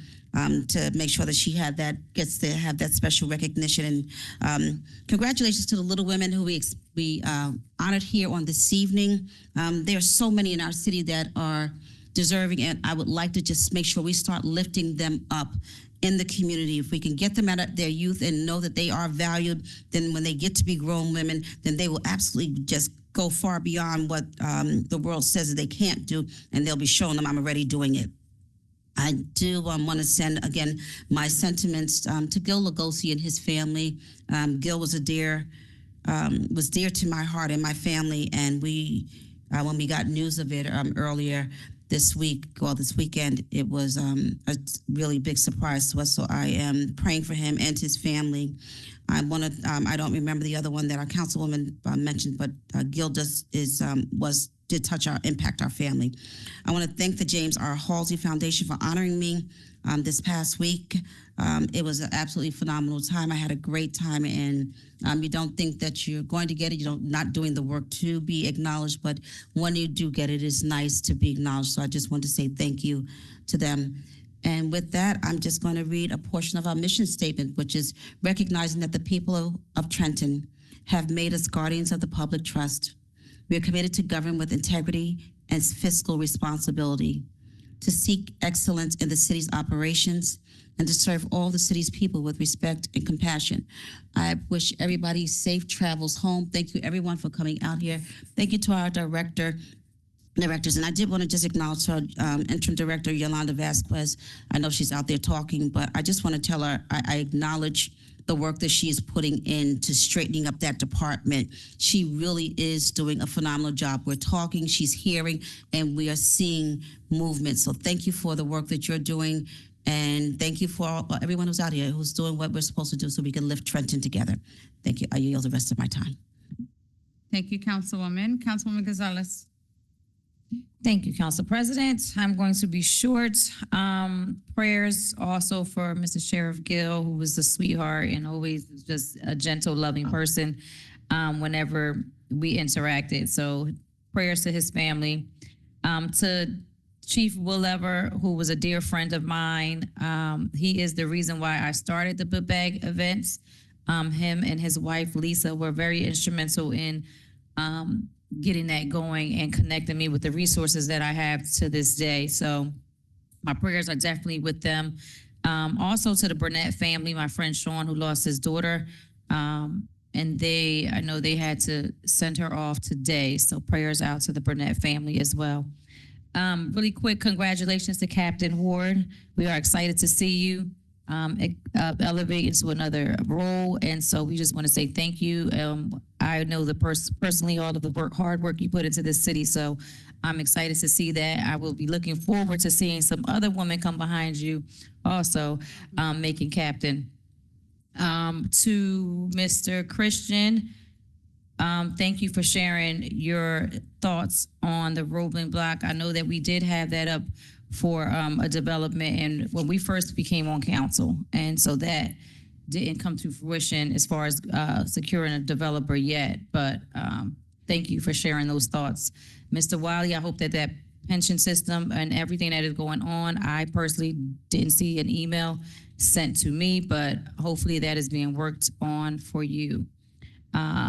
Speaker 4: to make sure that she gets to have that special recognition. And congratulations to the little women who we honored here on this evening. There are so many in our city that are deserving, and I would like to just make sure we start lifting them up in the community. If we can get them out of their youth and know that they are valued, then when they get to be grown women, then they will absolutely just go far beyond what the world says that they can't do, and they'll be showing them I'm already doing it. I do want to send, again, my sentiments to Gil Lugosi and his family. Gil was dear to my heart and my family, and when we got news of it earlier this weekend, it was a really big surprise to us. So I am praying for him and his family. I don't remember the other one that our councilwoman mentioned, but Gil did impact our family. I want to thank the James R. Halsey Foundation for honoring me this past week. It was an absolutely phenomenal time. I had a great time, and you don't think that you're going to get it. You're not doing the work to be acknowledged, but when you do get it, it's nice to be acknowledged. So I just want to say thank you to them. And with that, I'm just going to read a portion of our mission statement, which is recognizing that the people of Trenton have made us guardians of the public trust. We are committed to govern with integrity and fiscal responsibility, to seek excellence in the city's operations, and to serve all the city's people with respect and compassion. I wish everybody safe travels home. Thank you, everyone, for coming out here. Thank you to our directors. And I did want to just acknowledge our interim director, Yolanda Vasquez. I know she's out there talking, but I just want to tell her I acknowledge the work that she is putting into straightening up that department. She really is doing a phenomenal job. We're talking, she's hearing, and we are seeing movement. So thank you for the work that you're doing. And thank you for everyone who's out here who's doing what we're supposed to do so we can lift Trenton together. Thank you. I yield the rest of my time.
Speaker 7: Thank you, Councilwoman. Councilwoman Gonzalez.
Speaker 1: Thank you, Council President. I'm going to be short. Prayers also for Mr. Sheriff Gill, who was a sweetheart and always just a gentle, loving person whenever we interacted. So prayers to his family. To Chief Willever, who was a dear friend of mine. He is the reason why I started the book bag events. Him and his wife, Lisa, were very instrumental in getting that going and connecting me with the resources that I have to this day. So my prayers are definitely with them. Also to the Burnett family, my friend Sean, who lost his daughter. And I know they had to send her off today. So prayers out to the Burnett family as well. Really quick, congratulations to Captain Ward. We are excited to see you elevate into another role. And so we just want to say thank you. I know personally all of the hard work you put into this city. So I'm excited to see that. I will be looking forward to seeing some other women come behind you also making captain. To Mr. Christian, thank you for sharing your thoughts on the Roebling block. I know that we did have that up for a development and when we first became on council. And so that didn't come to fruition as far as securing a developer yet, but thank you for sharing those thoughts. Mr. Wiley, I hope that pension system and everything that is going on, I personally didn't see an email sent to me, but hopefully that is being worked on for you.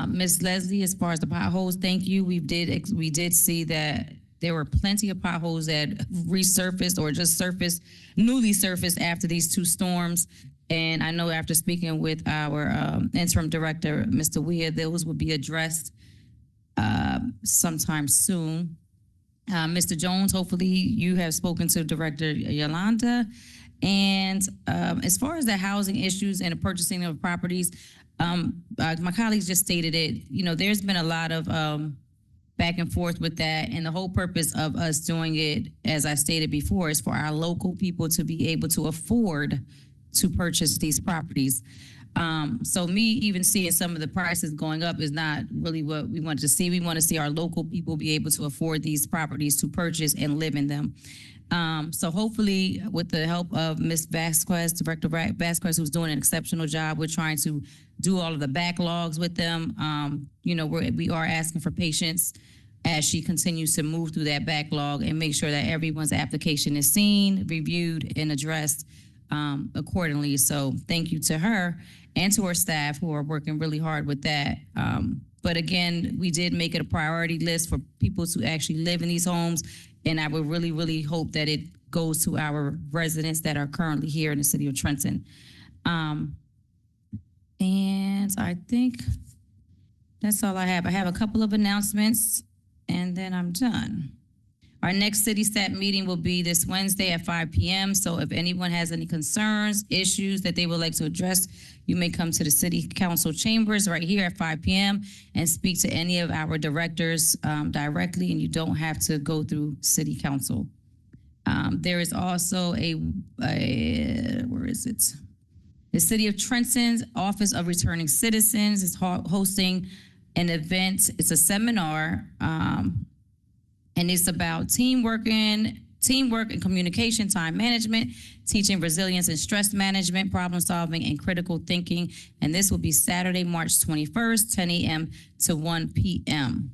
Speaker 1: Ms. Leslie, as far as the potholes, thank you. We did see that there were plenty of potholes that resurfaced or just newly surfaced after these two storms. And I know after speaking with our interim director, Mr. Weir, those will be addressed sometime soon. Mr. Jones, hopefully you have spoken to Director Yolanda. And as far as the housing issues and the purchasing of properties, my colleagues just stated it, there's been a lot of back and forth with that. And the whole purpose of us doing it, as I stated before, is for our local people to be able to afford to purchase these properties. So me even seeing some of the prices going up is not really what we want to see. We want to see our local people be able to afford these properties to purchase and live in them. So hopefully, with the help of Ms. Vasquez, Director Vasquez, who's doing an exceptional job, we're trying to do all of the backlogs with them. We are asking for patience as she continues to move through that backlog and make sure that everyone's application is seen, reviewed, and addressed accordingly. So thank you to her and to her staff who are working really hard with that. But again, we did make it a priority list for people to actually live in these homes. And I would really, really hope that it goes to our residents that are currently here in the city of Trenton. And I think that's all I have. I have a couple of announcements and then I'm done. Our next city stat meeting will be this Wednesday at 5 p.m. So if anyone has any concerns, issues that they would like to address, you may come to the city council chambers right here at 5 p.m. and speak to any of our directors directly, and you don't have to go through city council. There is also where is it? The City of Trenton's Office of Returning Citizens is hosting an event. It's a seminar, and it's about teamwork and communication, time management, teaching resilience and stress management, problem solving, and critical thinking. And this will be Saturday, March 21st, 10 a.m. to 1 p.m.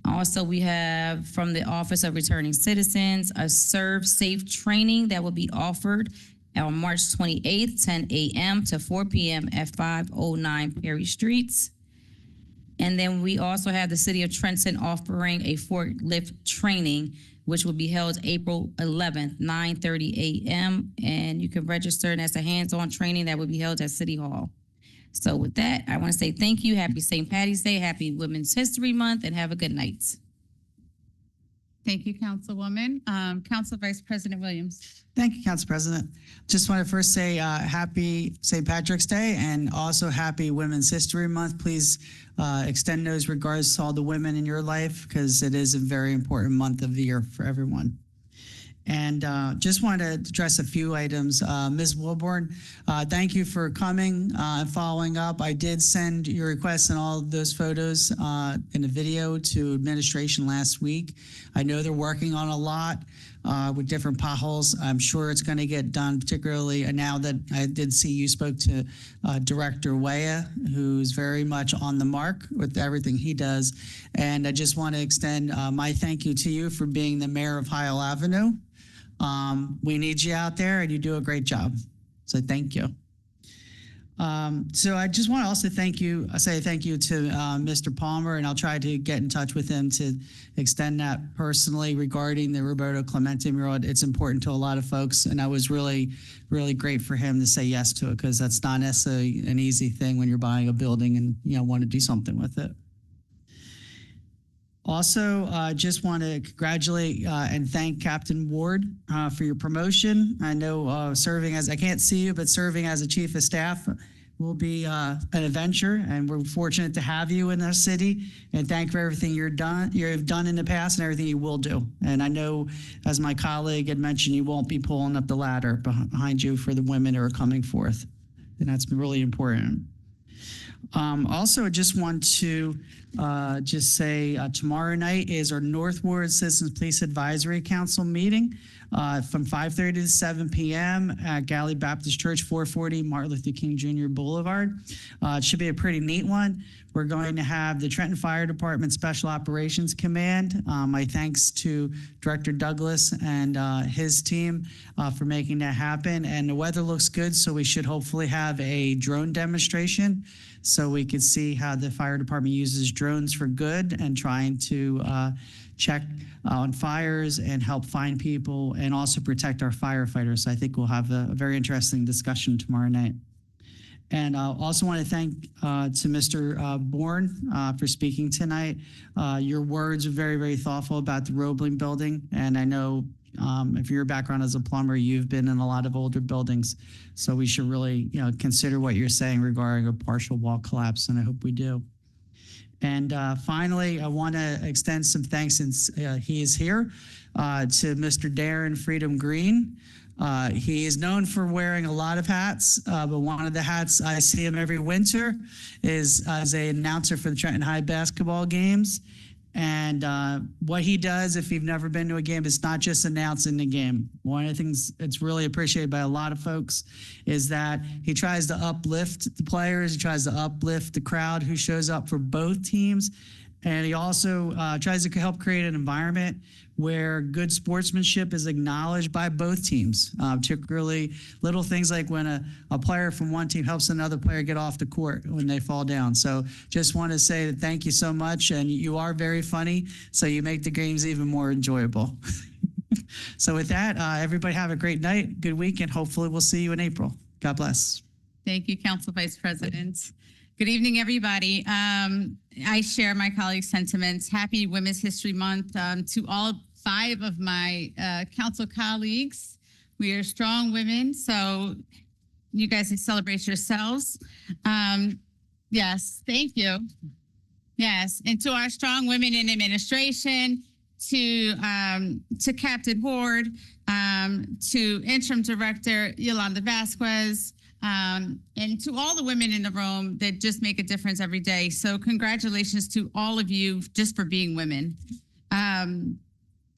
Speaker 1: Also, we have from the Office of Returning Citizens, a Serve Safe training that will be offered on March 28th, 10 a.m. to 4 p.m. at 509 Perry Streets. And then we also have the City of Trenton offering a forklift training, which will be held April 11th, 9:30 a.m. And you can register, and that's a hands-on training that will be held at City Hall. So with that, I want to say thank you. Happy St. Patty's Day. Happy Women's History Month, and have a good night.
Speaker 7: Thank you, Councilwoman. Council Vice President Williams.
Speaker 3: Thank you, Council President. Just want to first say happy St. Patrick's Day and also happy Women's History Month. Please extend those regards to all the women in your life because it is a very important month of the year for everyone. And just wanted to address a few items. Ms. Wilborn, thank you for coming and following up. I did send your requests and all of those photos in a video to administration last week. I know they're working on a lot with different potholes. I'm sure it's going to get done, particularly now that I did see you spoke to Director Weah, who's very much on the mark with everything he does. And I just want to extend my thank you to you for being the mayor of Highland Avenue. We need you out there and you do a great job. So thank you. So I just want to also say thank you to Mr. Palmer, and I'll try to get in touch with him to extend that personally regarding the Roberto Clemente mural. It's important to a lot of folks, and I was really, really great for him to say yes to it because that's not necessarily an easy thing when you're buying a building and want to do something with it. Also, just want to congratulate and thank Captain Ward for your promotion. I know I can't see you, but serving as a chief of staff will be an adventure, and we're fortunate to have you in our city. And thank you for everything you've done in the past and everything you will do. And I know, as my colleague had mentioned, you won't be pulling up the ladder behind you for the women who are coming forth, and that's really important. Also, I just want to just say tomorrow night is our North Ward Citizens Police Advisory Council meeting from 5:30 to 7 p.m. at Galley Baptist Church, 440 Martin Luther King Jr. Boulevard. It should be a pretty neat one. We're going to have the Trenton Fire Department Special Operations Command. My thanks to Director Douglas and his team for making that happen. And the weather looks good, so we should hopefully have a drone demonstration so we can see how the fire department uses drones for good and trying to check on fires and help find people and also protect our firefighters. So I think we'll have a very interesting discussion tomorrow night. And I also want to thank to Mr. Bourne for speaking tonight. Your words are very, very thoughtful about the Roebling building. And I know if your background as a plumber, you've been in a lot of older buildings. So we should really consider what you're saying regarding a partial wall collapse, and I hope we do. And finally, I want to extend some thanks, since he is here, to Mr. Darren Freedom Green. He is known for wearing a lot of hats, but one of the hats I see him every winter is as an announcer for the Trenton High basketball games. And what he does, if you've never been to a game, is not just announcing the game. One of the things that's really appreciated by a lot of folks is that he tries to uplift the players, he tries to uplift the crowd who shows up for both teams. And he also tries to help create an environment where good sportsmanship is acknowledged by both teams, particularly little things like when a player from one team helps another player get off the court when they fall down. So just want to say that thank you so much. And you are very funny, so you make the games even more enjoyable. So with that, everybody have a great night, good week, and hopefully we'll see you in April. God bless.
Speaker 7: Thank you, Council Vice President. Good evening, everybody. I share my colleagues' sentiments. Happy Women's History Month to all 5 of my council colleagues. We are strong women, so you guys can celebrate yourselves. Yes, thank you. Yes, and to our strong women in administration, to Captain Ward, to Interim Director Yolanda Vasquez, and to all the women in the room that just make a difference every day. So congratulations to all of you just for being women.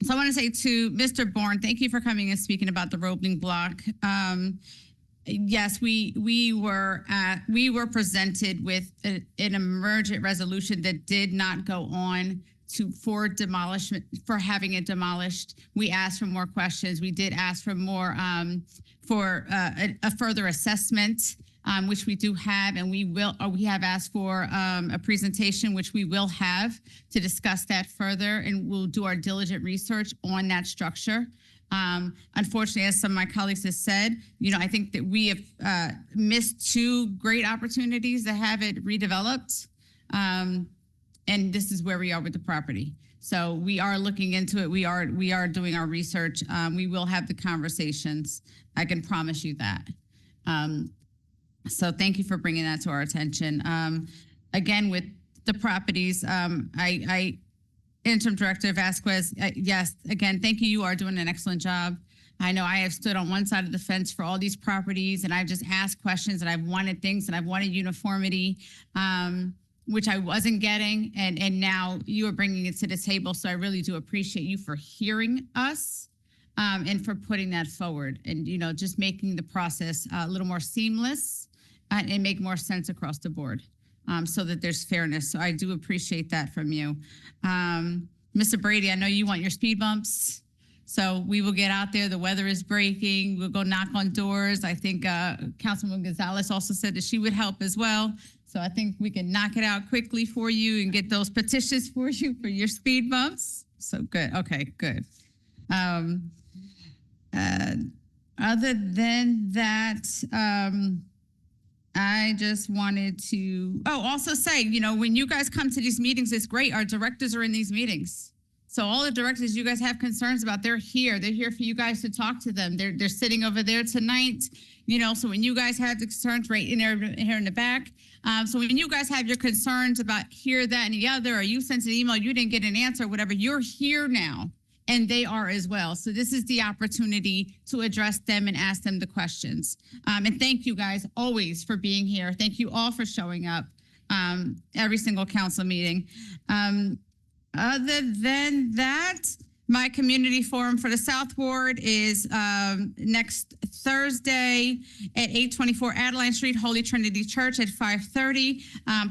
Speaker 7: So I want to say to Mr. Bourne, thank you for coming and speaking about the Roebling block. Yes, we were presented with an emergent resolution that did not go on for demolishment, for having it demolished. We asked for more questions. We did ask for more a further assessment, which we do have, and we have asked for a presentation, which we will have to discuss that further, and we'll do our diligent research on that structure. Unfortunately, as some of my colleagues have said, I think that we have missed 2 great opportunities to have it redeveloped. And this is where we are with the property. So we are looking into it. We are doing our research. We will have the conversations. I can promise you that. So thank you for bringing that to our attention. Again, with the properties, Interim Director Vasquez, yes, again, thank you. You are doing an excellent job. I know I have stood on one side of the fence for all these properties, and I've just asked questions, and I've wanted things, and I've wanted uniformity, which I wasn't getting, and now you are bringing it to the table. So I really do appreciate you for hearing us and for putting that forward, and just making the process a little more seamless and make more sense across the board, so that there's fairness. So I do appreciate that from you. Mr. Brady, I know you want your speed bumps. So we will get out there. The weather is breaking. We'll go knock on doors. I think Councilwoman Gonzalez also said that she would help as well. So I think we can knock it out quickly for you and get those petitions for you for your speed bumps. So good. Okay, good. Other than that, I just wanted to also say, when you guys come to these meetings, it's great. Our directors are in these meetings. So all the directors you guys have concerns about, they're here. They're here for you guys to talk to them. They're sitting over there tonight. So when you guys have the concerns right in there, here in the back. So when you guys have your concerns about here, that, and the other, or you sent an email, you didn't get an answer, whatever, you're here now. And they are as well. So this is the opportunity to address them and ask them the questions. And thank you guys always for being here. Thank you all for showing up every single council meeting. Other than that, my community forum for the South Ward is next Thursday at 824 Adeline Street, Holy Trinity Church at 5:30.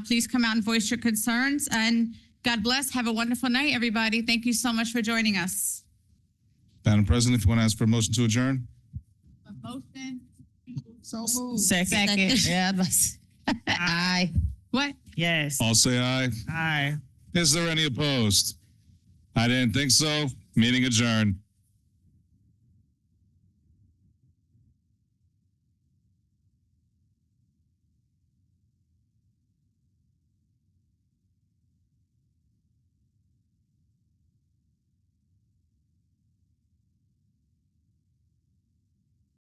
Speaker 7: Please come out and voice your concerns. And God bless. Have a wonderful night, everybody. Thank you so much for joining us.
Speaker 2: Madam President, if you want to ask for a motion to adjourn?
Speaker 7: A motion.
Speaker 18: So moved.
Speaker 3: Second.
Speaker 18: Yeah.
Speaker 7: Aye. What?
Speaker 18: Yes.
Speaker 2: All say aye.
Speaker 18: Aye.
Speaker 2: Is there any opposed? I didn't think so. Meeting adjourned.